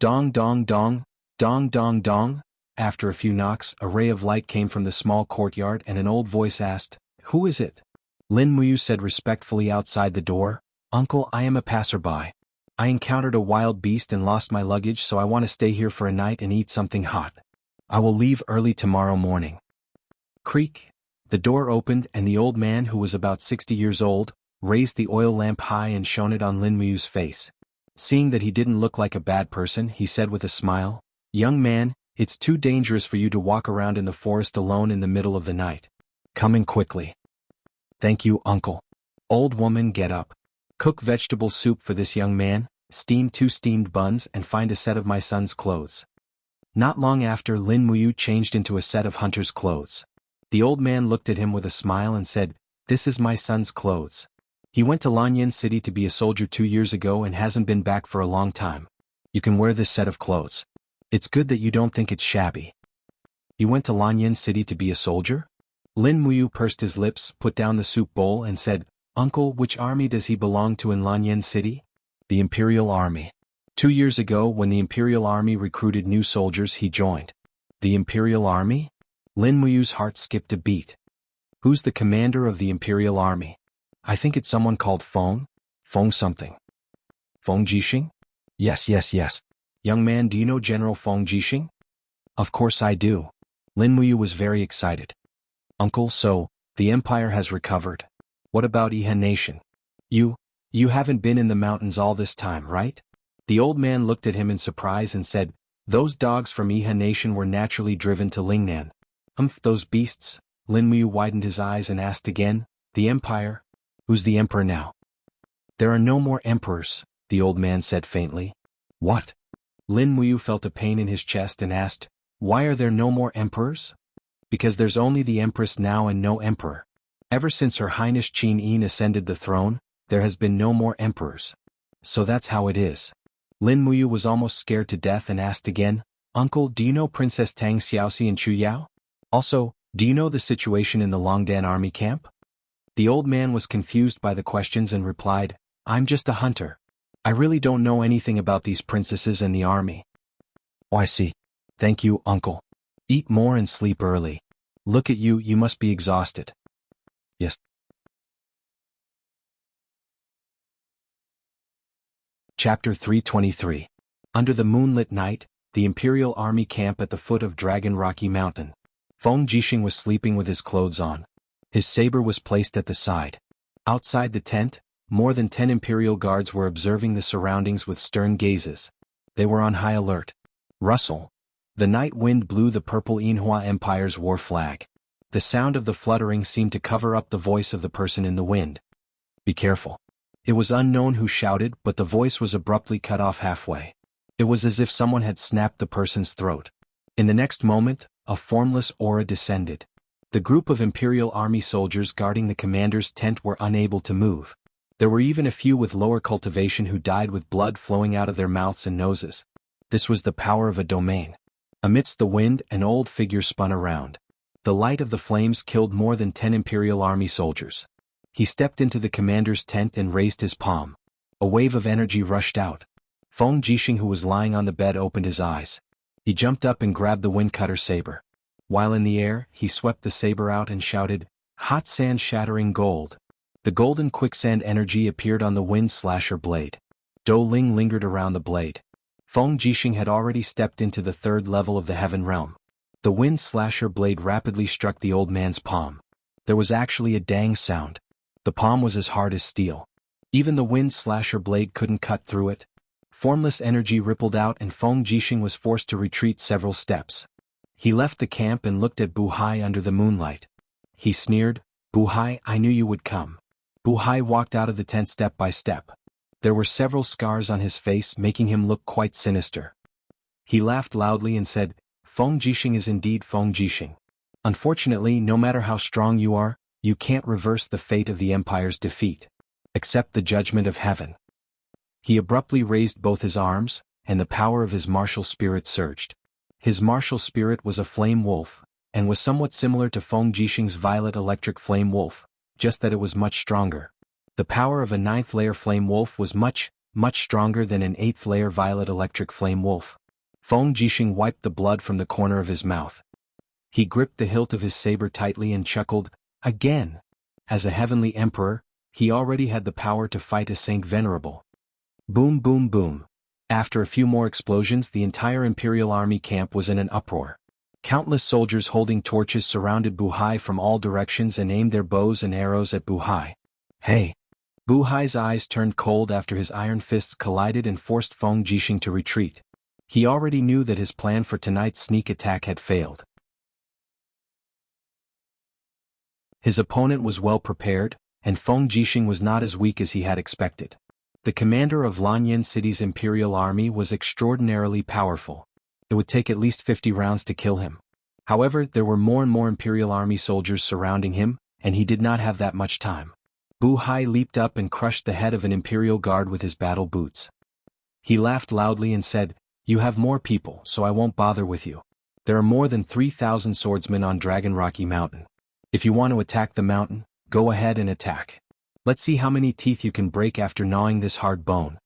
Dong dong dong, dong dong dong. After a few knocks, a ray of light came from the small courtyard and an old voice asked, "Who is it?" Lin Muyu said respectfully outside the door, "Uncle, I am a passerby. I encountered a wild beast and lost my luggage so I want to stay here for a night and eat something hot. I will leave early tomorrow morning." Creak. The door opened and the old man who was about 60 years old, raised the oil lamp high and shone it on Lin Muyu's face. Seeing that he didn't look like a bad person, he said with a smile, "Young man, it's too dangerous for you to walk around in the forest alone in the middle of the night. Come in quickly." "Thank you, uncle." "Old woman, get up. Cook vegetable soup for this young man, steam 2 steamed buns and find a set of my son's clothes." Not long after Lin Muyu changed into a set of hunter's clothes. The old man looked at him with a smile and said, "This is my son's clothes. He went to Lanyan City to be a soldier 2 years ago and hasn't been back for a long time. You can wear this set of clothes. It's good that you don't think it's shabby." "He went to Lanyan City to be a soldier?" Lin Muyu pursed his lips, put down the soup bowl and said, "Uncle, which army does he belong to in Lanyan City?" "The Imperial Army. 2 years ago when the Imperial Army recruited new soldiers he joined." "The Imperial Army?" Lin Muyu's heart skipped a beat. "Who's the commander of the Imperial Army?" "I think it's someone called Feng. Feng something." "Feng Jixing?" Yes. "Young man, do you know General Feng Jixing?" "Of course I do." Lin Muyu was very excited. "Uncle, so, the Empire has recovered. What about Ihan Nation? You haven't been in the mountains all this time, right?" The old man looked at him in surprise and said, "Those dogs from Ihan Nation were naturally driven to Lingnan." Those beasts?" Lin Muyu widened his eyes and asked again, "The Empire? Who's the Emperor now?" "There are no more emperors," the old man said faintly. "What?" Lin Muyu felt a pain in his chest and asked, "Why are there no more emperors?" "Because there's only the Empress now and no emperor. Ever since Her Highness Qin Yin ascended the throne, there has been no more emperors. So that's how it is." Lin Muyu was almost scared to death and asked again, "Uncle, do you know Princess Tang Xiaoxi and Chu Yao? Also, do you know the situation in the Longdan army camp?" The old man was confused by the questions and replied, "I'm just a hunter. I really don't know anything about these princesses and the army." "Oh, I see. Thank you, uncle. Eat more and sleep early. Look at you, you must be exhausted." "Yes." Chapter 323. Under the moonlit night, the Imperial Army camp at the foot of Dragon Rocky Mountain. Feng Jixing was sleeping with his clothes on. His saber was placed at the side. Outside the tent, more than 10 Imperial guards were observing the surroundings with stern gazes. They were on high alert. Rustle. The night wind blew the purple Yinhua Empire's war flag. The sound of the fluttering seemed to cover up the voice of the person in the wind. "Be careful." It was unknown who shouted, but the voice was abruptly cut off halfway. It was as if someone had snapped the person's throat. In the next moment, a formless aura descended. The group of Imperial Army soldiers guarding the commander's tent were unable to move. There were even a few with lower cultivation who died with blood flowing out of their mouths and noses. This was the power of a domain. Amidst the wind, an old figure spun around. The light of the flames killed more than 10 Imperial Army soldiers. He stepped into the commander's tent and raised his palm. A wave of energy rushed out. Feng Jixing, who was lying on the bed, opened his eyes. He jumped up and grabbed the windcutter saber. While in the air, he swept the saber out and shouted, "Hot sand shattering gold." The golden quicksand energy appeared on the wind slasher blade. Dou Ling lingered around the blade. Feng Jixing had already stepped into the third level of the heaven realm. The wind slasher blade rapidly struck the old man's palm. There was actually a dang sound. The palm was as hard as steel. Even the wind slasher blade couldn't cut through it. Formless energy rippled out and Feng Jixing was forced to retreat several steps. He left the camp and looked at Bu Hai under the moonlight. He sneered, "Bu Hai, I knew you would come." Bu Hai walked out of the tent step by step. There were several scars on his face, making him look quite sinister. He laughed loudly and said, "Feng Jixing is indeed Feng Jixing. Unfortunately, no matter how strong you are, you can't reverse the fate of the Empire's defeat. Accept the judgment of heaven." He abruptly raised both his arms, and the power of his martial spirit surged. His martial spirit was a flame wolf, and was somewhat similar to Feng Jixing's violet electric flame wolf, just that it was much stronger. The power of a 9th layer flame wolf was much stronger than an 8th layer violet electric flame wolf. Feng Jixing wiped the blood from the corner of his mouth. He gripped the hilt of his saber tightly and chuckled, "Again!" As a heavenly emperor, he already had the power to fight a saint venerable. Boom boom boom. After a few more explosions, the entire Imperial Army camp was in an uproar. Countless soldiers holding torches surrounded Bu Hai from all directions and aimed their bows and arrows at Bu Hai. "Hey!" Bu Hai's eyes turned cold after his iron fists collided and forced Feng Jixing to retreat. He already knew that his plan for tonight's sneak attack had failed. His opponent was well prepared, and Feng Jixing was not as weak as he had expected. The commander of Lanyan City's Imperial Army was extraordinarily powerful. It would take at least 50 rounds to kill him. However, there were more and more Imperial Army soldiers surrounding him, and he did not have that much time. Bu Hai leaped up and crushed the head of an Imperial guard with his battle boots. He laughed loudly and said, "You have more people, so I won't bother with you. There are more than 3,000 swordsmen on Dragon Rocky Mountain. If you want to attack the mountain, go ahead and attack. Let's see how many teeth you can break after gnawing this hard bone."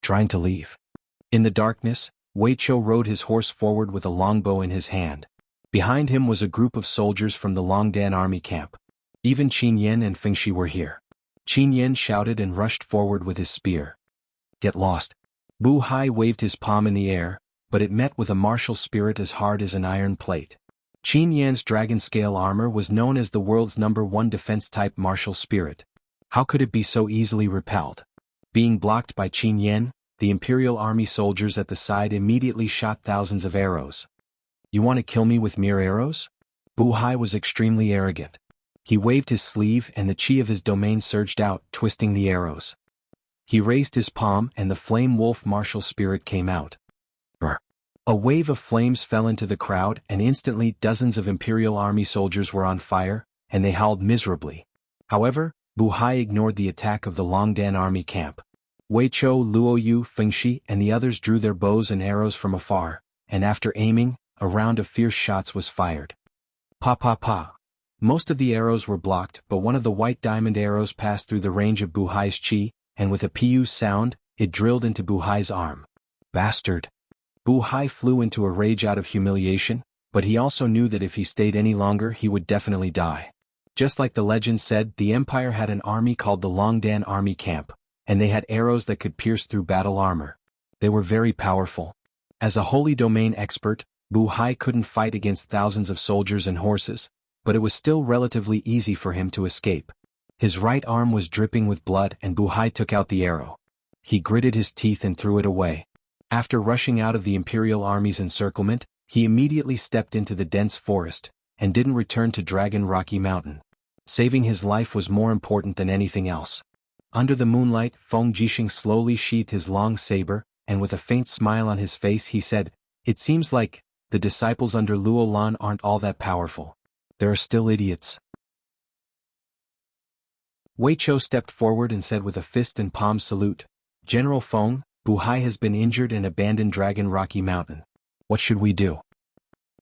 Trying to leave. In the darkness, Wei Chou rode his horse forward with a longbow in his hand. Behind him was a group of soldiers from the Longdan army camp. Even Qin Yan and Feng Shi were here. Qin Yan shouted and rushed forward with his spear. "Get lost." Bu Hai waved his palm in the air, but it met with a martial spirit as hard as an iron plate. Qin Yan's dragon scale armor was known as the world's #1 defense-type martial spirit. How could it be so easily repelled? Being blocked by Qin Yan, the Imperial Army soldiers at the side immediately shot thousands of arrows. "You want to kill me with mere arrows?" Bu Hai was extremely arrogant. He waved his sleeve and the chi of his domain surged out, twisting the arrows. He raised his palm and the flame wolf martial spirit came out. Brr. A wave of flames fell into the crowd and instantly dozens of Imperial Army soldiers were on fire, and they howled miserably. However, Bu Hai ignored the attack of the Longdan army camp. Wei Chou, Luo Yu, Feng Shi and the others drew their bows and arrows from afar, and after aiming, a round of fierce shots was fired. Pa pa pa. Most of the arrows were blocked, but one of the white diamond arrows passed through the range of Bu Hai's chi, and with a pu sound, it drilled into Bu Hai's arm. Bastard! Bu Hai flew into a rage out of humiliation, but he also knew that if he stayed any longer he would definitely die. Just like the legend said, the Empire had an army called the Longdan Army Camp, and they had arrows that could pierce through battle armor. They were very powerful. As a holy domain expert, Bu Hai couldn't fight against thousands of soldiers and horses, but it was still relatively easy for him to escape. His right arm was dripping with blood and Bu Hai took out the arrow. He gritted his teeth and threw it away. After rushing out of the Imperial Army's encirclement, he immediately stepped into the dense forest, and didn't return to Dragon Rocky Mountain. Saving his life was more important than anything else. Under the moonlight, Feng Jixing slowly sheathed his long saber, and with a faint smile on his face he said, "It seems like the disciples under Luo Lan aren't all that powerful. There are still idiots." Wei Chou stepped forward and said with a fist and palm salute, "General Feng, Buhai has been injured and abandoned Dragon Rocky Mountain. What should we do?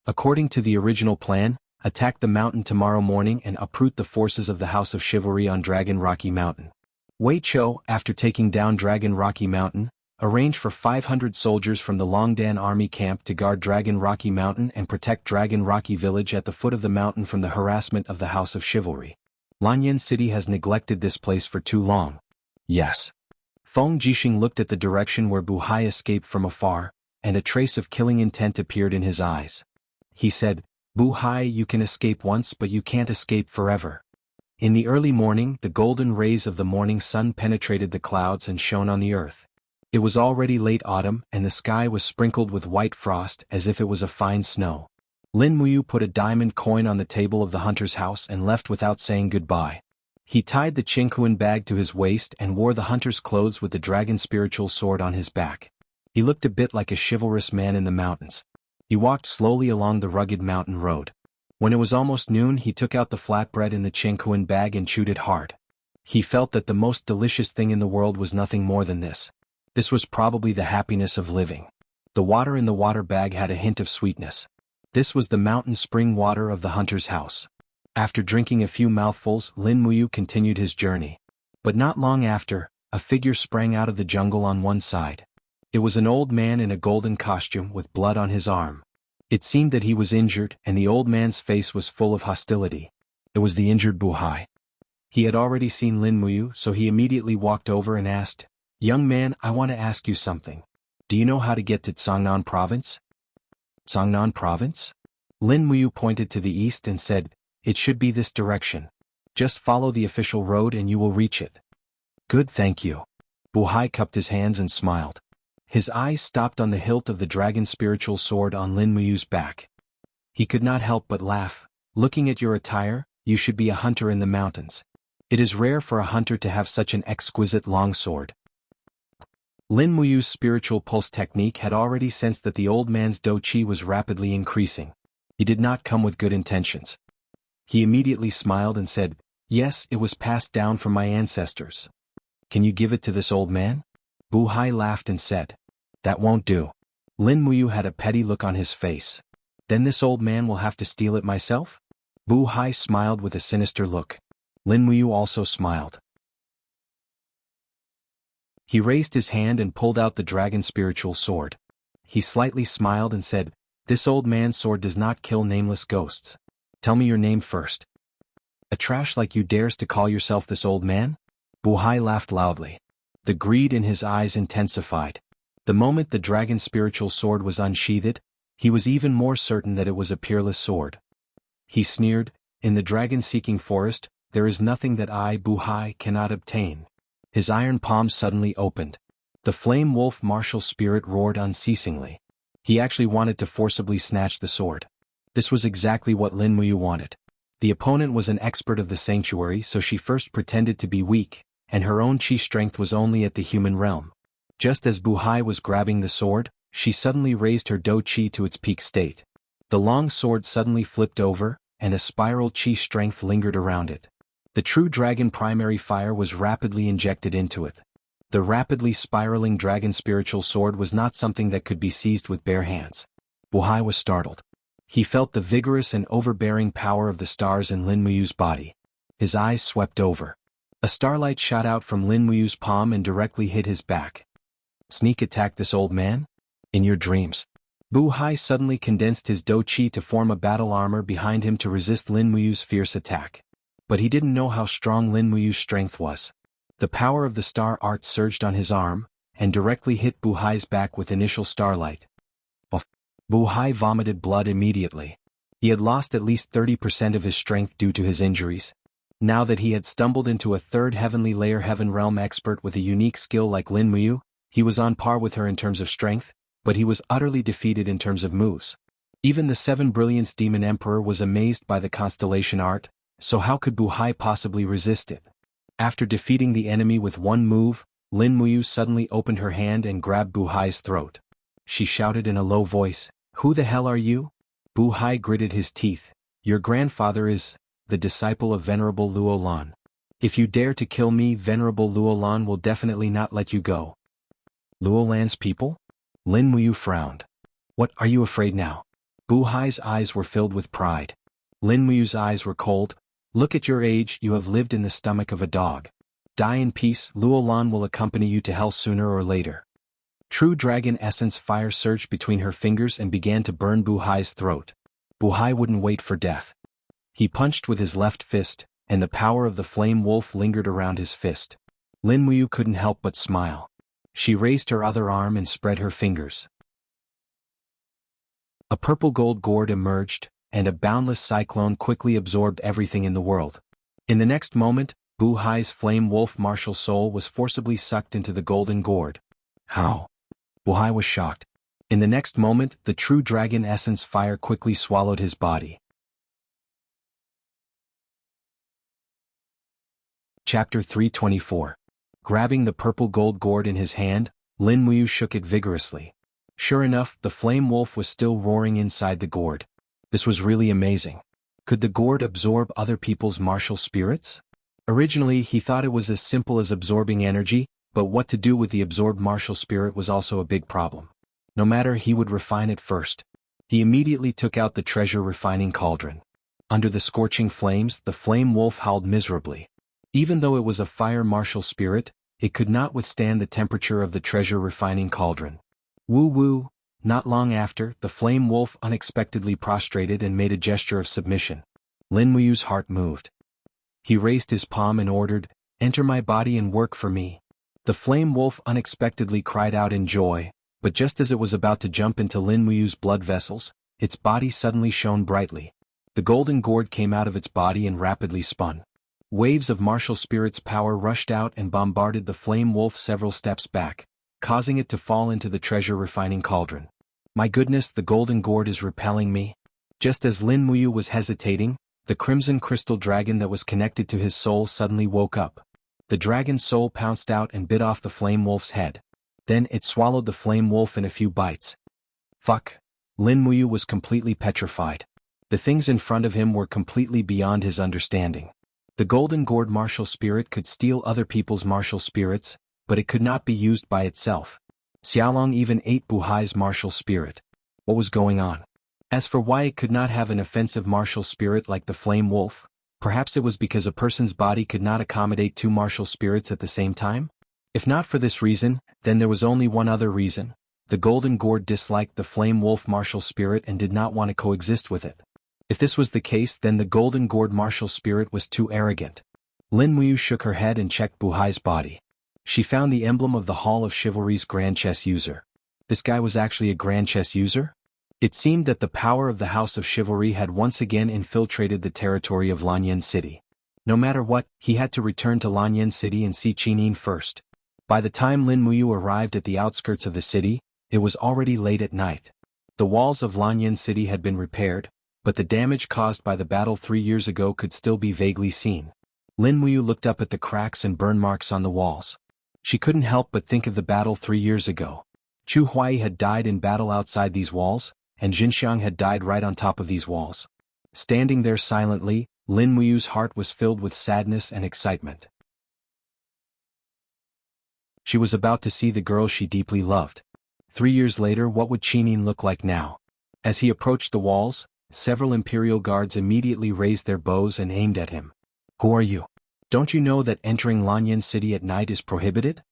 According to the original plan, attack the mountain tomorrow morning and uproot the forces of the House of Chivalry on Dragon Rocky Mountain. Wei Chou, after taking down Dragon Rocky Mountain, arranged for 500 soldiers from the Longdan army camp to guard Dragon Rocky Mountain and protect Dragon Rocky Village at the foot of the mountain from the harassment of the House of Chivalry. Lanyan City has neglected this place for too long. Yes. Feng Jixing looked at the direction where Buhai escaped from afar, and a trace of killing intent appeared in his eyes. He said, "Buhai, you can escape once but you can't escape forever." In the early morning, the golden rays of the morning sun penetrated the clouds and shone on the earth. It was already late autumn and the sky was sprinkled with white frost as if it was a fine snow. Lin Muyu put a diamond coin on the table of the hunter's house and left without saying goodbye. He tied the Qinghuan bag to his waist and wore the hunter's clothes with the dragon spiritual sword on his back. He looked a bit like a chivalrous man in the mountains. He walked slowly along the rugged mountain road. When it was almost noon, he took out the flatbread in the Qinghuan bag and chewed it hard. He felt that the most delicious thing in the world was nothing more than this. This was probably the happiness of living. The water in the water bag had a hint of sweetness. This was the mountain spring water of the hunter's house. After drinking a few mouthfuls, Lin Muyu continued his journey. But not long after, a figure sprang out of the jungle on one side. It was an old man in a golden costume with blood on his arm. It seemed that he was injured, and the old man's face was full of hostility. It was the injured Buhai. He had already seen Lin Muyu, so he immediately walked over and asked, "Young man, I want to ask you something. Do you know how to get to Cangnan Province?" Cangnan Province? Lin Muyu pointed to the east and said, "It should be this direction. Just follow the official road and you will reach it." "Good, thank you." Buhai cupped his hands and smiled. His eyes stopped on the hilt of the dragon spiritual sword on Lin Muyu's back. He could not help but laugh. "Looking at your attire, you should be a hunter in the mountains. It is rare for a hunter to have such an exquisite long sword." Lin Muyu's spiritual pulse technique had already sensed that the old man's dou qi was rapidly increasing. He did not come with good intentions. He immediately smiled and said, "Yes, it was passed down from my ancestors. Can you give it to this old man?" Buhai laughed and said, "That won't do." Lin Muyu had a petty look on his face. "Then this old man will have to steal it myself?" Buhai smiled with a sinister look. Lin Muyu also smiled. He raised his hand and pulled out the dragon spiritual sword. He slightly smiled and said, "This old man's sword does not kill nameless ghosts. Tell me your name first." "A trash like you dares to call yourself this old man?" Buhai laughed loudly. The greed in his eyes intensified. The moment the dragon spiritual sword was unsheathed, he was even more certain that it was a peerless sword. He sneered, "In the dragon-seeking forest, there is nothing that I, Buhai, cannot obtain." His iron palm suddenly opened. The flame wolf martial spirit roared unceasingly. He actually wanted to forcibly snatch the sword. This was exactly what Lin Muyu wanted. The opponent was an expert of the sanctuary, so she first pretended to be weak, and her own chi strength was only at the human realm. Just as Buhai was grabbing the sword, she suddenly raised her dou qi to its peak state. The long sword suddenly flipped over, and a spiral chi strength lingered around it. The true dragon primary fire was rapidly injected into it. The rapidly spiraling dragon spiritual sword was not something that could be seized with bare hands. Buhai was startled. He felt the vigorous and overbearing power of the stars in Lin Muyu's body. His eyes swept over. A starlight shot out from Lin Muyu's palm and directly hit his back. "Sneak attack this old man? In your dreams." Buhai suddenly condensed his dou qi to form a battle armor behind him to resist Lin Muyu's fierce attack. But he didn't know how strong Lin Muyu's strength was. The power of the star art surged on his arm, and directly hit Buhai's back with initial starlight. Buhai vomited blood immediately. He had lost at least 30% of his strength due to his injuries. Now that he had stumbled into a third heavenly layer heaven realm expert with a unique skill like Lin Muyu, he was on par with her in terms of strength, but he was utterly defeated in terms of moves. Even the Seven Brilliance Demon Emperor was amazed by the constellation art, so how could Buhai possibly resist it? After defeating the enemy with one move, Lin Muyu suddenly opened her hand and grabbed Buhai's throat. She shouted in a low voice, "Who the hell are you?" Buhai gritted his teeth. "Your grandfather is the disciple of Venerable Luo Lan. If you dare to kill me, Venerable Luo Lan will definitely not let you go." Luolan's people? Lin Muyu frowned. What, are you afraid now? Bu Hai's eyes were filled with pride. Lin Muyu's eyes were cold. Look at your age, you have lived in the stomach of a dog. Die in peace, Luolan will accompany you to hell sooner or later. True dragon essence fire surged between her fingers and began to burn Bu Hai's throat. Bu Hai wouldn't wait for death. He punched with his left fist, and the power of the flame wolf lingered around his fist. Lin Muyu couldn't help but smile. She raised her other arm and spread her fingers. A purple gold gourd emerged, and a boundless cyclone quickly absorbed everything in the world. In the next moment, Bu Hai's flame wolf martial soul was forcibly sucked into the golden gourd. How? Bu Hai was shocked. In the next moment, the true dragon essence fire quickly swallowed his body. Chapter 324. Grabbing the purple gold gourd in his hand, Lin Muyu shook it vigorously. Sure enough, the flame wolf was still roaring inside the gourd. This was really amazing. Could the gourd absorb other people's martial spirits? Originally, he thought it was as simple as absorbing energy, but what to do with the absorbed martial spirit was also a big problem. No matter, he would refine it first. He immediately took out the treasure refining cauldron. Under the scorching flames, the flame wolf howled miserably. Even though it was a fire martial spirit, it could not withstand the temperature of the treasure refining cauldron. Woo-woo! Not long after, the flame wolf unexpectedly prostrated and made a gesture of submission. Lin Muyu's heart moved. He raised his palm and ordered, "Enter my body and work for me." The flame wolf unexpectedly cried out in joy, but just as it was about to jump into Lin Muyu's blood vessels, its body suddenly shone brightly. The golden gourd came out of its body and rapidly spun. Waves of martial spirit's power rushed out and bombarded the flame wolf several steps back, causing it to fall into the treasure refining cauldron. My goodness, the golden gourd is repelling me. Just as Lin Muyu was hesitating, the crimson crystal dragon that was connected to his soul suddenly woke up. The dragon's soul pounced out and bit off the flame wolf's head. Then it swallowed the flame wolf in a few bites. Fuck! Lin Muyu was completely petrified. The things in front of him were completely beyond his understanding. The golden gourd martial spirit could steal other people's martial spirits, but it could not be used by itself. Xiaolong even ate Bu Hai's martial spirit. What was going on? As for why it could not have an offensive martial spirit like the flame wolf, perhaps it was because a person's body could not accommodate two martial spirits at the same time? If not for this reason, then there was only one other reason. The golden gourd disliked the flame wolf martial spirit and did not want to coexist with it. If this was the case, then the golden gourd martial spirit was too arrogant. Lin Muyu shook her head and checked Bu Hai's body. She found the emblem of the Hall of Chivalry's Grand Chess user. This guy was actually a Grand Chess user? It seemed that the power of the House of Chivalry had once again infiltrated the territory of Lanyan City. No matter what, he had to return to Lanyan City and see Qinin first. By the time Lin Muyu arrived at the outskirts of the city, it was already late at night. The walls of Lanyan City had been repaired, but the damage caused by the battle 3 years ago could still be vaguely seen. Lin Muyu looked up at the cracks and burn marks on the walls. She couldn't help but think of the battle 3 years ago. Chu Huai had died in battle outside these walls, and Jinxiang had died right on top of these walls. Standing there silently, Lin Muyu's heart was filled with sadness and excitement. She was about to see the girl she deeply loved. 3 years later, what would Qinin look like now? As he approached the walls, several Imperial guards immediately raised their bows and aimed at him. Who are you? Don't you know that entering Lanyan City at night is prohibited?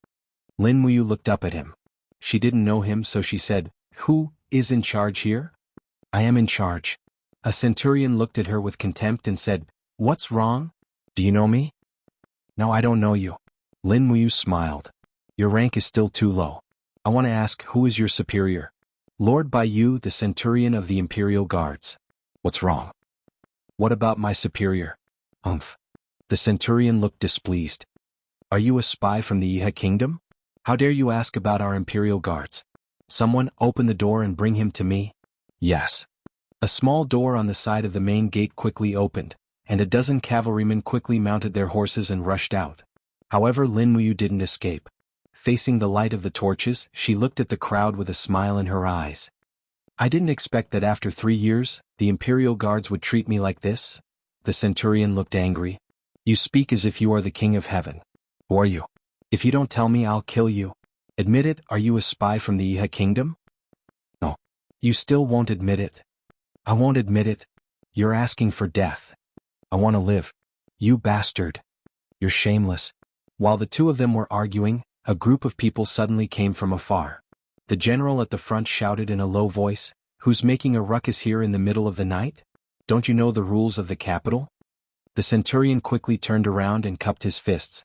Lin Muyu looked up at him. She didn't know him, so she said, Who is in charge here? I am in charge. A centurion looked at her with contempt and said, What's wrong? Do you know me? No, I don't know you. Lin Muyu smiled. Your rank is still too low. I want to ask, who is your superior? Lord Baiyu, the centurion of the Imperial Guards. What's wrong? What about my superior? Umph. The centurion looked displeased. Are you a spy from the Yihe kingdom? How dare you ask about our Imperial Guards? Someone open the door and bring him to me. Yes. A small door on the side of the main gate quickly opened, and a dozen cavalrymen quickly mounted their horses and rushed out. However, Lin Muyu didn't escape. Facing the light of the torches, she looked at the crowd with a smile in her eyes. I didn't expect that after 3 years, the Imperial Guards would treat me like this. The centurion looked angry. You speak as if you are the king of heaven. Who are you? If you don't tell me, I'll kill you. Admit it, are you a spy from the Iha kingdom? No. You still won't admit it. I won't admit it. You're asking for death. I want to live. You bastard. You're shameless. While the two of them were arguing, a group of people suddenly came from afar. The general at the front shouted in a low voice, "Who's making a ruckus here in the middle of the night? Don't you know the rules of the capital?" The centurion quickly turned around and cupped his fists.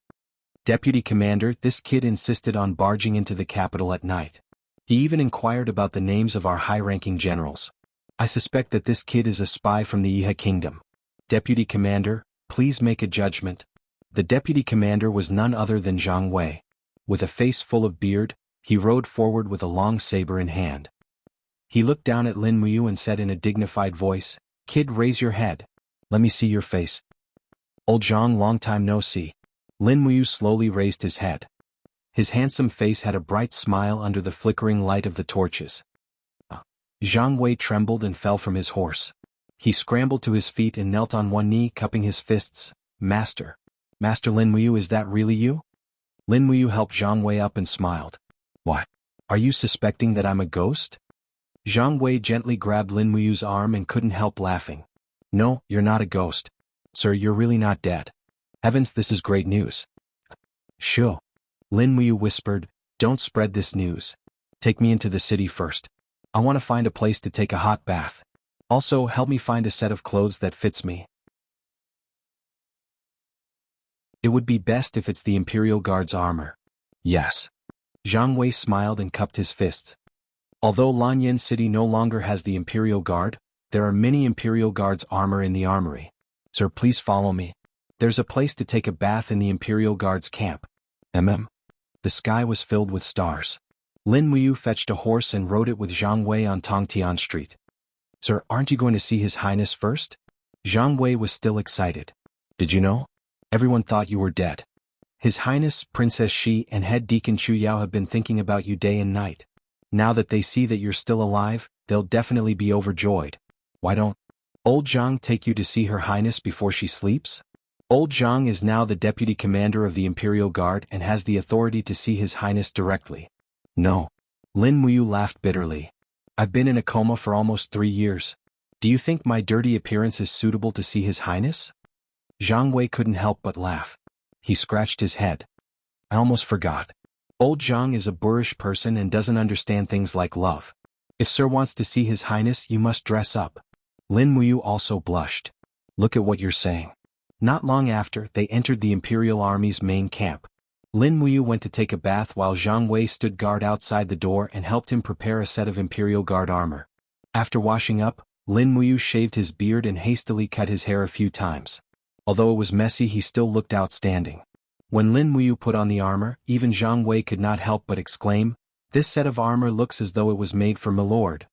"Deputy Commander, this kid insisted on barging into the capital at night. He even inquired about the names of our high-ranking generals. I suspect that this kid is a spy from the Iha kingdom. Deputy Commander, please make a judgment." The deputy commander was none other than Zhang Wei. With a face full of beard, he rode forward with a long saber in hand. He looked down at Lin Muyu and said in a dignified voice, "Kid, raise your head. Let me see your face." "Old Zhang, long time no see." Lin Muyu slowly raised his head. His handsome face had a bright smile under the flickering light of the torches. Zhang Wei trembled and fell from his horse. He scrambled to his feet and knelt on one knee, cupping his fists. "Master. Master Lin Muyu, is that really you?" Lin Muyu helped Zhang Wei up and smiled. "What? Are you suspecting that I'm a ghost?" Zhang Wei gently grabbed Lin Muyu's arm and couldn't help laughing. "No, you're not a ghost. Sir, you're really not dead. Heavens, this is great news." "Sure." Lin Muyu whispered, "Don't spread this news. Take me into the city first. I want to find a place to take a hot bath. Also, help me find a set of clothes that fits me. It would be best if it's the Imperial Guard's armor." "Yes." Zhang Wei smiled and cupped his fists. Although Lanyan City no longer has the Imperial Guard, there are many Imperial Guard's armor in the armory. "Sir, please follow me. There's a place to take a bath in the Imperial Guard's camp." The sky was filled with stars. Lin Muyu fetched a horse and rode it with Zhang Wei on Tongtian Street. "Sir, aren't you going to see His Highness first?" Zhang Wei was still excited. "Did you know? Everyone thought you were dead. His Highness, Princess Shi and Head Deacon Chu Yao have been thinking about you day and night. Now that they see that you're still alive, they'll definitely be overjoyed. Why don't Old Zhang take you to see Her Highness before she sleeps?" Old Zhang is now the deputy commander of the Imperial Guard and has the authority to see His Highness directly. "No." Lin Muyu laughed bitterly. "I've been in a coma for almost 3 years. Do you think my dirty appearance is suitable to see His Highness?" Zhang Wei couldn't help but laugh. He scratched his head. "I almost forgot. Old Zhang is a boorish person and doesn't understand things like love. If Sir wants to see His Highness, you must dress up." Lin Muyu also blushed. "Look at what you're saying." Not long after, they entered the Imperial Army's main camp. Lin Muyu went to take a bath while Zhang Wei stood guard outside the door and helped him prepare a set of Imperial Guard armor. After washing up, Lin Muyu shaved his beard and hastily cut his hair a few times. Although it was messy, he still looked outstanding. When Lin Muyu put on the armor, even Zhang Wei could not help but exclaim, "This set of armor looks as though it was made for Milord."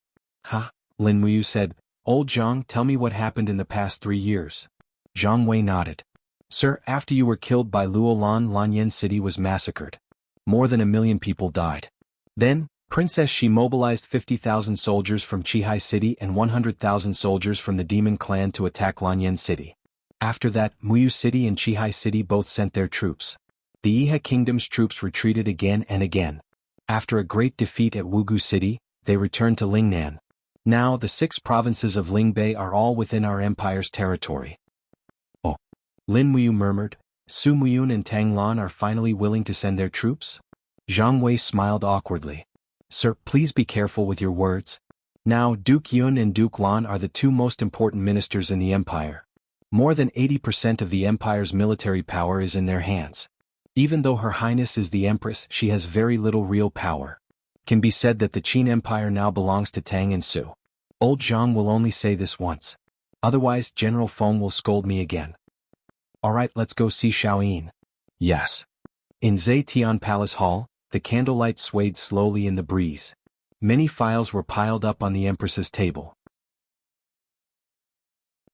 "Ha," Lin Muyu said. "Old Zhang, tell me what happened in the past 3 years. Zhang Wei nodded. "Sir, after you were killed by Luolan, Lanyan City was massacred. More than 1 million people died. Then, Princess Shi mobilized 50,000 soldiers from Qihai City and 100,000 soldiers from the Demon Clan to attack Lanyan City. After that, Muyu City and Qihai City both sent their troops. The Iha Kingdom's troops retreated again and again. After a great defeat at Wugu City, they returned to Lingnan. Now the 6 provinces of Lingbei are all within our empire's territory." "Oh," Lin Muyu murmured, "Su Muyun and Tang Lan are finally willing to send their troops?" Zhang Wei smiled awkwardly. "Sir, please be careful with your words. Now Duke Yun and Duke Lan are the 2 most important ministers in the empire. More than 80% of the empire's military power is in their hands. Even though Her Highness is the Empress, she has very little real power. Can be said that the Qin Empire now belongs to Tang and Su. Old Zhang will only say this once. Otherwise, General Feng will scold me again. Alright, let's go see Xiaoyin." "Yes." In Zetian Palace Hall, the candlelight swayed slowly in the breeze. Many files were piled up on the Empress's table.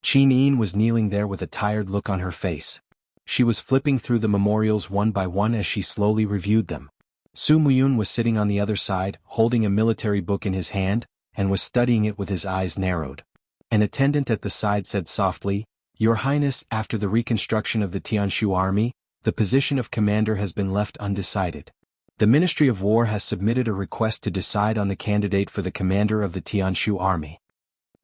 Qin Yin was kneeling there with a tired look on her face. She was flipping through the memorials one by one as she slowly reviewed them. Su Muyun was sitting on the other side, holding a military book in his hand, and was studying it with his eyes narrowed. An attendant at the side said softly, "Your Highness, after the reconstruction of the Tianshu army, the position of commander has been left undecided. The Ministry of War has submitted a request to decide on the candidate for the commander of the Tianshu army.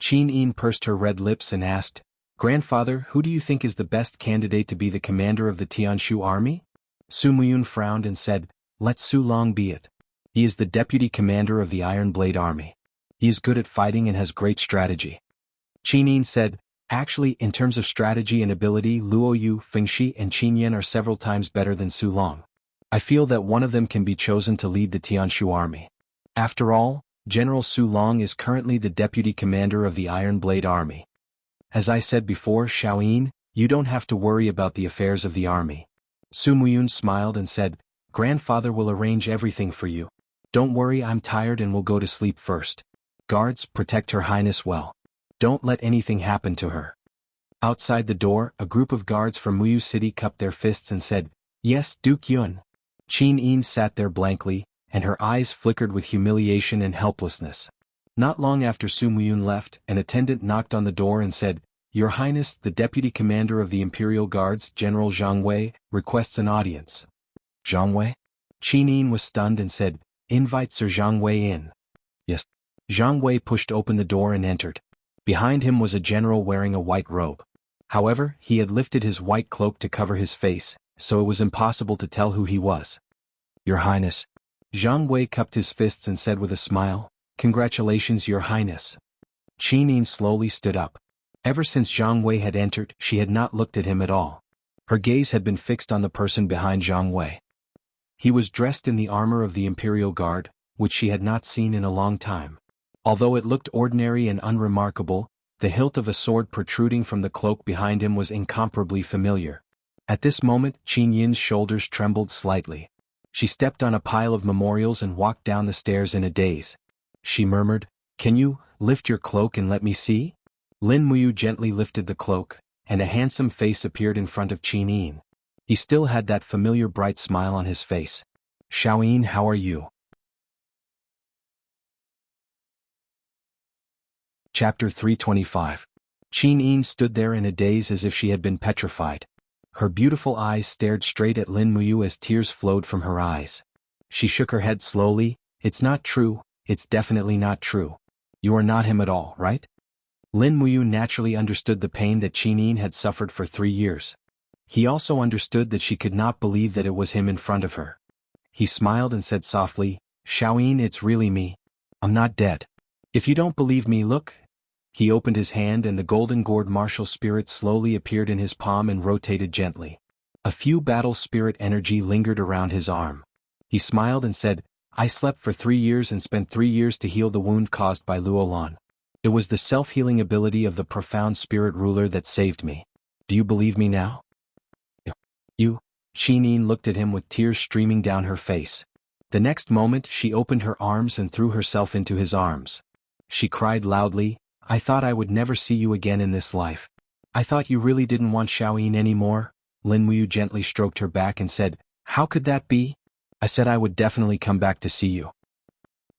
Qin Yin pursed her red lips and asked, Grandfather, who do you think is the best candidate to be the commander of the Tianshu army? Su Muyun frowned and said, Let Su Long be it. He is the deputy commander of the Iron Blade army. He is good at fighting and has great strategy. Qin Yin said, Actually, in terms of strategy and ability, Luo Yu, Fengxi and Qin Yan are several times better than Su Long. I feel that one of them can be chosen to lead the Tianshu army. After all, General Su Long is currently the deputy commander of the Iron Blade army. As I said before, Xiaoyin, you don't have to worry about the affairs of the army. Su Muyun smiled and said, Grandfather will arrange everything for you. Don't worry, I'm tired and will go to sleep first. Guards, protect Her Highness well. Don't let anything happen to her. Outside the door, a group of guards from Muyu City cupped their fists and said, Yes, Duke Yun. Qin Yin sat there blankly, and her eyes flickered with humiliation and helplessness. Not long after Su Muyun left, an attendant knocked on the door and said, Your Highness, the Deputy Commander of the Imperial Guards, General Zhang Wei, requests an audience. Zhang Wei? Qin Yin was stunned and said, Invite Sir Zhang Wei in. Yes. Zhang Wei pushed open the door and entered. Behind him was a general wearing a white robe. However, he had lifted his white cloak to cover his face, so it was impossible to tell who he was. Your Highness. Zhang Wei cupped his fists and said with a smile, Congratulations, Your Highness. Qin Yin slowly stood up. Ever since Zhang Wei had entered, she had not looked at him at all. Her gaze had been fixed on the person behind Zhang Wei. He was dressed in the armor of the Imperial Guard, which she had not seen in a long time. Although it looked ordinary and unremarkable, the hilt of a sword protruding from the cloak behind him was incomparably familiar. At this moment, Qin Yin's shoulders trembled slightly. She stepped on a pile of memorials and walked down the stairs in a daze. She murmured, Can you lift your cloak and let me see? Lin Muyu gently lifted the cloak, and a handsome face appeared in front of Qin Yin. He still had that familiar bright smile on his face. Xiaoyin, how are you? Chapter 325. Qin Yin stood there in a daze as if she had been petrified. Her beautiful eyes stared straight at Lin Muyu as tears flowed from her eyes. She shook her head slowly, It's not true, it's definitely not true. You are not him at all, right? Lin Muyu naturally understood the pain that Qin Yin had suffered for 3 years. He also understood that she could not believe that it was him in front of her. He smiled and said softly, Xiaoyin, it's really me. I'm not dead. If you don't believe me, look. He opened his hand and the golden gourd martial spirit slowly appeared in his palm and rotated gently. A few battle spirit energy lingered around his arm. He smiled and said, I slept for 3 years and spent 3 years to heal the wound caused by Luolan. It was the self-healing ability of the profound spirit ruler that saved me. Do you believe me now? You? Qin Yin looked at him with tears streaming down her face. The next moment she opened her arms and threw herself into his arms. She cried loudly, I thought I would never see you again in this life. I thought you really didn't want Xiaoyin anymore. Lin Muyu gently stroked her back and said, How could that be? I said I would definitely come back to see you.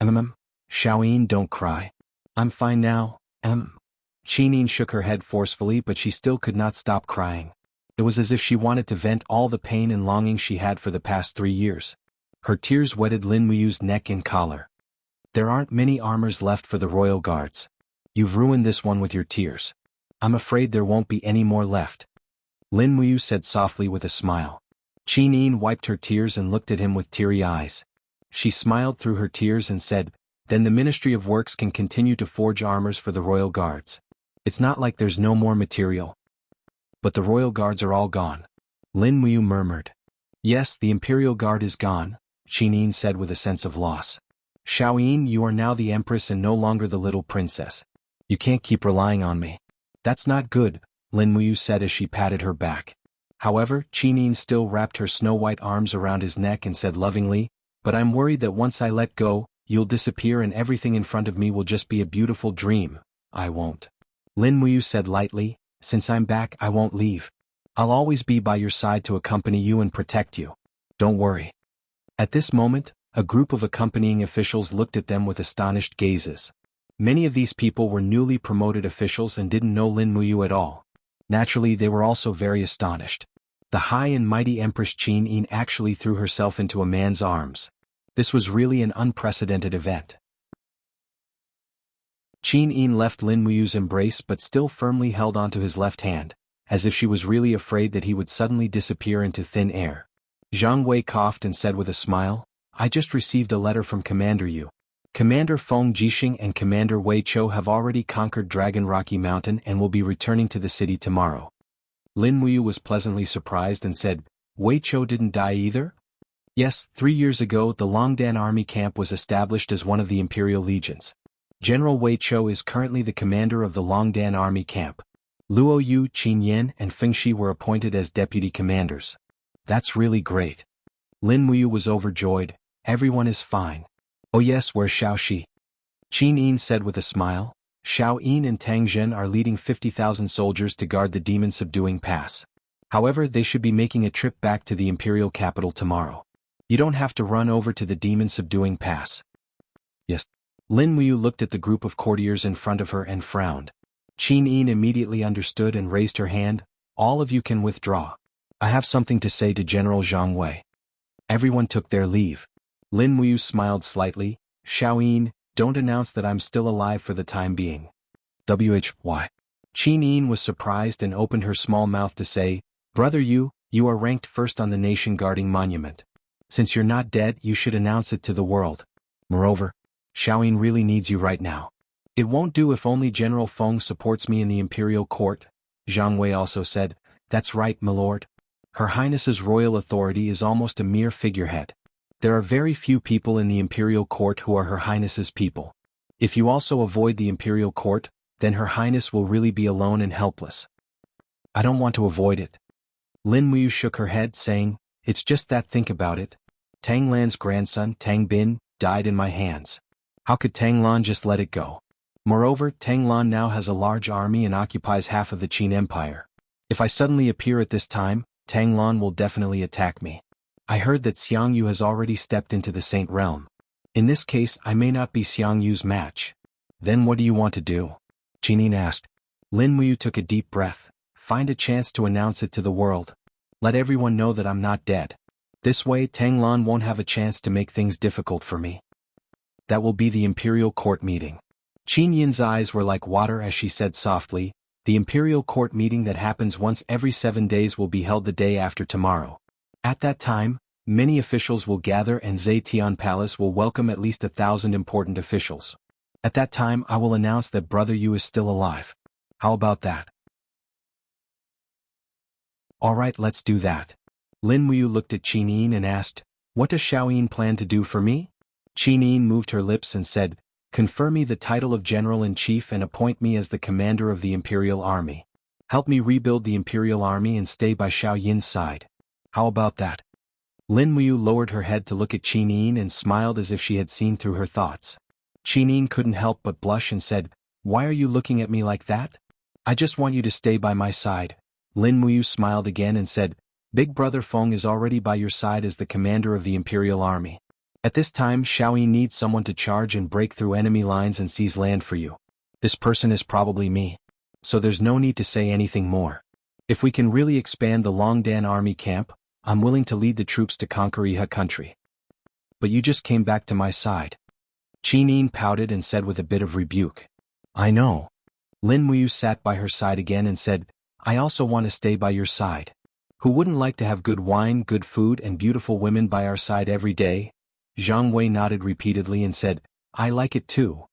Xiaoyin, don't cry. I'm fine now, Qin Yin shook her head forcefully, but she still could not stop crying. It was as if she wanted to vent all the pain and longing she had for the past 3 years. Her tears wetted Lin Muyu's neck and collar. There aren't many armors left for the royal guards. You've ruined this one with your tears. I'm afraid there won't be any more left. Lin Muyu said softly with a smile. Qin Yin wiped her tears and looked at him with teary eyes. She smiled through her tears and said, Then the Ministry of Works can continue to forge armors for the royal guards. It's not like there's no more material. But the royal guards are all gone. Lin Muyu murmured. Yes, the Imperial Guard is gone, Qin Yin said with a sense of loss. Xiaoyin, you are now the Empress and no longer the little princess. You can't keep relying on me. That's not good, Lin Muyu said as she patted her back. However, Qin Yin still wrapped her snow-white arms around his neck and said lovingly, But I'm worried that once I let go, you'll disappear and everything in front of me will just be a beautiful dream. I won't. Lin Muyu said lightly, Since I'm back, I won't leave. I'll always be by your side to accompany you and protect you. Don't worry. At this moment, a group of accompanying officials looked at them with astonished gazes. Many of these people were newly promoted officials and didn't know Lin Muyu at all. Naturally, they were also very astonished. The high and mighty Empress Qin Yin actually threw herself into a man's arms. This was really an unprecedented event. Qin Yin left Lin Muyu's embrace but still firmly held onto his left hand, as if she was really afraid that he would suddenly disappear into thin air. Zhang Wei coughed and said with a smile, "I just received a letter from Commander Yu. Commander Feng Jixing and Commander Wei Chou have already conquered Dragon Rocky Mountain and will be returning to the city tomorrow." Lin Muyu was pleasantly surprised and said, "Wei Chou didn't die either?" "Yes, 3 years ago the Longdan army camp was established as one of the Imperial Legions. General Wei Chou is currently the commander of the Longdan army camp. Luo Yu, Qin Yan and Feng Shi were appointed as deputy commanders." "That's really great." Lin Muyu was overjoyed. "Everyone is fine." "Oh yes, where's Xiao Shi?" Qin Yin said with a smile. "Xiao Yin and Tang Zhen are leading 50,000 soldiers to guard the demon-subduing pass. However, they should be making a trip back to the imperial capital tomorrow. You don't have to run over to the demon-subduing pass." "Yes." Lin Muyu looked at the group of courtiers in front of her and frowned. Qin Yin immediately understood and raised her hand. "All of you can withdraw. I have something to say to General Zhang Wei." Everyone took their leave. Lin Muyu smiled slightly. "Xiao Yin, don't announce that I'm still alive for the time being." "Why?" Qin Yin was surprised and opened her small mouth to say, "Brother Yu, you are ranked first on the nation-guarding monument. Since you're not dead, you should announce it to the world. Moreover, Xiao Yin really needs you right now. It won't do if only General Feng supports me in the imperial court." Zhang Wei also said, "That's right, my lord. Her Highness's royal authority is almost a mere figurehead. There are very few people in the imperial court who are Her Highness's people. If you also avoid the imperial court, then Her Highness will really be alone and helpless." "I don't want to avoid it." Lin Muyu shook her head, saying, "It's just that, think about it. Tang Lan's grandson, Tang Bin, died in my hands. How could Tang Lan just let it go? Moreover, Tang Lan now has a large army and occupies half of the Qin Empire. If I suddenly appear at this time, Tang Lan will definitely attack me. I heard that Xiang Yu has already stepped into the Saint Realm. In this case, I may not be Xiang Yu's match. Then what do you want to do?" Qin Yin asked. Lin Muyu took a deep breath. "Find a chance to announce it to the world. Let everyone know that I'm not dead. This way Tang Lan won't have a chance to make things difficult for me. That will be the imperial court meeting." Qin Yin's eyes were like water as she said softly, "The imperial court meeting that happens once every 7 days will be held the day after tomorrow. At that time, many officials will gather and Zetian Palace will welcome at least 1,000 important officials. At that time I will announce that Brother Yu is still alive. How about that?" "Alright, let's do that." Lin Muyu looked at Qin Yin and asked, "What does Xiao Yin plan to do for me?" Qin Yin moved her lips and said, "Confer me the title of General-in-Chief and appoint me as the commander of the Imperial Army. Help me rebuild the Imperial Army and stay by Xiao Yin's side. How about that?" Lin Muyu lowered her head to look at Qin Yin and smiled as if she had seen through her thoughts. Qin Yin couldn't help but blush and said, "Why are you looking at me like that?" "I just want you to stay by my side." Lin Muyu smiled again and said, "Big Brother Feng is already by your side as the commander of the Imperial Army. At this time Xiao Yin needs someone to charge and break through enemy lines and seize land for you. This person is probably me. So there's no need to say anything more. If we can really expand the Longdan army camp, I'm willing to lead the troops to conquer Iha country." "But you just came back to my side." Qin Yin pouted and said with a bit of rebuke. "I know." Lin Muyu sat by her side again and said, "I also want to stay by your side. Who wouldn't like to have good wine, good food and beautiful women by our side every day?" Zhang Wei nodded repeatedly and said, "I like it too."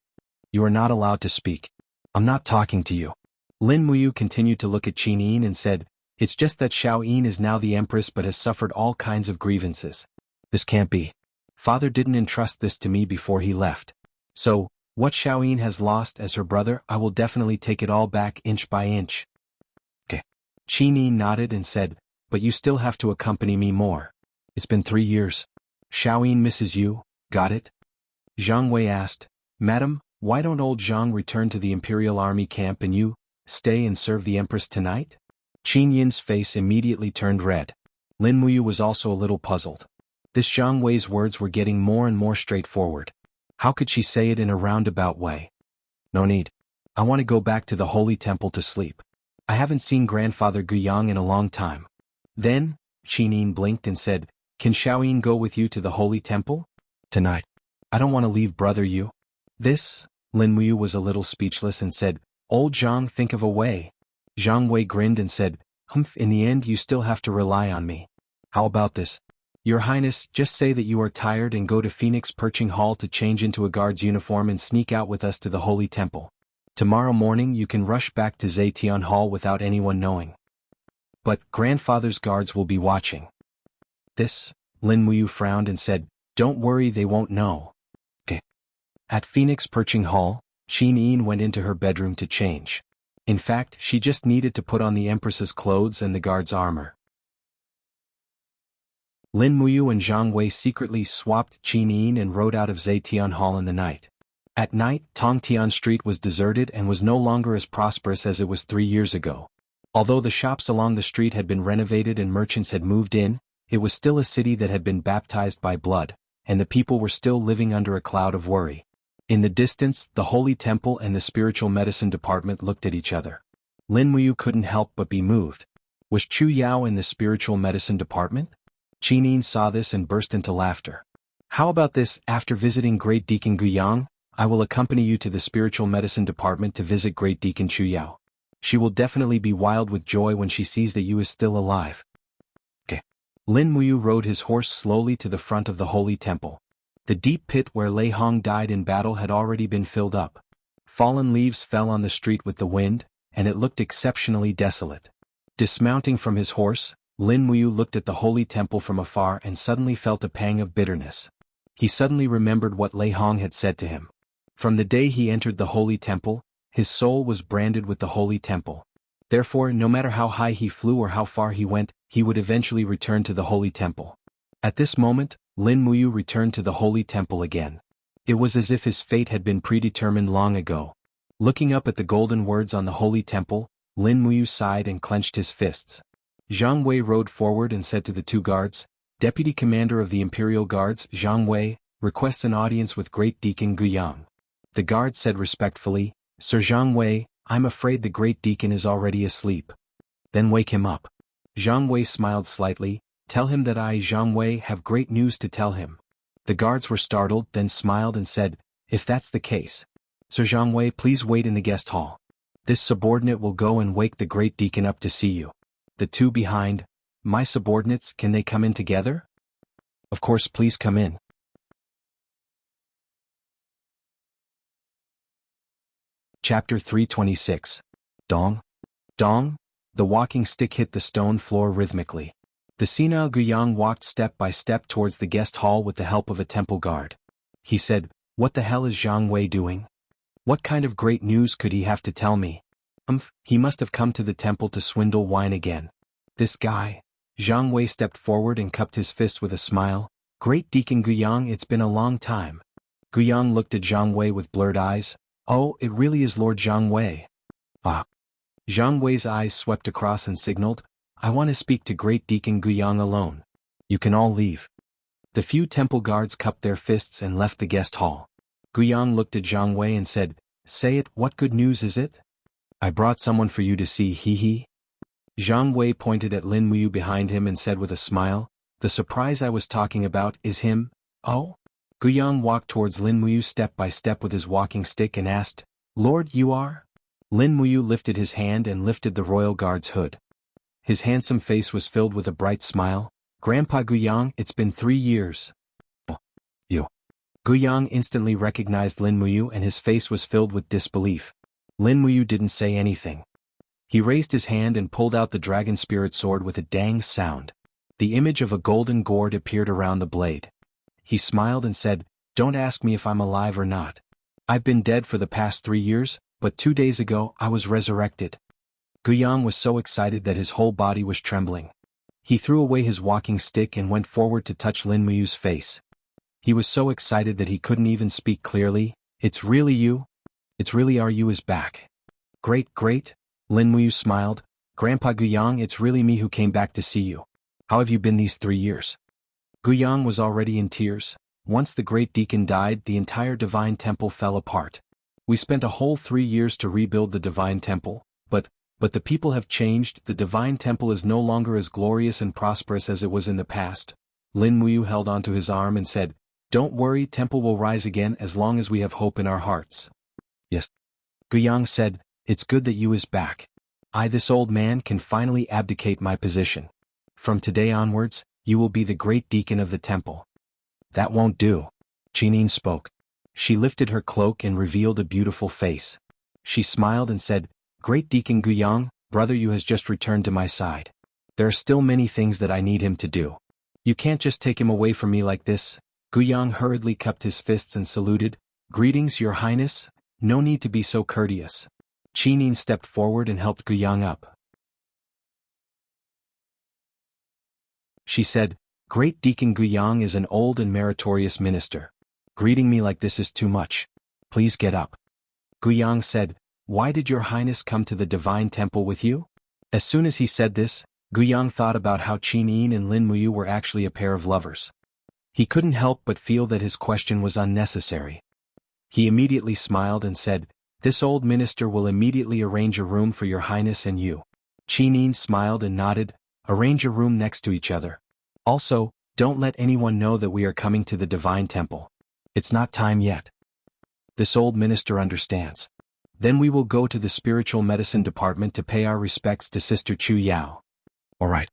"You are not allowed to speak. I'm not talking to you." Lin Muyu continued to look at Qin Yin and said, "It's just that Xiao Yin is now the empress but has suffered all kinds of grievances. This can't be. Father didn't entrust this to me before he left. So, what Xiao Yin has lost as her brother, I will definitely take it all back inch by inch." "Okay." Qin Yin nodded and said, "But you still have to accompany me more. It's been 3 years. Xiao Yin misses you, got it?" Zhang Wei asked, "Madam, why don't old Zhang return to the Imperial Army camp and you, stay and serve the Empress tonight?" Qin Yin's face immediately turned red. Lin Muyu was also a little puzzled. This Zhang Wei's words were getting more and more straightforward. How could she say it in a roundabout way? "No need. I want to go back to the Holy Temple to sleep. I haven't seen Grandfather Guyang in a long time." Then, Qin Yin blinked and said, "Can Xiao Yin go with you to the Holy Temple?" Tonight. I don't want to leave, brother you. This? Lin Muyu was a little speechless and said, Old Zhang, think of a way. Zhang Wei grinned and said, Humph, in the end you still have to rely on me. How about this? Your Highness, just say that you are tired and go to Phoenix Perching Hall to change into a guard's uniform and sneak out with us to the Holy Temple. Tomorrow morning you can rush back to Zetian Hall without anyone knowing. But grandfather's guards will be watching. This? Lin Muyu frowned and said, Don't worry, they won't know. Okay. At Phoenix Perching Hall, Qin Yin went into her bedroom to change. In fact, she just needed to put on the Empress's clothes and the guard's armor. Lin Muyu and Zhang Wei secretly swapped Qin Yin and rode out of Zetian Hall in the night. At night, Tongtian Street was deserted and was no longer as prosperous as it was 3 years ago. Although the shops along the street had been renovated and merchants had moved in, it was still a city that had been baptized by blood, and the people were still living under a cloud of worry. In the distance, the Holy Temple and the Spiritual Medicine Department looked at each other. Lin Muyu couldn't help but be moved. Was Chu Yao in the Spiritual Medicine Department? Qin Yin saw this and burst into laughter. How about this, after visiting Great Deacon Guyang, I will accompany you to the Spiritual Medicine Department to visit Great Deacon Chu Yao. She will definitely be wild with joy when she sees that you is still alive. Okay. Lin Muyu rode his horse slowly to the front of the Holy Temple. The deep pit where Lei Hong died in battle had already been filled up. Fallen leaves fell on the street with the wind, and it looked exceptionally desolate. Dismounting from his horse, Lin Muyu looked at the Holy Temple from afar and suddenly felt a pang of bitterness. He suddenly remembered what Lei Hong had said to him. From the day he entered the Holy Temple, his soul was branded with the Holy Temple. Therefore, no matter how high he flew or how far he went, he would eventually return to the Holy Temple. At this moment, Lin Muyu returned to the Holy Temple again. It was as if his fate had been predetermined long ago. Looking up at the golden words on the Holy Temple, Lin Muyu sighed and clenched his fists. Zhang Wei rode forward and said to the 2 guards, Deputy Commander of the Imperial Guards, Zhang Wei, requests an audience with Great Deacon Guyang. The guard said respectfully, Sir Zhang Wei, I'm afraid the Great Deacon is already asleep. Then wake him up. Zhang Wei smiled slightly, Tell him that I, Zhang Wei, have great news to tell him. The guards were startled, then smiled and said, If that's the case. Sir Zhang Wei, please wait in the guest hall. This subordinate will go and wake the Great Deacon up to see you. The 2 behind, my subordinates, can they come in together? Of course, please come in. Chapter 326. Dong. Dong. The walking stick hit the stone floor rhythmically. The senile Guyang walked step by step towards the guest hall with the help of a temple guard. He said, What the hell is Zhang Wei doing? What kind of great news could he have to tell me? He must have come to the temple to swindle wine again. This guy. Zhang Wei stepped forward and cupped his fist with a smile. Great Deacon Guyang, it's been a long time. Guyang looked at Zhang Wei with blurred eyes. Oh, it really is Lord Zhang Wei. Ah. Zhang Wei's eyes swept across and signaled, I want to speak to Great Deacon Guyang alone. You can all leave. The few temple guards cupped their fists and left the guest hall. Guyang looked at Zhang Wei and said, Say it, what good news is it? I brought someone for you to see, hee. Zhang Wei pointed at Lin Muyu behind him and said with a smile, The surprise I was talking about is him. Oh? Guyang walked towards Lin Muyu step by step with his walking stick and asked, Lord, you are? Lin Muyu lifted his hand and lifted the royal guard's hood. His handsome face was filled with a bright smile. Grandpa Guyang, it's been 3 years. You. Guyang instantly recognized Lin Muyu and his face was filled with disbelief. Lin Muyu didn't say anything. He raised his hand and pulled out the dragon spirit sword with a dang sound. The image of a golden gourd appeared around the blade. He smiled and said, Don't ask me if I'm alive or not. I've been dead for the past 3 years, but 2 days ago I was resurrected. Guyang was so excited that his whole body was trembling. He threw away his walking stick and went forward to touch Lin Muyu's face. He was so excited that he couldn't even speak clearly. It's really you? It's really you is back. Great. Lin Muyu smiled. Grandpa Guyang, it's really me who came back to see you. How have you been these 3 years? Guyang was already in tears. Once the great deacon died, the entire divine temple fell apart. We spent a whole 3 years to rebuild the divine temple, but the people have changed. The divine temple is no longer as glorious and prosperous as it was in the past. Lin Muyu held onto his arm and said, Don't worry, temple will rise again as long as we have hope in our hearts. Yes. Guyang said, it's good that you is back. This old man, can finally abdicate my position. From today onwards, you will be the great deacon of the temple. That won't do. Qinin spoke. She lifted her cloak and revealed a beautiful face. She smiled and said, Great Deacon Guyang, brother, you has just returned to my side. There are still many things that I need him to do. You can't just take him away from me like this. Guyang hurriedly cupped his fists and saluted. Greetings, Your Highness. No need to be so courteous. Qinin stepped forward and helped Guyang up. She said, Great Deacon Guyang is an old and meritorious minister. Greeting me like this is too much. Please get up. Guyang said, Why did Your Highness come to the Divine Temple with you? As soon as he said this, Guyang thought about how Qinin and Lin Muyu were actually a pair of lovers. He couldn't help but feel that his question was unnecessary. He immediately smiled and said, This old minister will immediately arrange a room for Your Highness and you. Qinin smiled and nodded. Arrange a room next to each other. Also, don't let anyone know that we are coming to the Divine Temple. It's not time yet. This old minister understands. Then we will go to the spiritual medicine department to pay our respects to Sister Chu Yao. Alright.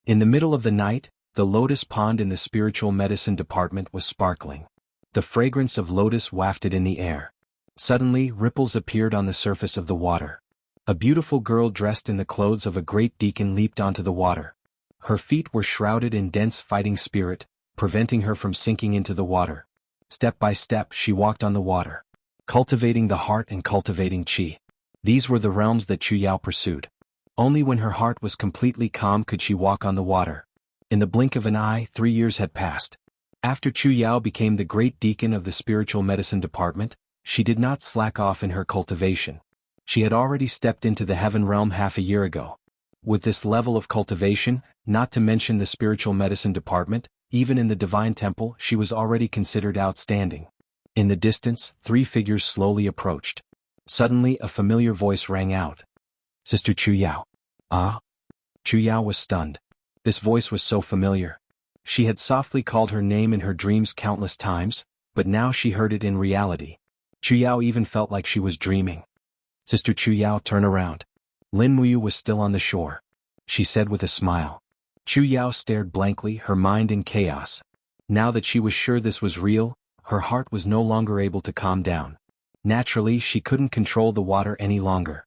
In the middle of the night, the lotus pond in the spiritual medicine department was sparkling. The fragrance of lotus wafted in the air. Suddenly, ripples appeared on the surface of the water. A beautiful girl dressed in the clothes of a great deacon leaped onto the water. Her feet were shrouded in dense fighting spirit, preventing her from sinking into the water. Step by step, she walked on the water, cultivating the heart and cultivating qi. These were the realms that Chu Yao pursued. Only when her heart was completely calm could she walk on the water. In the blink of an eye, 3 years had passed. After Chu Yao became the great deacon of the spiritual medicine department, she did not slack off in her cultivation. She had already stepped into the heaven realm half a year ago. With this level of cultivation, not to mention the spiritual medicine department, even in the divine temple, she was already considered outstanding. In the distance, 3 figures slowly approached. Suddenly, a familiar voice rang out. Sister Chu Yao. Ah? Chu Yao was stunned. This voice was so familiar. She had softly called her name in her dreams countless times, but now she heard it in reality. Chu Yao even felt like she was dreaming. Sister Chu Yao, turn around. Lin Muyu was still on the shore. She said with a smile. Chu Yao stared blankly, her mind in chaos. Now that she was sure this was real, her heart was no longer able to calm down. Naturally, she couldn't control the water any longer.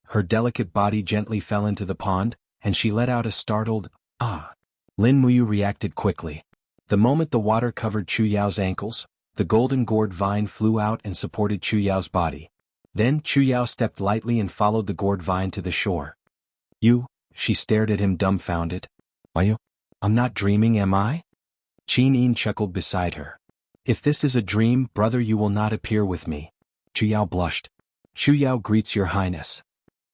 Her delicate body gently fell into the pond, and she let out a startled, ah. Lin Muyu reacted quickly. The moment the water covered Chu Yao's ankles, the golden gourd vine flew out and supported Chu Yao's body. Then Chu Yao stepped lightly and followed the gourd vine to the shore. You? She stared at him dumbfounded. Why you? I'm not dreaming, am I? Qinin chuckled beside her. If this is a dream, brother, you will not appear with me. Chu Yao blushed. Chu Yao greets Your Highness.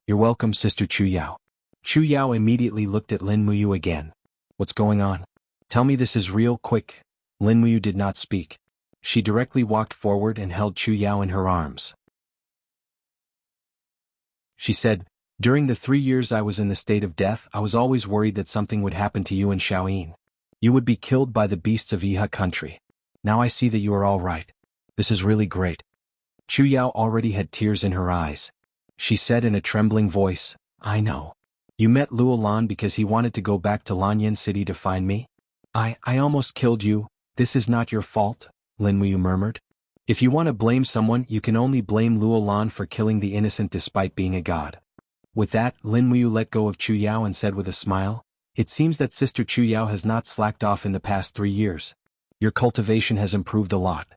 You're welcome, Sister Chu Yao. Chu Yao immediately looked at Lin Muyu again. What's going on? Tell me this is real, quick. Lin Muyu did not speak. She directly walked forward and held Chu Yao in her arms. She said, During the 3 years I was in the state of death, I was always worried that something would happen to you and Shaoyin. You would be killed by the beasts of Yihe country. Now I see that you are all right. This is really great. Chu Yao already had tears in her eyes. She said in a trembling voice, I know. You met Luo Lan because he wanted to go back to Lanyan City to find me? I almost killed you. This is not your fault, Lin Muyu murmured. If you want to blame someone, you can only blame Luo Lan for killing the innocent despite being a god. With that, Lin Muyu let go of Chu Yao and said with a smile, It seems that Sister Chu Yao has not slacked off in the past 3 years. Your cultivation has improved a lot.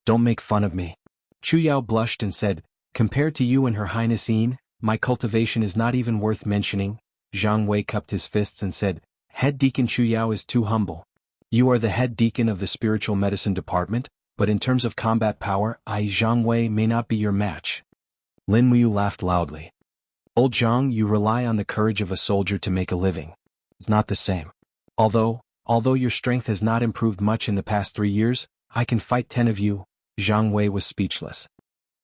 Don't make fun of me. Chu Yao blushed and said, Compared to you and Her Highness Yin, my cultivation is not even worth mentioning. Zhang Wei cupped his fists and said, Head Deacon Chu Yao is too humble. You are the head deacon of the spiritual medicine department, but in terms of combat power, Zhang Wei may not be your match. Lin Muyu laughed loudly. Old Zhang, you rely on the courage of a soldier to make a living. It's not the same. Although your strength has not improved much in the past 3 years, I can fight 10 of you. Zhang Wei was speechless.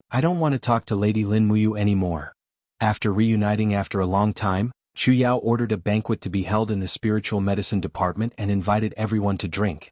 I don't want to talk to Lady Lin Muyu anymore. After reuniting after a long time, Chu Yao ordered a banquet to be held in the spiritual medicine department and invited everyone to drink.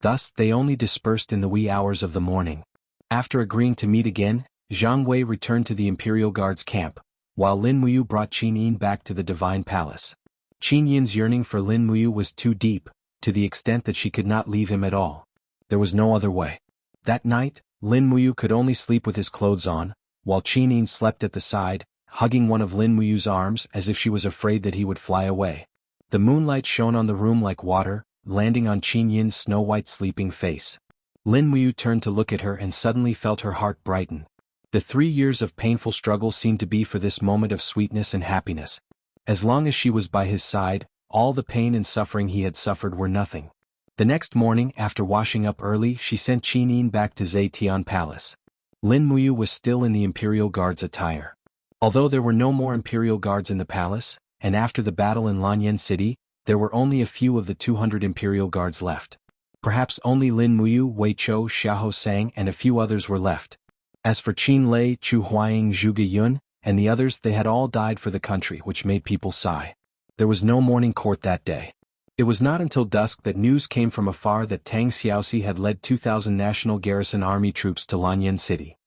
Thus they only dispersed in the wee hours of the morning. After agreeing to meet again, Zhang Wei returned to the Imperial Guard's camp, while Lin Muyu brought Qin Yin back to the Divine Palace. Qin Yin's yearning for Lin Muyu was too deep, to the extent that she could not leave him at all. There was no other way. That night, Lin Muyu could only sleep with his clothes on, while Qin Yin slept at the side, hugging one of Lin Muyu's arms as if she was afraid that he would fly away. The moonlight shone on the room like water, landing on Qin Yin's snow-white sleeping face. Lin Muyu turned to look at her and suddenly felt her heart brighten. The 3 years of painful struggle seemed to be for this moment of sweetness and happiness. As long as she was by his side, all the pain and suffering he had suffered were nothing. The next morning, after washing up early, she sent Qin Yin back to Zetian Palace. Lin Muyu was still in the Imperial Guard's attire. Although there were no more Imperial Guards in the palace, and after the battle in Lanyan City, there were only a few of the 200 Imperial Guards left. Perhaps only Lin Muyu, Wei Chou, Xiahou Sang and a few others were left. As for Qin Lei, Chu Huaying, Zhuge Yun, and the others, they had all died for the country, which made people sigh. There was no morning court that day. It was not until dusk that news came from afar that Tang Xiaoxi had led 2,000 National Garrison Army troops to Lanyan City.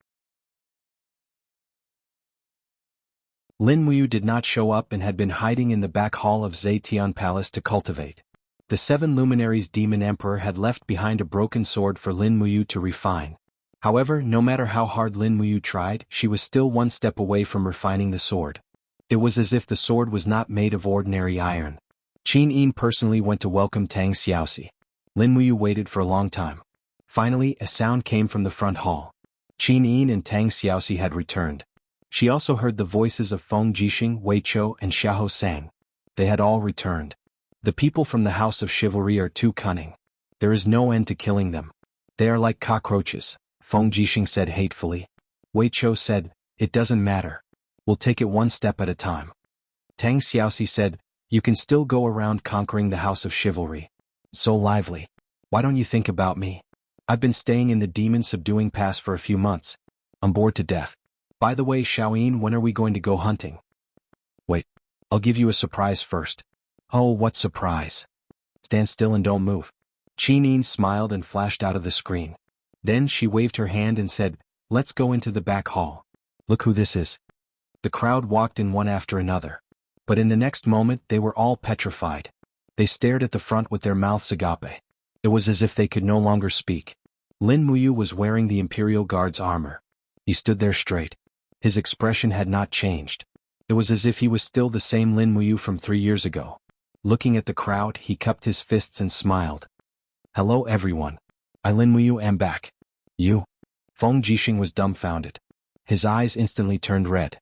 Lin Muyu did not show up and had been hiding in the back hall of Zetian Palace to cultivate. The 7 luminaries Demon Emperor had left behind a broken sword for Lin Muyu to refine. However, no matter how hard Lin Muyu tried, she was still one step away from refining the sword. It was as if the sword was not made of ordinary iron. Qin Yin personally went to welcome Tang Xiaoxi. Lin Muyu waited for a long time. Finally, a sound came from the front hall. Qin Yin and Tang Xiaoxi had returned. She also heard the voices of Feng Jixing, Wei Chou, and Xiahou Sang. They had all returned. The people from the House of Chivalry are too cunning. There is no end to killing them. They are like cockroaches, Feng Jixing said hatefully. Wei Chou said, "It doesn't matter. We'll take it one step at a time." Tang Xiaoxi said, "You can still go around conquering the House of Chivalry. So lively. Why don't you think about me? I've been staying in the Demon Subduing Pass for a few months. I'm bored to death. By the way, Xiaoyin, when are we going to go hunting?" "Wait. I'll give you a surprise first." "Oh, what surprise?" "Stand still and don't move." Qin Yin smiled and flashed out of the screen. Then she waved her hand and said, "Let's go into the back hall. Look who this is." The crowd walked in one after another. But in the next moment they were all petrified. They stared at the front with their mouths agape. It was as if they could no longer speak. Lin Muyu was wearing the Imperial Guard's armor. He stood there straight. His expression had not changed. It was as if he was still the same Lin Muyu from 3 years ago. Looking at the crowd, he cupped his fists and smiled. "Hello everyone. I Lin Muyu am back." "You?" Feng Jixing was dumbfounded. His eyes instantly turned red.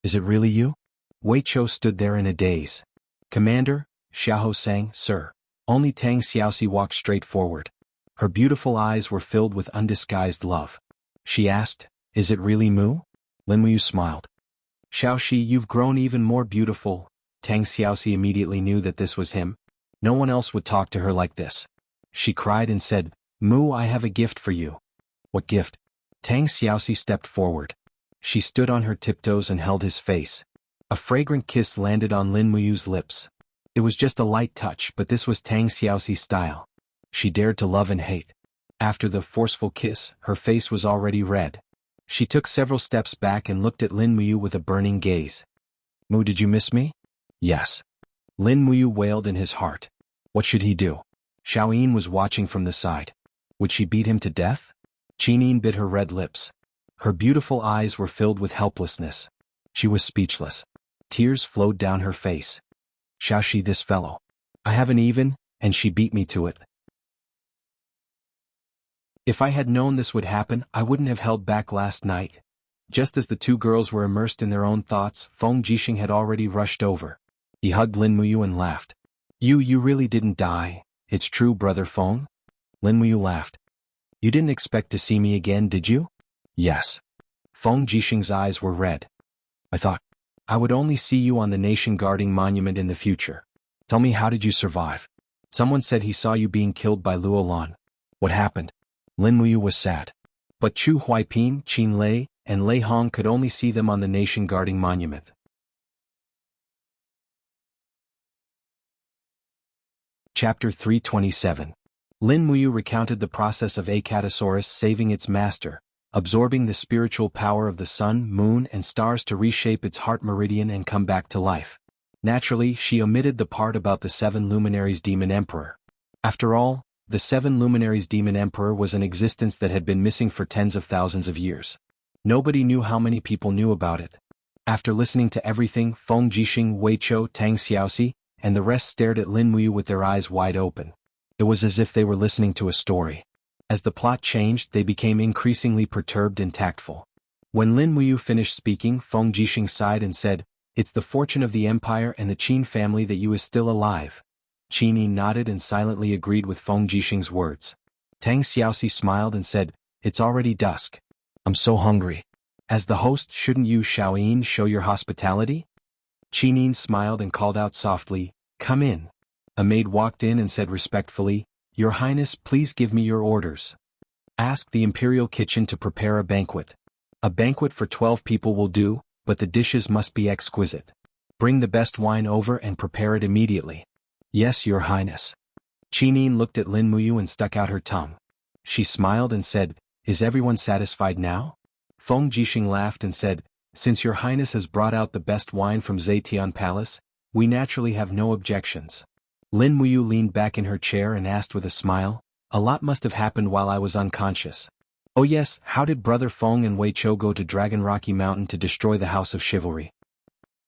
"Is it really you?" Wei Chou stood there in a daze. "Commander," Xiahou Sang, "Sir." Only Tang Xiaoxi walked straight forward. Her beautiful eyes were filled with undisguised love. She asked, "Is it really Mu?" Lin Muyu smiled. "Xiaoxi, you've grown even more beautiful." Tang Xiaoxi immediately knew that this was him. No one else would talk to her like this. She cried and said, "Mu, I have a gift for you." "What gift?" Tang Xiaoxi stepped forward. She stood on her tiptoes and held his face. A fragrant kiss landed on Lin Muyu's lips. It was just a light touch, but this was Tang Xiaoxi's style. She dared to love and hate. After the forceful kiss, her face was already red. She took several steps back and looked at Lin Muyu with a burning gaze. "Mu, did you miss me?" "Yes." Lin Muyu wailed in his heart. What should he do? Xiaoyin was watching from the side. Would she beat him to death? Qin Yin bit her red lips. Her beautiful eyes were filled with helplessness. She was speechless. Tears flowed down her face. Xiaoxi, this fellow. I haven't even, and she beat me to it. If I had known this would happen, I wouldn't have held back last night. Just as the two girls were immersed in their own thoughts, Feng Jixing had already rushed over. He hugged Lin Muyu and laughed. You really didn't die. It's true, brother Feng?" Lin Muyu laughed. "You didn't expect to see me again, did you?" "Yes." Feng Jixing's eyes were red. "I thought I would only see you on the nation guarding monument in the future. Tell me, how did you survive? Someone said he saw you being killed by Luolan. What happened?" Lin Muyu was sad. But Chu Huaiping, Qin Lei, and Lei Hong could only see them on the nation guarding monument. Chapter 327. Lin Muyu recounted the process of Acatosaurus saving its master, absorbing the spiritual power of the sun, moon, and stars to reshape its heart meridian and come back to life. Naturally, she omitted the part about the 7 luminaries demon emperor. After all, the 7 luminaries demon emperor was an existence that had been missing for tens of thousands of years. Nobody knew how many people knew about it. After listening to everything, Feng Jixing, Wei Chou, Tang Xiaoxi, and the rest stared at Lin Muyu with their eyes wide open. It was as if they were listening to a story. As the plot changed, they became increasingly perturbed and tactful. When Lin Muyu finished speaking, Feng Jixing sighed and said, "It's the fortune of the empire and the Qin family that you is still alive." Qin Yi nodded and silently agreed with Feng Jixing's words. Tang Xiaoxi smiled and said, "It's already dusk. I'm so hungry. As the host, shouldn't you, Xiaoyin, show your hospitality?" Qin Yi smiled and called out softly, "Come in." A maid walked in and said respectfully, "Your Highness, please give me your orders. Ask the imperial kitchen to prepare a banquet. A banquet for 12 people will do, but the dishes must be exquisite. Bring the best wine over and prepare it immediately." "Yes, Your Highness." Qin Yi looked at Lin Muyu and stuck out her tongue. She smiled and said, "Is everyone satisfied now?" Feng Jixing laughed and said, "Since Your Highness has brought out the best wine from Zetian Palace, we naturally have no objections." Lin Muyu leaned back in her chair and asked with a smile, "A lot must have happened while I was unconscious." "Oh yes, how did Brother Feng and Wei Chou go to Dragon Rocky Mountain to destroy the House of Chivalry?"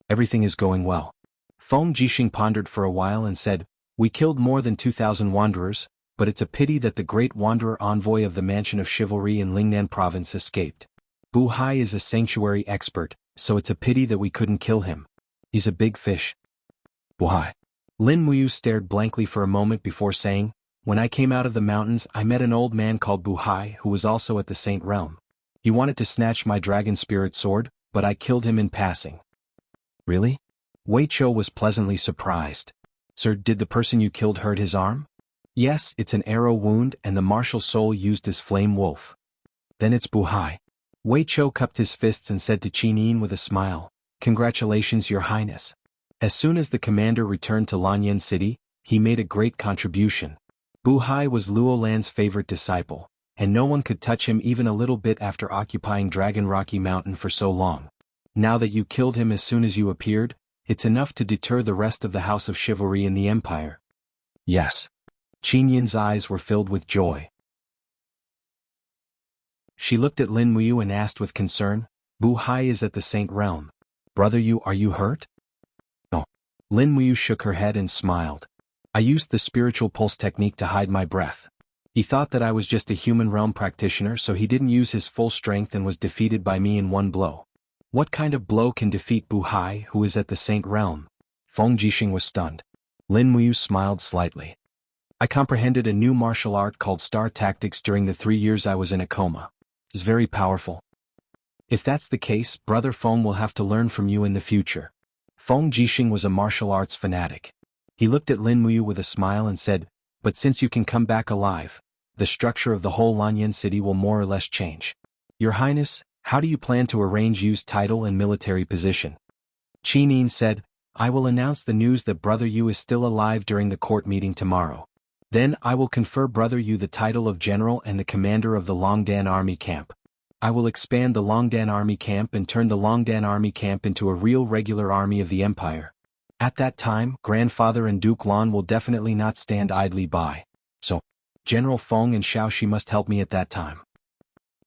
"Everything is going well." Feng Jixing pondered for a while and said, "We killed more than 2,000 wanderers, but it's a pity that the great wanderer envoy of the Mansion of Chivalry in Lingnan Province escaped. Bu Hai is a sanctuary expert, so it's a pity that we couldn't kill him. He's a big fish." "Bu Hai." Lin Muyu stared blankly for a moment before saying, "When I came out of the mountains, I met an old man called Bu Hai who was also at the Saint Realm. He wanted to snatch my dragon spirit sword, but I killed him in passing." "Really?" Wei Chou was pleasantly surprised. "Sir, did the person you killed hurt his arm?" "Yes, it's an arrow wound and the martial soul used as flame wolf." "Then it's Bu Hai." Wei Chou cupped his fists and said to Qin Yi with a smile, "Congratulations, Your Highness." As soon as the commander returned to Lanyan City, he made a great contribution. Bu Hai was Luo Lan's favorite disciple, and no one could touch him even a little bit after occupying Dragon Rocky Mountain for so long. Now that you killed him as soon as you appeared, it's enough to deter the rest of the House of Chivalry in the Empire. "Yes." Qin Yin's eyes were filled with joy. She looked at Lin Muyu and asked with concern, "Bu Hai is at the Saint Realm. Brother Yu, are you hurt?" "No." Lin Muyu shook her head and smiled. "I used the spiritual pulse technique to hide my breath. He thought that I was just a human realm practitioner, so he didn't use his full strength and was defeated by me in one blow." "What kind of blow can defeat Bu Hai, who is at the Saint Realm?" Feng Jixing was stunned. Lin Muyu smiled slightly. "I comprehended a new martial art called Star Tactics during the 3 years I was in a coma. It's very powerful. If that's the case, Brother Feng will have to learn from you in the future." Feng Jixing was a martial arts fanatic. He looked at Lin Muyu with a smile and said, "But since you can come back alive, the structure of the whole Lanyan city will more or less change. Your Highness, how do you plan to arrange Yu's title and military position?" Qin Yi said, "I will announce the news that Brother Yu is still alive during the court meeting tomorrow. Then I will confer Brother Yu the title of General and the commander of the Longdan Army Camp. I will expand the Longdan Army Camp and turn the Longdan Army Camp into a real regular army of the Empire. At that time, Grandfather and Duke Lan will definitely not stand idly by. So, General Feng and Xiaoxi must help me at that time."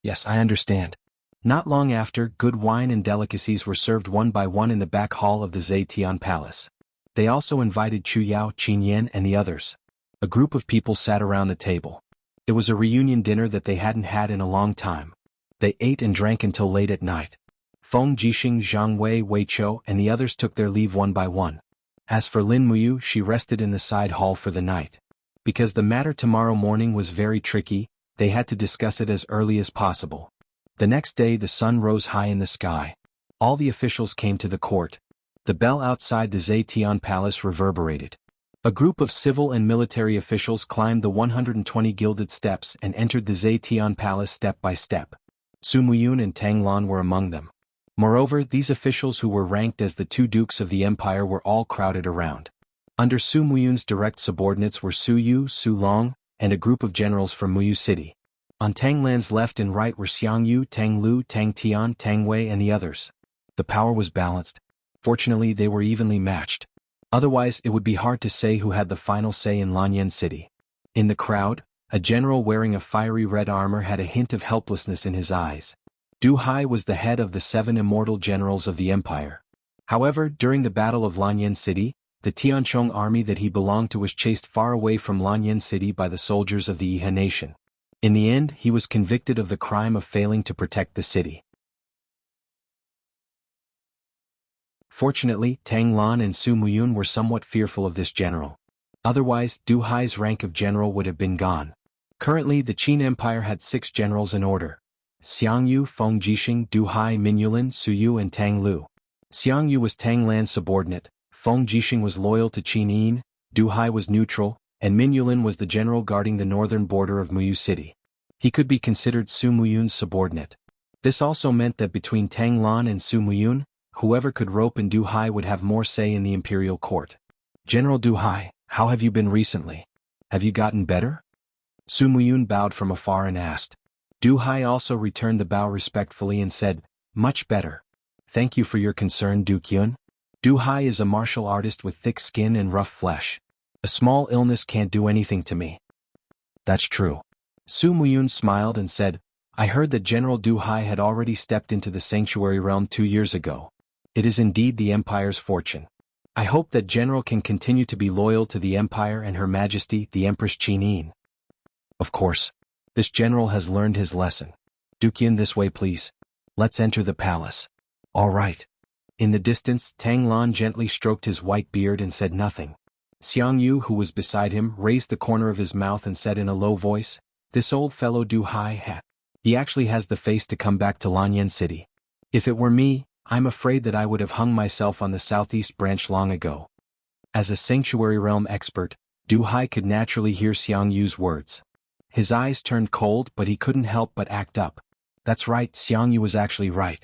"Yes, I understand." Not long after, good wine and delicacies were served one by one in the back hall of the Zetian Palace. They also invited Chu Yao, Qin Yan, and the others. A group of people sat around the table. It was a reunion dinner that they hadn't had in a long time. They ate and drank until late at night. Feng Jixing, Zhang Wei, Wei Chou, and the others took their leave one by one. As for Lin Muyu, she rested in the side hall for the night. Because the matter tomorrow morning was very tricky, they had to discuss it as early as possible. The next day the sun rose high in the sky. All the officials came to the court. The bell outside the Zetian Palace reverberated. A group of civil and military officials climbed the 120 gilded steps and entered the Zetian Palace step by step. Su Muyun and Tang Lan were among them. Moreover, these officials who were ranked as the 2 dukes of the empire were all crowded around. Under Su Muyun's direct subordinates were Su Yu, Su Long, and a group of generals from Muyu City. On Tanglan's left and right were Xiang Yu, Tang Lu, Tang Tian, Tang Wei and the others. The power was balanced. Fortunately, they were evenly matched. Otherwise, it would be hard to say who had the final say in Lanyan City. In the crowd, a general wearing a fiery red armor had a hint of helplessness in his eyes. Du Hai was the head of the 7 immortal generals of the empire. However, during the Battle of Lanyan City, the Tianchong army that he belonged to was chased far away from Lanyan City by the soldiers of the Iha nation. In the end, he was convicted of the crime of failing to protect the city. Fortunately, Tang Lan and Su Muyun were somewhat fearful of this general. Otherwise, Du Hai's rank of general would have been gone. Currently, the Qin Empire had 6 generals in order: Xiang Yu, Feng Jixing, Du Hai, Minyulin, Su Yu and Tang Lu. Xiang Yu was Tang Lan's subordinate, Feng Jixing was loyal to Qin Yin, Du Hai was neutral, and Minyulin was the general guarding the northern border of Muyu City. He could be considered Su Muyun's subordinate. This also meant that between Tang Lan and Su Muyun, whoever could rope in Du Hai would have more say in the imperial court. General Du Hai, how have you been recently? Have you gotten better? Su Muyun bowed from afar and asked. Du Hai also returned the bow respectfully and said, much better. Thank you for your concern, Du Kyun. Du Hai is a martial artist with thick skin and rough flesh. A small illness can't do anything to me. That's true. Su Muyun smiled and said, I heard that General Du Hai had already stepped into the sanctuary realm 2 years ago. It is indeed the Empire's fortune. I hope that General can continue to be loyal to the Empire and Her Majesty, the Empress Qin Yin. Of course. This general has learned his lesson. Du Kyun, this way please. Let's enter the palace. All right. In the distance, Tang Lan gently stroked his white beard and said nothing. Xiang Yu, who was beside him, raised the corner of his mouth and said in a low voice, this old fellow Du Hai he actually has the face to come back to Lanyan City. If it were me, I'm afraid that I would have hung myself on the southeast branch long ago. As a sanctuary realm expert, Du Hai could naturally hear Xiang Yu's words. His eyes turned cold, but he couldn't help but act up. That's right, Xiang Yu was actually right.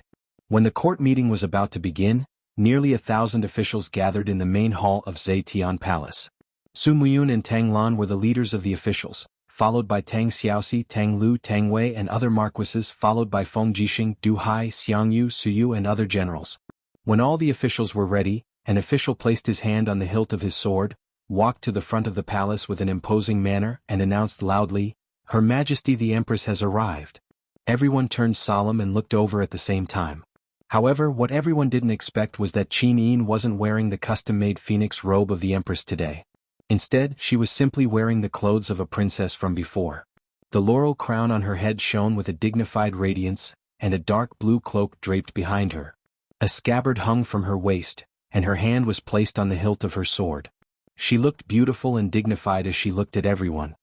When the court meeting was about to begin, nearly 1,000 officials gathered in the main hall of Zetian Palace. Su Muyun and Tang Lan were the leaders of the officials, followed by Tang Xiaoxi, Tang Lu, Tang Wei and other marquises, followed by Feng Jixing, Du Hai, Xiang Yu, Su Yu and other generals. When all the officials were ready, an official placed his hand on the hilt of his sword, walked to the front of the palace with an imposing manner and announced loudly, Her Majesty the Empress has arrived. Everyone turned solemn and looked over at the same time. However, what everyone didn't expect was that Qin Yin wasn't wearing the custom-made phoenix robe of the Empress today. Instead, she was simply wearing the clothes of a princess from before. The laurel crown on her head shone with a dignified radiance, and a dark blue cloak draped behind her. A scabbard hung from her waist, and her hand was placed on the hilt of her sword. She looked beautiful and dignified as she looked at everyone.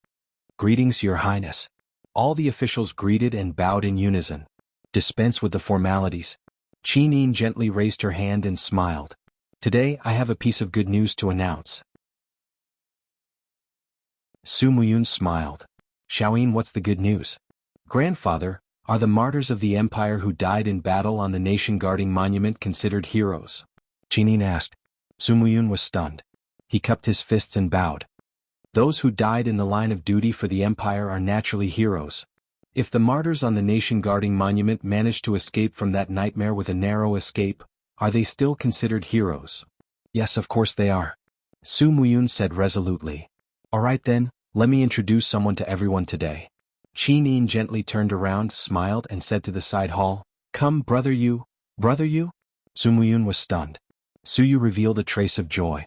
Greetings, Your Highness. All the officials greeted and bowed in unison. Dispense with the formalities. Qin Yin gently raised her hand and smiled. Today I have a piece of good news to announce. Su Muyun smiled. Xiaoyin, what's the good news? Grandfather, are the martyrs of the Empire who died in battle on the nation-guarding monument considered heroes? Qin Yin asked. Su Muyun was stunned. He cupped his fists and bowed. Those who died in the line of duty for the Empire are naturally heroes. If the martyrs on the nation-guarding monument managed to escape from that nightmare with a narrow escape, are they still considered heroes? Yes, of course they are. Su Muyun said resolutely. All right then, let me introduce someone to everyone today. Qin Yin gently turned around, smiled and said to the side hall, Come, brother Yu. Brother Yu? Su Muyun was stunned. Su Yu revealed a trace of joy.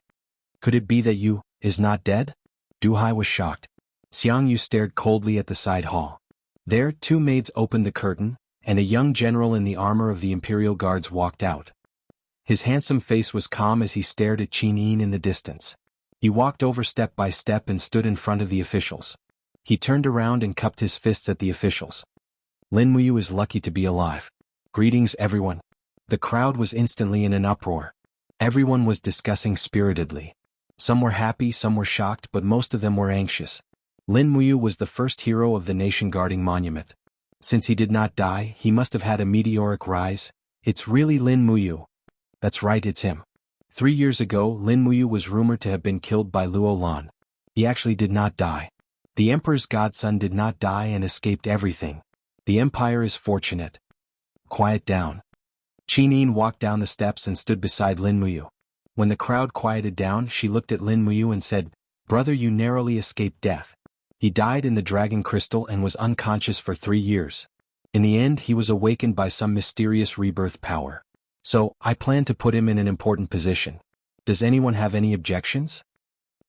Could it be that Yu is not dead? Du Hai was shocked. Xiang Yu stared coldly at the side hall. There, 2 maids opened the curtain, and a young general in the armor of the Imperial Guards walked out. His handsome face was calm as he stared at Qin Yin in the distance. He walked over step by step and stood in front of the officials. He turned around and cupped his fists at the officials. Lin Muyu is lucky to be alive. Greetings, everyone. The crowd was instantly in an uproar. Everyone was discussing spiritedly. Some were happy, some were shocked, but most of them were anxious. Lin Muyu was the first hero of the nation-guarding monument. Since he did not die, he must have had a meteoric rise. It's really Lin Muyu. That's right, it's him. 3 years ago, Lin Muyu was rumored to have been killed by Luo Lan. He actually did not die. The emperor's godson did not die and escaped everything. The empire is fortunate. Quiet down. Qin walked down the steps and stood beside Lin Muyu. When the crowd quieted down, she looked at Lin Muyu and said, "Brother, you narrowly escaped death. He died in the dragon crystal and was unconscious for 3 years. In the end he was awakened by some mysterious rebirth power. So, I plan to put him in an important position. Does anyone have any objections?"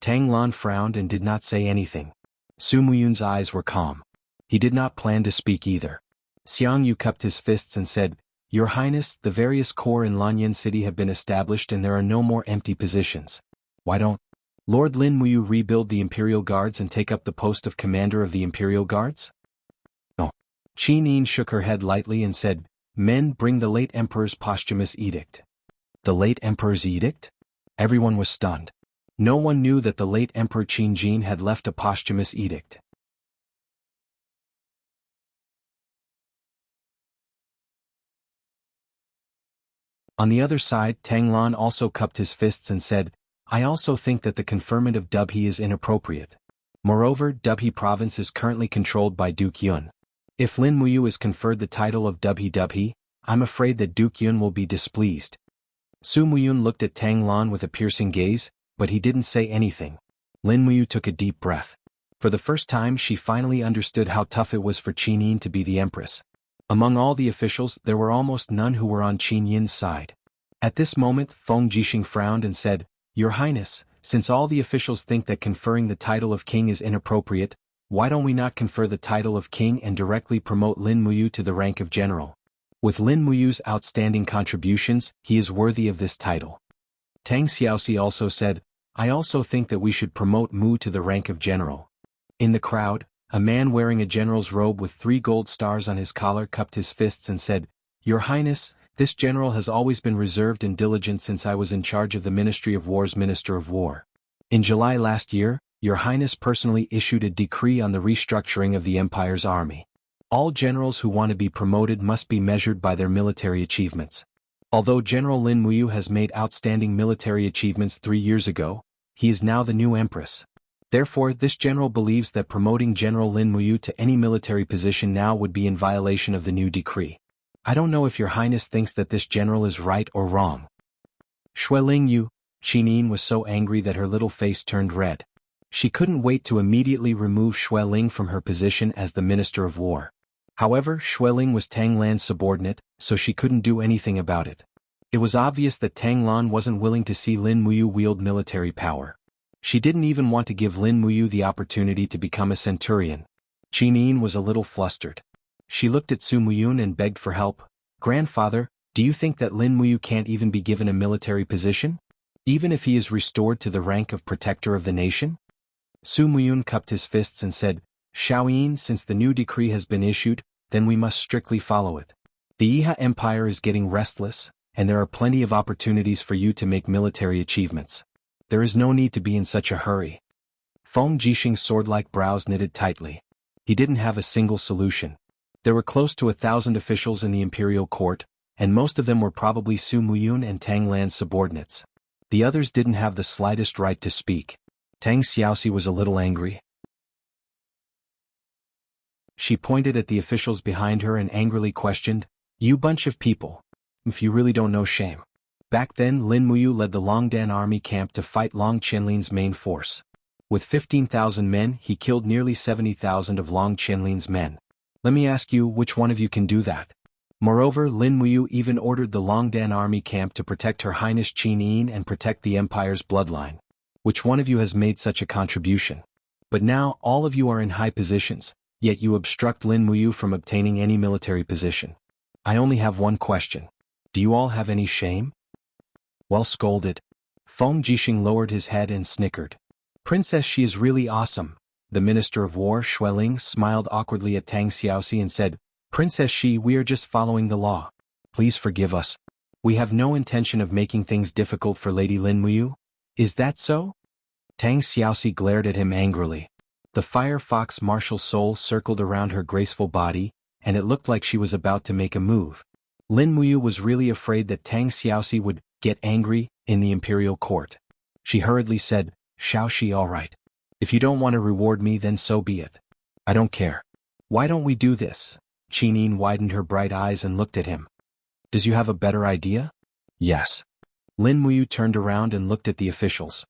Tang Lan frowned and did not say anything. Su Muyun's eyes were calm. He did not plan to speak either. Xiang Yu cupped his fists and said, "Your Highness, the various corps in Lanyan City have been established and there are no more empty positions. Why don't Lord Lin Muyu rebuild the Imperial Guards and take up the post of Commander of the Imperial Guards?" No. Qin shook her head lightly and said, "Men, bring the late Emperor's posthumous edict." The late Emperor's edict? Everyone was stunned. No one knew that the late Emperor Qin had left a posthumous edict. On the other side, Tang Lan also cupped his fists and said, "I also think that the conferment of Dubhe is inappropriate. Moreover, Dubhe province is currently controlled by Duke Yun. If Lin Muyu is conferred the title of Dubhe, I'm afraid that Duke Yun will be displeased." Su Muyun looked at Tang Lan with a piercing gaze, but he didn't say anything. Lin Muyu took a deep breath. For the first time she finally understood how tough it was for Qin Yin to be the empress. Among all the officials there were almost none who were on Qin Yin's side. At this moment Feng Jixing frowned and said, "Your Highness, since all the officials think that conferring the title of king is inappropriate, why don't we not confer the title of king and directly promote Lin Muyu to the rank of general? With Lin Muyu's outstanding contributions, he is worthy of this title." Tang Xiaoxi also said, "I also think that we should promote Mu to the rank of general." In the crowd, a man wearing a general's robe with 3 gold stars on his collar cupped his fists and said, "Your Highness, this general has always been reserved and diligent since I was in charge of the Ministry of War's Minister of War. In July last year, Your Highness personally issued a decree on the restructuring of the Empire's army. All generals who want to be promoted must be measured by their military achievements. Although General Lin Muyu has made outstanding military achievements 3 years ago, he is now the new empress. Therefore, this general believes that promoting General Lin Muyu to any military position now would be in violation of the new decree. I don't know if Your Highness thinks that this general is right or wrong." Xueling Yu, Qin was so angry that her little face turned red. She couldn't wait to immediately remove Xueling from her position as the Minister of War. However, Xueling was Tang Lan's subordinate, so she couldn't do anything about it. It was obvious that Tang Lan wasn't willing to see Lin Muyu wield military power. She didn't even want to give Lin Muyu the opportunity to become a centurion. Qin was a little flustered. She looked at Su Muyun and begged for help. "Grandfather, do you think that Lin Muyu can't even be given a military position? Even if he is restored to the rank of protector of the nation?" Su Muyun cupped his fists and said, "Xiaoyin, since the new decree has been issued, then we must strictly follow it. The Iha Empire is getting restless, and there are plenty of opportunities for you to make military achievements. There is no need to be in such a hurry." Feng Jixing's sword-like brows knitted tightly. He didn't have a single solution. There were close to 1,000 officials in the imperial court, and most of them were probably Su Muyun and Tang Lan's subordinates. The others didn't have the slightest right to speak. Tang Xiaoxi was a little angry. She pointed at the officials behind her and angrily questioned, "You bunch of people. If you really don't know shame." Back then Lin Muyu led the Longdan army camp to fight Long Qianlin's main force. With 15,000 men he killed nearly 70,000 of Long Qianlin's men. Let me ask you, which one of you can do that? Moreover, Lin Muyu even ordered the Longdan army camp to protect Her Highness Qin Yin and protect the Empire's bloodline. Which one of you has made such a contribution? But now all of you are in high positions, yet you obstruct Lin Muyu from obtaining any military position. I only have one question. Do you all have any shame? Well scolded. Feng Jixing lowered his head and snickered. "Princess, she is really awesome." The Minister of War, Xueling, smiled awkwardly at Tang Xiaoxi and said, "Princess Shi, we are just following the law. Please forgive us. We have no intention of making things difficult for Lady Lin Muyu. Is that so?" Tang Xiaoxi glared at him angrily. The Firefox martial soul circled around her graceful body, and it looked like she was about to make a move. Lin Muyu was really afraid that Tang Xiaoxi would get angry in the imperial court. She hurriedly said, "Xiaoxi, all right. If you don't want to reward me, then so be it. I don't care. Why don't we do this? Qinyin widened her bright eyes and looked at him. Does you have a better idea? Yes. Lin Muyu turned around and looked at the officials.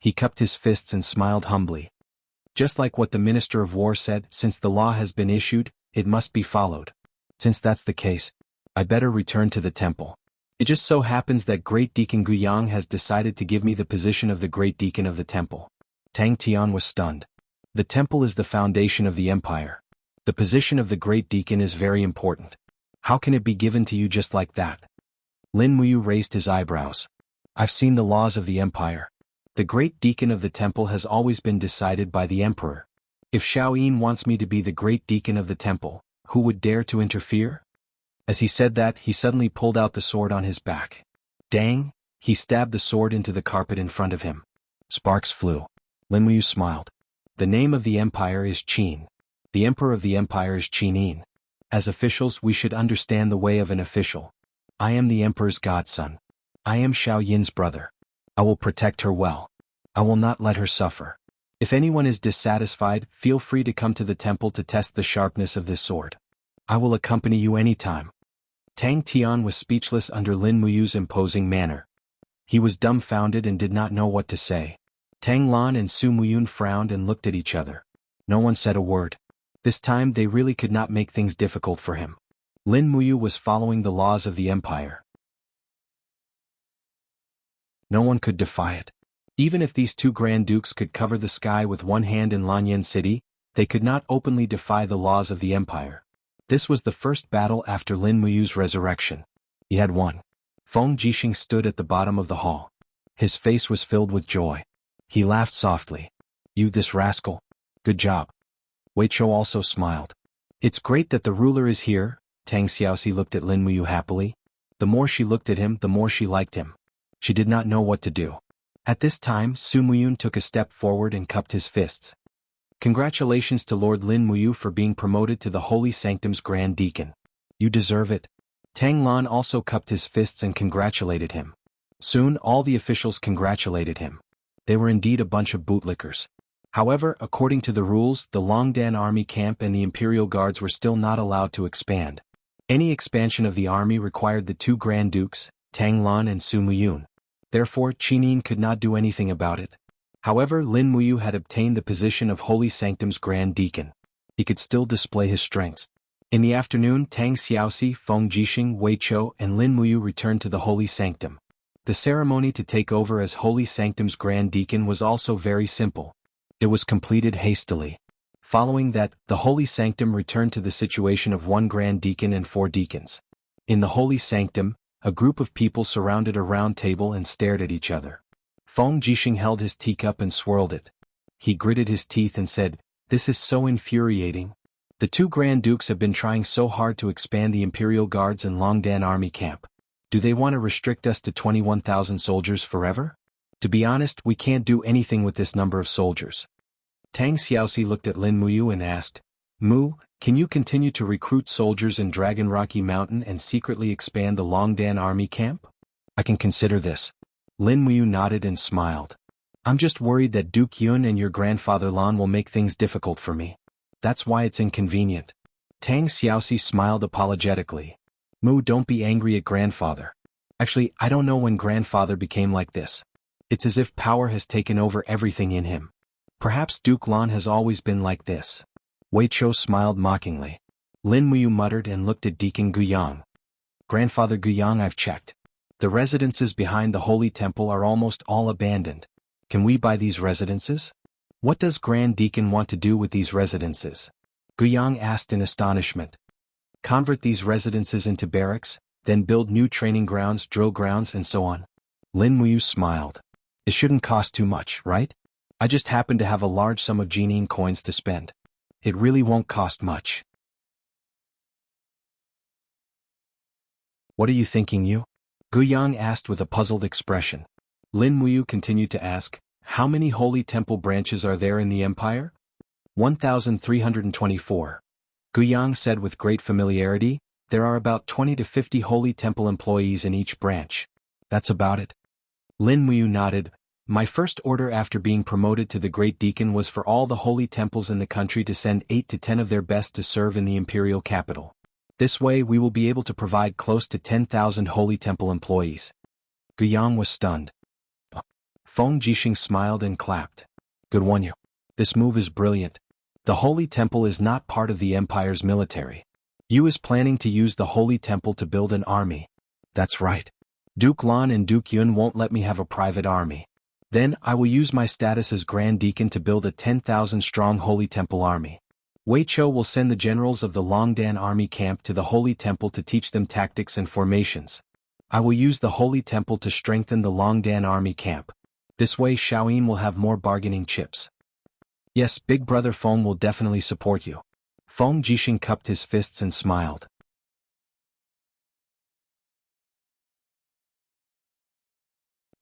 He cupped his fists and smiled humbly. Just like what the Minister of War said, since the law has been issued, it must be followed. Since that's the case, I better return to the temple. It just so happens that Great Deacon Guyang has decided to give me the position of the Great Deacon of the temple. Tang Tian was stunned. The temple is the foundation of the empire. The position of the Great Deacon is very important. How can it be given to you just like that? Lin Muyu raised his eyebrows. I've seen the laws of the empire. The Great Deacon of the temple has always been decided by the emperor. If Shaoyin wants me to be the Great Deacon of the temple, who would dare to interfere? As he said that, he suddenly pulled out the sword on his back. Dang! He stabbed the sword into the carpet in front of him. Sparks flew. Lin Muyu smiled. The name of the empire is Qin. The emperor of the empire is Qinyin. As officials, we should understand the way of an official. I am the emperor's godson. I am Shaoyin's brother. I will protect her well. I will not let her suffer. If anyone is dissatisfied, feel free to come to the temple to test the sharpness of this sword. I will accompany you anytime. Tang Tian was speechless under Lin Muyu's imposing manner. He was dumbfounded and did not know what to say. Tang Lan and Su Muyun frowned and looked at each other. No one said a word. This time they really could not make things difficult for him. Lin Muyu was following the laws of the empire. No one could defy it. Even if these two Grand Dukes could cover the sky with one hand in Lanyan City, they could not openly defy the laws of the empire. This was the first battle after Lin Muyu's resurrection. He had won. Feng Jixing stood at the bottom of the hall. His face was filled with joy. He laughed softly. You this rascal. Good job. Wei Chou also smiled. It's great that the ruler is here. Tang Xiaoxi looked at Lin Muyu happily. The more she looked at him, the more she liked him. She did not know what to do. At this time, Su Muyun took a step forward and cupped his fists. Congratulations to Lord Lin Muyu for being promoted to the Holy Sanctum's Grand Deacon. You deserve it. Tang Lan also cupped his fists and congratulated him. Soon all the officials congratulated him. They were indeed a bunch of bootlickers. However, according to the rules, the Longdan army camp and the Imperial Guards were still not allowed to expand. Any expansion of the army required the two Grand Dukes, Tang Lan and Su Muyun. Therefore, Qinyin could not do anything about it. However, Lin Muyu had obtained the position of Holy Sanctum's Grand Deacon. He could still display his strengths. In the afternoon, Tang Xiaoxi, Feng Jixing, Wei Chou, and Lin Muyu returned to the Holy Sanctum. The ceremony to take over as Holy Sanctum's Grand Deacon was also very simple. It was completed hastily. Following that, the Holy Sanctum returned to the situation of one Grand Deacon and 4 deacons. In the Holy Sanctum, a group of people surrounded a round table and stared at each other. Feng Jixing held his teacup and swirled it. He gritted his teeth and said, "This is so infuriating. The two Grand Dukes have been trying so hard to expand the Imperial Guards and Longdan army camp. Do they want to restrict us to 21,000 soldiers forever? To be honest, we can't do anything with this number of soldiers." Tang Xiaoxi looked at Lin Muyu and asked, "Mu, can you continue to recruit soldiers in Dragon Rocky Mountain and secretly expand the Longdan army camp?" "I can consider this." Lin Muyu nodded and smiled. "I'm just worried that Duke Yun and your grandfather Lan will make things difficult for me. That's why it's inconvenient." Tang Xiaoxi smiled apologetically. "Mu, don't be angry at grandfather. Actually, I don't know when grandfather became like this. It's as if power has taken over everything in him. Perhaps Duke Lan has always been like this." Wei Chou smiled mockingly. Lin Muyu muttered and looked at Deacon Guyang. "Grandfather Guyang, I've checked. The residences behind the Holy Temple are almost all abandoned. Can we buy these residences?" "What does Grand Deacon want to do with these residences?" Guyang asked in astonishment. "Convert these residences into barracks, then build new training grounds, drill grounds, and so on." Lin Muyu smiled. "It shouldn't cost too much, right? I just happen to have a large sum of Jinin coins to spend. It really won't cost much." "What are you thinking, you?" Guyang asked with a puzzled expression. Lin Muyu continued to ask, "How many Holy Temple branches are there in the empire?" 1,324. Guyang said with great familiarity, "There are about 20 to 50 Holy Temple employees in each branch. That's about it." Lin Muyu nodded. My first order after being promoted to the Great Deacon was for all the holy temples in the country to send 8 to 10 of their best to serve in the imperial capital. This way we will be able to provide close to 10,000 holy temple employees. Guiyang was stunned. Feng Jixing smiled and clapped. Good one you. This move is brilliant. The holy temple is not part of the empire's military. Yu is planning to use the holy temple to build an army. That's right. Duke Lan and Duke Yun won't let me have a private army. Then I will use my status as Grand Deacon to build a 10,000-strong holy temple army. Wei Chou will send the generals of the Longdan army camp to the holy temple to teach them tactics and formations. I will use the holy temple to strengthen the Longdan army camp. This way Shaoyin will have more bargaining chips. Yes, Big Brother Feng will definitely support you. Feng Jixing cupped his fists and smiled.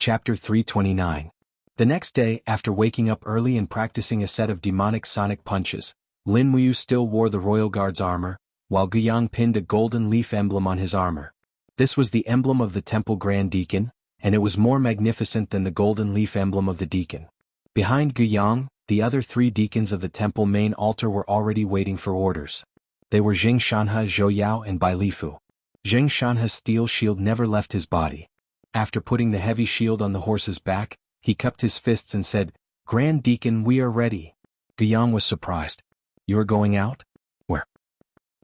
Chapter 329. The next day, after waking up early and practicing a set of demonic sonic punches, Lin Muyu still wore the Royal Guard's armor, while Guiyang pinned a golden leaf emblem on his armor. This was the emblem of the Temple Grand Deacon, and it was more magnificent than the golden leaf emblem of the Deacon. Behind Guiyang, the other 3 deacons of the temple main altar were already waiting for orders. They were Jing Shanhe, Zhou Yao and Bai Lifu. Jing Shanhe's steel shield never left his body. After putting the heavy shield on the horse's back, he cupped his fists and said, "Grand Deacon, we are ready." Guiyang was surprised. "You are going out?" "Where?"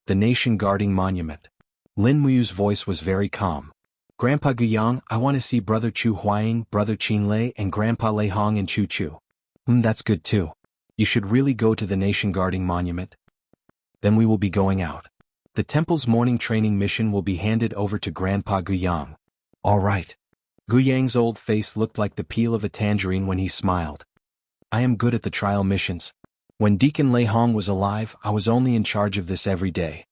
"The nation guarding monument." Lin Muyu's voice was very calm. "Grandpa Guiyang, I want to see Brother Chu Huaying, Brother Qin Lei and Grandpa Lei Hong and Chu Chu." That's good too. You should really go to the nation guarding monument. Then we will be going out. The temple's morning training mission will be handed over to Grandpa Guiyang." "All right." Guiyang's old face looked like the peel of a tangerine when he smiled. "I am good at the trial missions. When Deacon Lei Hong was alive, I was only in charge of this every day."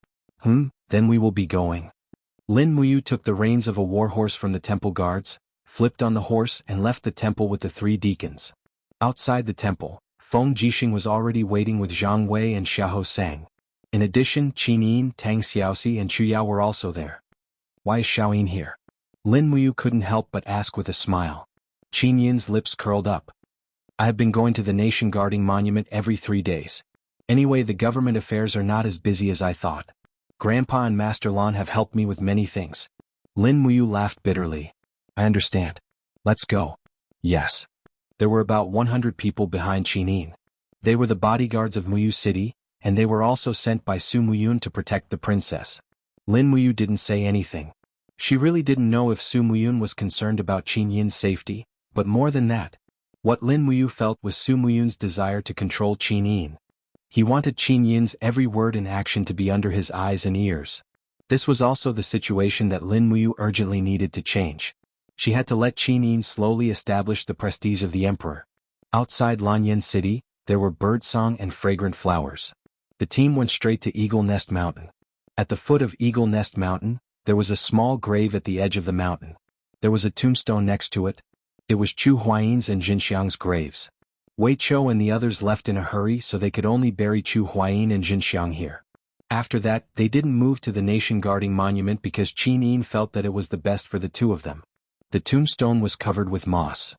Then we will be going." Lin Muyu took the reins of a warhorse from the temple guards, flipped on the horse and left the temple with the 3 deacons. Outside the temple, Feng Jixing was already waiting with Zhang Wei and Xiahou Sang. In addition, Qin Yin, Tang Xiaoxi and Chu Yao were also there. "Why is Xiaoyin here?" Lin Muyu couldn't help but ask with a smile. Qin Yin's lips curled up. "I have been going to the nation guarding monument every 3 days. Anyway, the government affairs are not as busy as I thought. Grandpa and Master Lan have helped me with many things." Lin Muyu laughed bitterly. "I understand. Let's go." "Yes." There were about 100 people behind Qin Yin. They were the bodyguards of Muyu City, and they were also sent by Su Muyun to protect the princess. Lin Muyu didn't say anything. She really didn't know if Su Muyun was concerned about Qin Yin's safety, but more than that, what Lin Muyu felt was Su Muyun's desire to control Qin Yin. He wanted Qin Yin's every word and action to be under his eyes and ears. This was also the situation that Lin Muyu urgently needed to change. She had to let Qin Yin slowly establish the prestige of the emperor. Outside Lanyan City, there were birdsong and fragrant flowers. The team went straight to Eagle Nest Mountain. At the foot of Eagle Nest Mountain, there was a small grave at the edge of the mountain. There was a tombstone next to it. It was Chu Huayin's and Jinxiang's graves. Wei Chou and the others left in a hurry so they could only bury Chu Huayin and Jinxiang here. After that, they didn't move to the nation guarding monument because Qin Yin felt that it was the best for the 2 of them. The tombstone was covered with moss.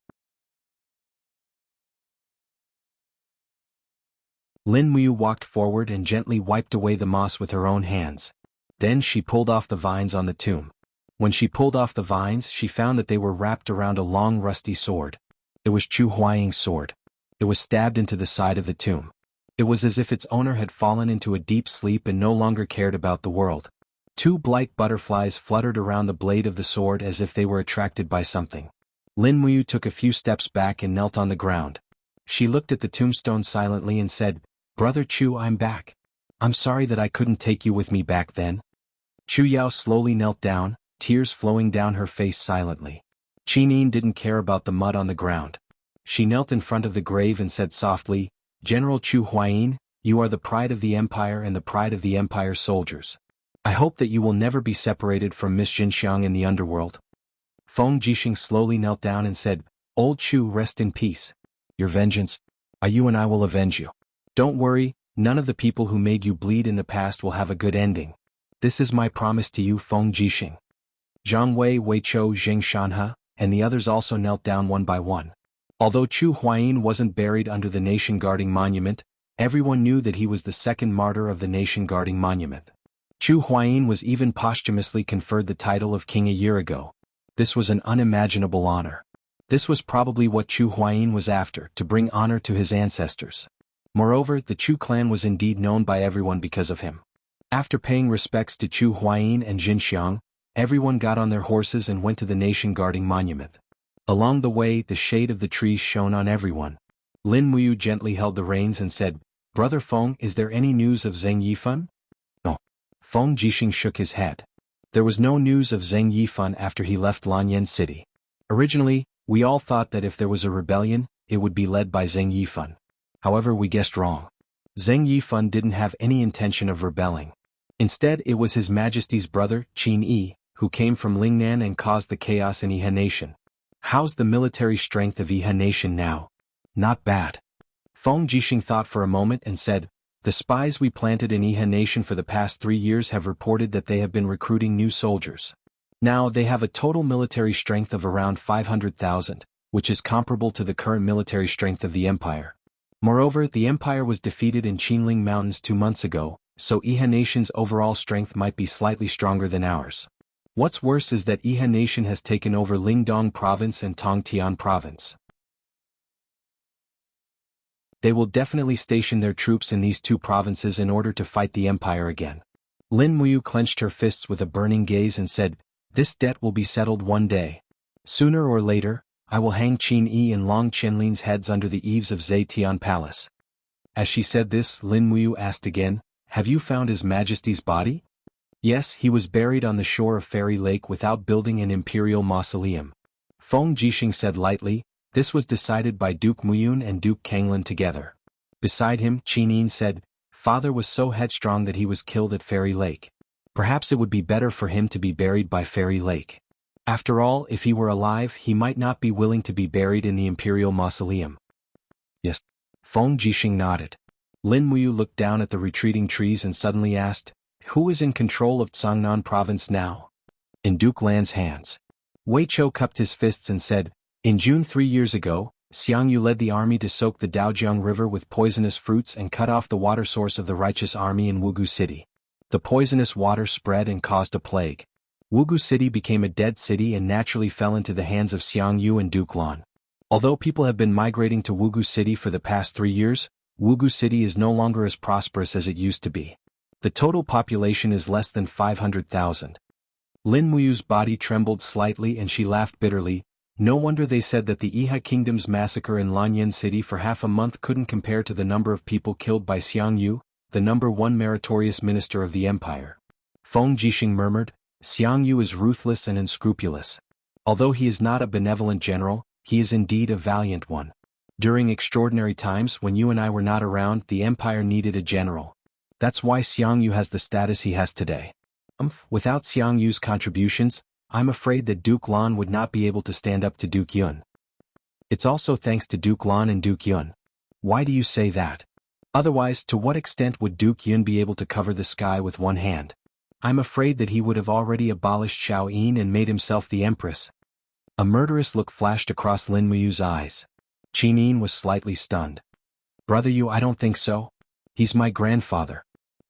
Lin Muyu walked forward and gently wiped away the moss with her own hands. Then she pulled off the vines on the tomb. When she pulled off the vines, she found that they were wrapped around a long rusty sword. It was Chu Huaying's sword. It was stabbed into the side of the tomb. It was as if its owner had fallen into a deep sleep and no longer cared about the world. 2 blight butterflies fluttered around the blade of the sword as if they were attracted by something. Lin Muyu took a few steps back and knelt on the ground. She looked at the tombstone silently and said, "Brother Chu, I'm back. I'm sorry that I couldn't take you with me back then." Chu Yao slowly knelt down, tears flowing down her face silently. Qin Yin didn't care about the mud on the ground. She knelt in front of the grave and said softly, "General Chu Huayin, you are the pride of the empire and the pride of the empire's soldiers. I hope that you will never be separated from Miss Jinxiang in the underworld." Feng Jixing slowly knelt down and said, "Old Chu, rest in peace. Your vengeance, you and I will avenge you. Don't worry, none of the people who made you bleed in the past will have a good ending. This is my promise to you, Feng Jixing." Zhang Wei, Wei Chou, Jing Shanhe, and the others also knelt down one by one. Although Chu Huayin wasn't buried under the nation-guarding monument, everyone knew that he was the second martyr of the nation-guarding monument. Chu Huayin was even posthumously conferred the title of king a year ago. This was an unimaginable honor. This was probably what Chu Huayin was after, to bring honor to his ancestors. Moreover, the Chu clan was indeed known by everyone because of him. After paying respects to Chu Huayin and Jin Xiang, everyone got on their horses and went to the nation-guarding monument. Along the way, the shade of the trees shone on everyone. Lin Muyu gently held the reins and said, "Brother Feng, is there any news of Zheng Yifan?" "No." Feng Jixing shook his head. There was no news of Zheng Yifan after he left Lanyan City. Originally, we all thought that if there was a rebellion, it would be led by Zheng Yifan. However, we guessed wrong. Zheng Yifan didn't have any intention of rebelling. Instead, it was His Majesty's brother, Qin Yi, who came from Lingnan and caused the chaos in Yihe Nation. How's the military strength of Yihe Nation now? Not bad. Feng Jixing thought for a moment and said, "The spies we planted in Yihe Nation for the past 3 years have reported that they have been recruiting new soldiers. Now they have a total military strength of around 500,000, which is comparable to the current military strength of the Empire. Moreover, the Empire was defeated in Qinling Mountains 2 months ago, so Yihe Nation's overall strength might be slightly stronger than ours. What's worse is that Yihe Nation has taken over Lingdong Province and Tongtian Province. They will definitely station their troops in these 2 provinces in order to fight the Empire again." Lin Muyu clenched her fists with a burning gaze and said, "This debt will be settled one day. Sooner or later, I will hang Qin Yi and Long Chenlin's heads under the eaves of Zetian Palace." As she said this, Lin Muyu asked again, "Have you found His Majesty's body?" "Yes, he was buried on the shore of Fairy Lake without building an imperial mausoleum." Feng Jixing said lightly, "This was decided by Duke Muyun and Duke Kanglin together." Beside him, Qin Yin said, "Father was so headstrong that he was killed at Fairy Lake. Perhaps it would be better for him to be buried by Fairy Lake. After all, if he were alive, he might not be willing to be buried in the imperial mausoleum." "Yes." Feng Jixing nodded. Lin Muyu looked down at the retreating trees and suddenly asked, "Who is in control of Cangnan Province now?" "In Duke Lan's hands." Wei Chou cupped his fists and said, "In June 3 years ago, Xiang Yu led the army to soak the Daojiang River with poisonous fruits and cut off the water source of the righteous army in Wugu City. The poisonous water spread and caused a plague. Wugu City became a dead city and naturally fell into the hands of Xiang Yu and Duke Lan. Although people have been migrating to Wugu City for the past 3 years, Wugu City is no longer as prosperous as it used to be. The total population is less than 500,000. Lin Muyu's body trembled slightly and she laughed bitterly. No wonder they said that the Yihe Kingdom's massacre in Lanyan City for half a month couldn't compare to the number of people killed by Xiang Yu, the #1 meritorious minister of the empire. Feng Jixing murmured, "Xiang Yu is ruthless and unscrupulous. Although he is not a benevolent general, he is indeed a valiant one. During extraordinary times when you and I were not around, the empire needed a general. That's why Xiang Yu has the status he has today. Without Xiang Yu's contributions, I'm afraid that Duke Lan would not be able to stand up to Duke Yun. It's also thanks to Duke Lan and Duke Yun." "Why do you say that? Otherwise, to what extent would Duke Yun be able to cover the sky with one hand? I'm afraid that he would have already abolished Xiao Yin and made himself the empress." A murderous look flashed across Lin Muyu's eyes. Qin Yin was slightly stunned. "Brother Yu, I don't think so. He's my grandfather.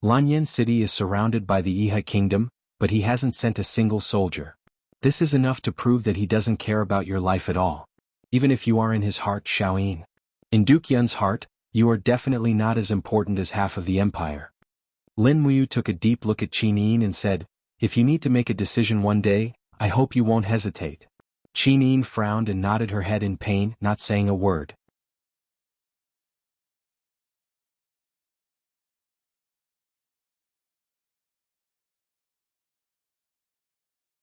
Lanyan City is surrounded by the Yihe Kingdom, but he hasn't sent a single soldier. This is enough to prove that he doesn't care about your life at all. Even if you are in his heart, Xiao Yin. In Duke Yun's heart, you are definitely not as important as half of the empire." Lin Muyu took a deep look at Qin Yin and said, "If you need to make a decision one day, I hope you won't hesitate." Qin Yin frowned and nodded her head in pain, not saying a word.